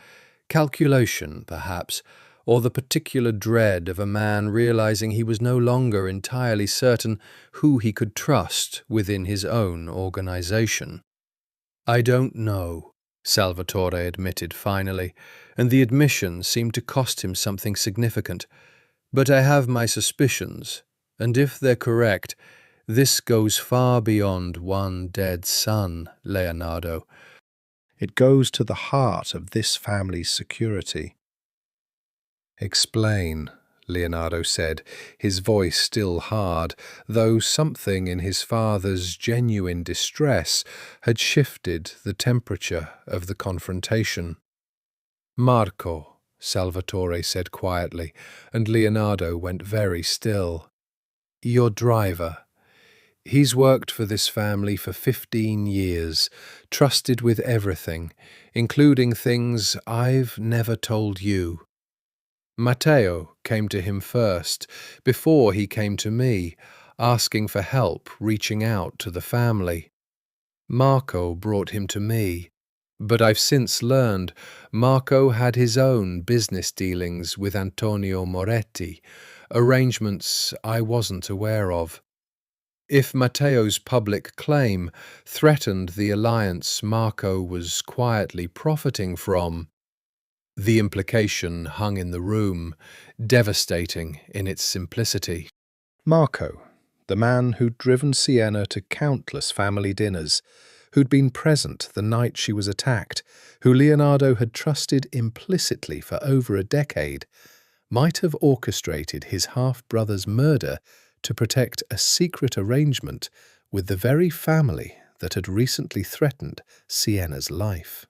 Calculation, perhaps, or the particular dread of a man realizing he was no longer entirely certain who he could trust within his own organization. "I don't know," Salvatore admitted finally, and the admission seemed to cost him something significant. "But I have my suspicions, and if they're correct, this goes far beyond one dead son, Leonardo. It goes to the heart of this family's security." "Explain," Leonardo said, his voice still hard, though something in his father's genuine distress had shifted the temperature of the confrontation. "Marco," Salvatore said quietly, and Leonardo went very still. "Your driver. He's worked for this family for 15 years, trusted with everything, including things I've never told you. Matteo came to him first, before he came to me, asking for help reaching out to the family. Marco brought him to me. But I've since learned Marco had his own business dealings with Antonio Moretti, arrangements I wasn't aware of. If Matteo's public claim threatened the alliance Marco was quietly profiting from, the implication hung in the room, devastating in its simplicity. "Marco, the man who'd driven Sienna to countless family dinners, who'd been present the night she was attacked, who Leonardo had trusted implicitly for over a decade, might have orchestrated his half-brother's murder to protect a secret arrangement with the very family that had recently threatened Sienna's life.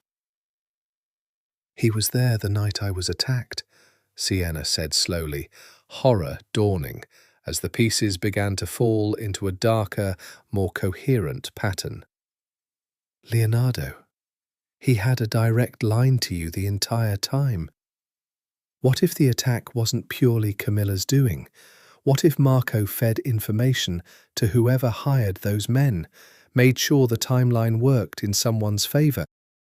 "He was there the night I was attacked," Sienna said slowly, horror dawning as the pieces began to fall into a darker, more coherent pattern. "Leonardo, he had a direct line to you the entire time. What if the attack wasn't purely Camilla's doing? What if Marco fed information to whoever hired those men, made sure the timeline worked in someone's favor?"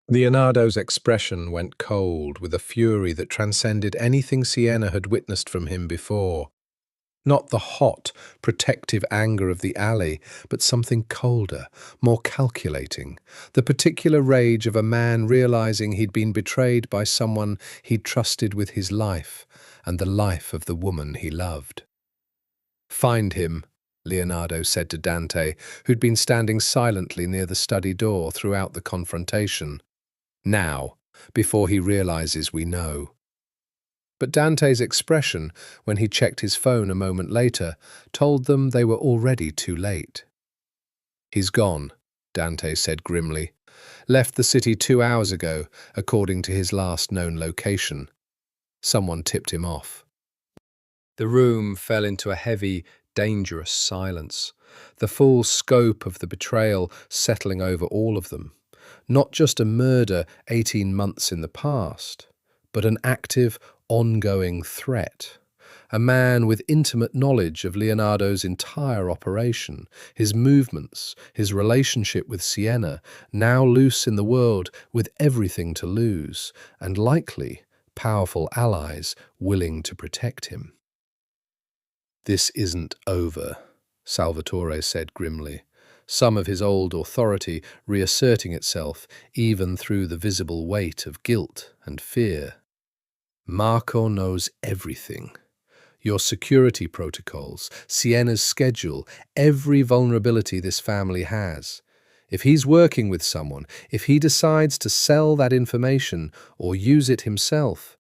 Leonardo's expression went cold with a fury that transcended anything Sienna had witnessed from him before. Not the hot, protective anger of the alley, but something colder, more calculating, the particular rage of a man realizing he'd been betrayed by someone he'd trusted with his life and the life of the woman he loved. "Find him," Leonardo said to Dante, who'd been standing silently near the study door throughout the confrontation. "Now, before he realizes we know." But Dante's expression, when he checked his phone a moment later, told them they were already too late. "He's gone," Dante said grimly. "Left the city 2 hours ago, according to his last known location. Someone tipped him off." The room fell into a heavy, dangerous silence, the full scope of the betrayal settling over all of them. Not just a murder 18 months in the past, but an active, ongoing threat. A man with intimate knowledge of Leonardo's entire operation, his movements, his relationship with Sienna, now loose in the world with everything to lose, and likely powerful allies willing to protect him. "This isn't over," Salvatore said grimly, some of his old authority reasserting itself even through the visible weight of guilt and fear. "Marco knows everything. Your security protocols, Sienna's schedule, every vulnerability this family has. If he's working with someone, if he decides to sell that information or use it himself,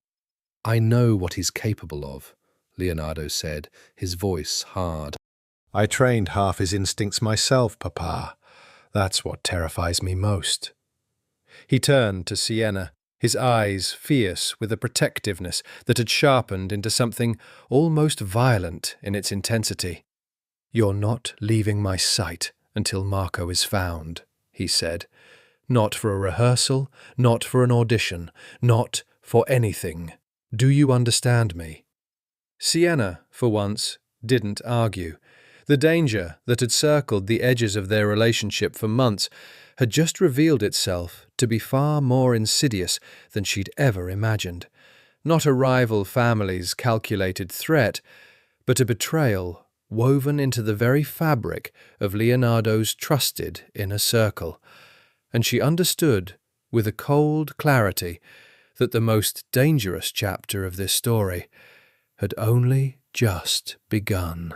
I know what he's capable of," Leonardo said, his voice hard. "I trained half his instincts myself, Papa. That's what terrifies me most." He turned to Sienna, his eyes fierce with a protectiveness that had sharpened into something almost violent in its intensity. "You're not leaving my sight until Marco is found," he said. "Not for a rehearsal, not for an audition, not for anything. Do you understand me?" Sienna, for once, didn't argue. The danger that had circled the edges of their relationship for months had just revealed itself to be far more insidious than she'd ever imagined. Not a rival family's calculated threat, but a betrayal woven into the very fabric of Leonardo's trusted inner circle. And she understood, with a cold clarity, that the most dangerous chapter of this story had only just begun.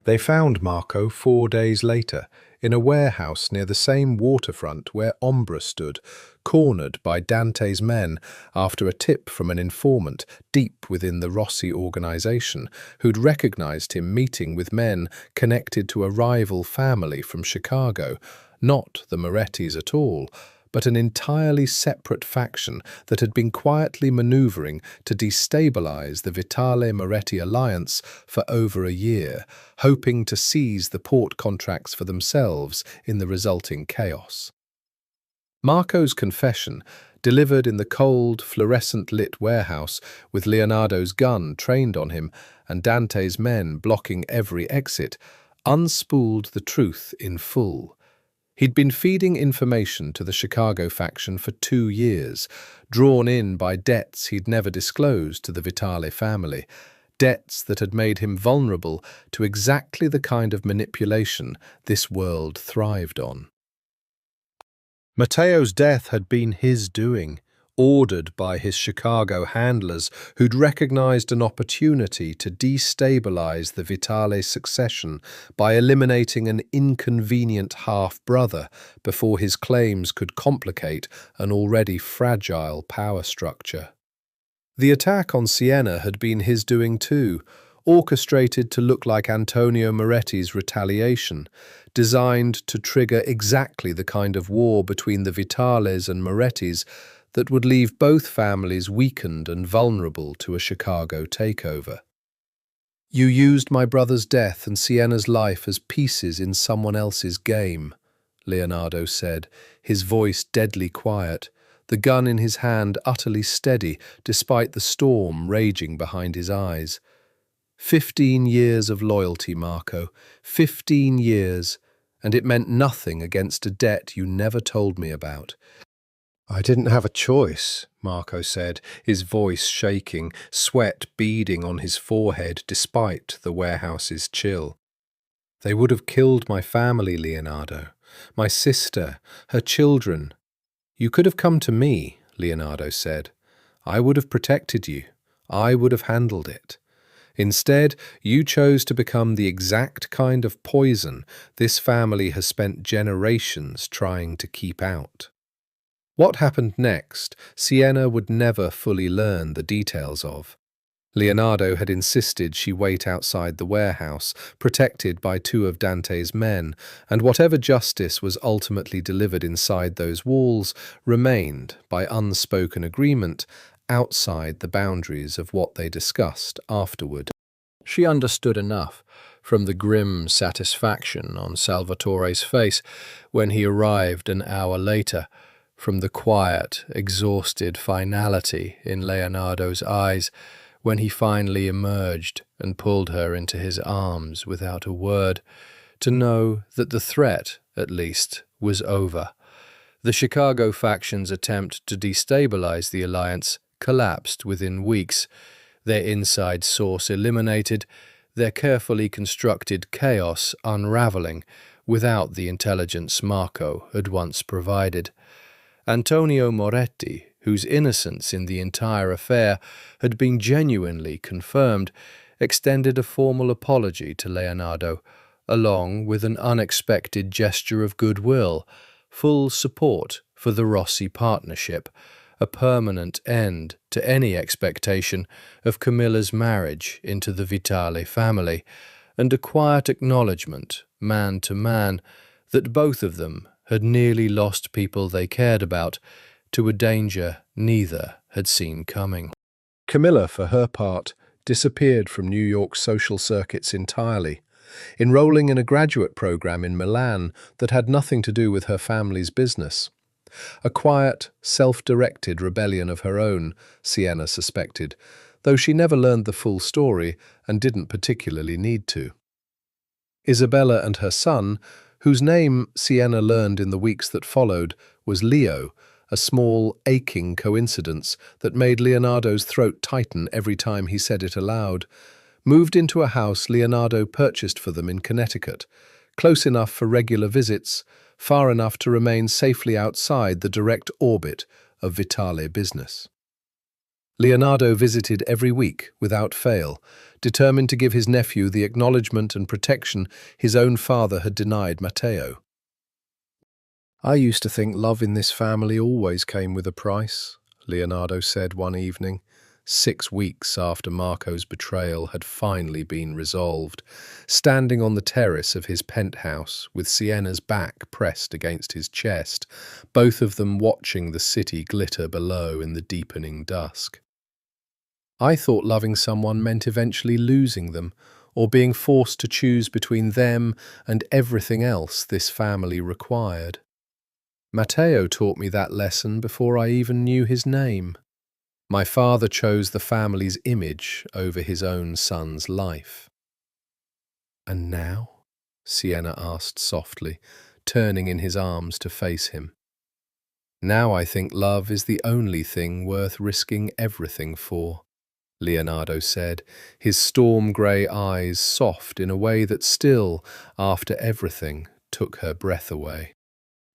They found Marco 4 days later, in a warehouse near the same waterfront where Ombra stood, cornered by Dante's men after a tip from an informant deep within the Rossi organization who'd recognized him meeting with men connected to a rival family from Chicago, not the Morettis at all, but an entirely separate faction that had been quietly maneuvering to destabilize the Vitale-Moretti alliance for over a year, hoping to seize the port contracts for themselves in the resulting chaos. Marco's confession, delivered in the cold, fluorescent-lit warehouse with Leonardo's gun trained on him and Dante's men blocking every exit, unspooled the truth in full. He'd been feeding information to the Chicago faction for 2 years, drawn in by debts he'd never disclosed to the Vitale family, debts that had made him vulnerable to exactly the kind of manipulation this world thrived on. Matteo's death had been his doing, ordered by his Chicago handlers who'd recognized an opportunity to destabilize the Vitale succession by eliminating an inconvenient half-brother before his claims could complicate an already fragile power structure. The attack on Sienna had been his doing too, orchestrated to look like Antonio Moretti's retaliation, designed to trigger exactly the kind of war between the Vitales and Morettis that would leave both families weakened and vulnerable to a Chicago takeover. "You used my brother's death and Sienna's life as pieces in someone else's game," Leonardo said, his voice deadly quiet, the gun in his hand utterly steady despite the storm raging behind his eyes. 15 years of loyalty, Marco. 15 years, and it meant nothing against a debt you never told me about. "I didn't have a choice," Marco said, his voice shaking, sweat beading on his forehead despite the warehouse's chill. "They would have killed my family, Leonardo. My sister, her children. You could have come to me," Leonardo said. "I would have protected you. I would have handled it. Instead, you chose to become the exact kind of poison this family has spent generations trying to keep out." What happened next, Sienna would never fully learn the details of. Leonardo had insisted she wait outside the warehouse, protected by 2 of Dante's men, and whatever justice was ultimately delivered inside those walls remained, by unspoken agreement, outside the boundaries of what they discussed afterward. She understood enough, from the grim satisfaction on Salvatore's face when he arrived an hour later, from the quiet, exhausted finality in Leonardo's eyes when he finally emerged and pulled her into his arms without a word, to know that the threat, at least, was over. The Chicago faction's attempt to destabilize the alliance collapsed within weeks, their inside source eliminated, their carefully constructed chaos unraveling without the intelligence Marco had once provided. Antonio Moretti, whose innocence in the entire affair had been genuinely confirmed, extended a formal apology to Leonardo, along with an unexpected gesture of goodwill, full support for the Rossi partnership, a permanent end to any expectation of Camilla's marriage into the Vitale family, and a quiet acknowledgement, man to man, that both of them had nearly lost people they cared about to a danger neither had seen coming. Camilla, for her part, disappeared from New York's social circuits entirely, enrolling in a graduate program in Milan that had nothing to do with her family's business. A quiet, self-directed rebellion of her own, Sienna suspected, though she never learned the full story and didn't particularly need to. Isabella and her son, whose name Sienna learned in the weeks that followed, was Leo, a small, aching coincidence that made Leonardo's throat tighten every time he said it aloud, moved into a house Leonardo purchased for them in Connecticut, close enough for regular visits, far enough to remain safely outside the direct orbit of Vitale business. Leonardo visited every week, without fail, determined to give his nephew the acknowledgement and protection his own father had denied Matteo. "I used to think love in this family always came with a price," Leonardo said one evening, 6 weeks after Marco's betrayal had finally been resolved, standing on the terrace of his penthouse with Sienna's back pressed against his chest, both of them watching the city glitter below in the deepening dusk. "I thought loving someone meant eventually losing them, or being forced to choose between them and everything else this family required. Matteo taught me that lesson before I even knew his name. My father chose the family's image over his own son's life." "And now?" Sienna asked softly, turning in his arms to face him. "Now I think love is the only thing worth risking everything for," Leonardo said, his storm-grey eyes soft in a way that still, after everything, took her breath away.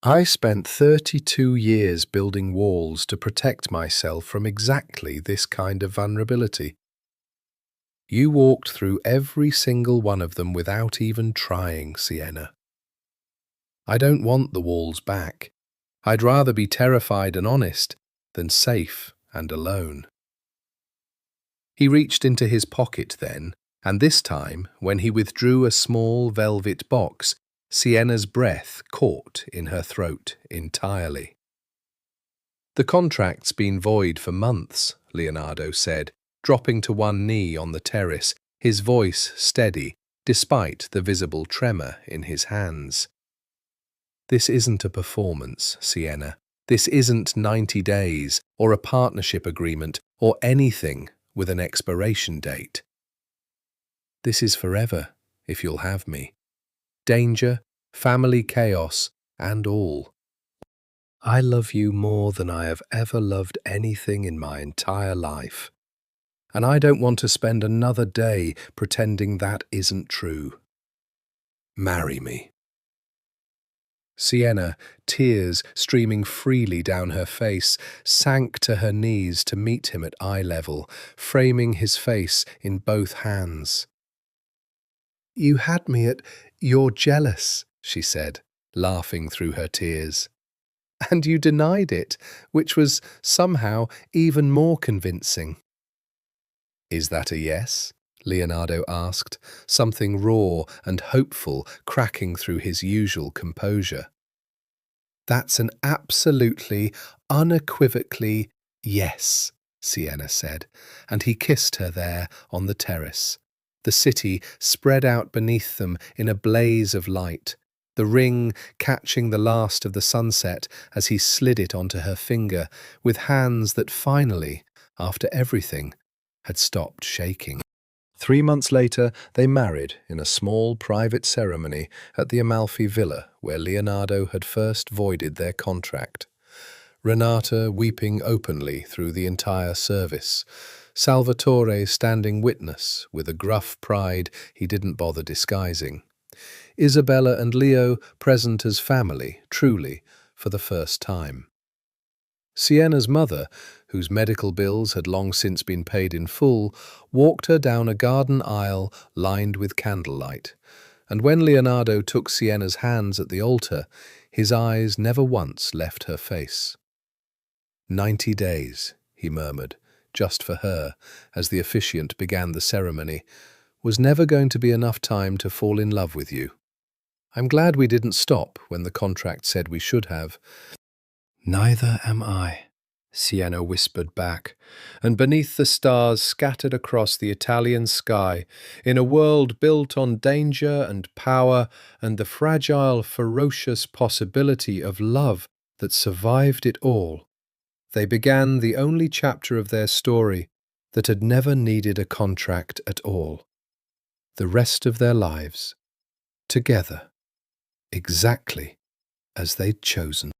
I spent 32 years building walls to protect myself from exactly this kind of vulnerability. You walked through every single one of them without even trying, Sienna. I don't want the walls back. I'd rather be terrified and honest than safe and alone. He reached into his pocket then, and this time, when he withdrew a small velvet box, Sienna's breath caught in her throat entirely. "The contract's been void for months," Leonardo said, dropping to one knee on the terrace, his voice steady, despite the visible tremor in his hands. "This isn't a performance, Sienna. This isn't 90 days, or a partnership agreement, or anything with an expiration date. This is forever, if you'll have me. Danger, family chaos, and all. I love you more than I have ever loved anything in my entire life. And I don't want to spend another day pretending that isn't true. Marry me." Sienna, tears streaming freely down her face, sank to her knees to meet him at eye level, framing his face in both hands. "You had me at 'you're jealous,'" she said, laughing through her tears. "And you denied it, which was somehow even more convincing." "Is that a yes?" Leonardo asked, something raw and hopeful cracking through his usual composure. "That's an absolutely, unequivocally yes," Sienna said, and he kissed her there on the terrace. The city spread out beneath them in a blaze of light, the ring catching the last of the sunset as he slid it onto her finger, with hands that finally, after everything, had stopped shaking. 3 months later, they married in a small private ceremony at the Amalfi villa where Leonardo had first voided their contract. Renata weeping openly through the entire service, Salvatore standing witness with a gruff pride he didn't bother disguising, Isabella and Leo present as family, truly, for the first time. Sienna's mother, whose medical bills had long since been paid in full, walked her down a garden aisle lined with candlelight, and when Leonardo took Sienna's hands at the altar, his eyes never once left her face. 90 days, he murmured, just for her, as the officiant began the ceremony, was never going to be enough time to fall in love with you. I'm glad we didn't stop when the contract said we should have. Neither am I, Sienna whispered back, and beneath the stars scattered across the Italian sky, in a world built on danger and power and the fragile, ferocious possibility of love that survived it all, they began the only chapter of their story that had never needed a contract at all. The rest of their lives, together, exactly as they'd chosen.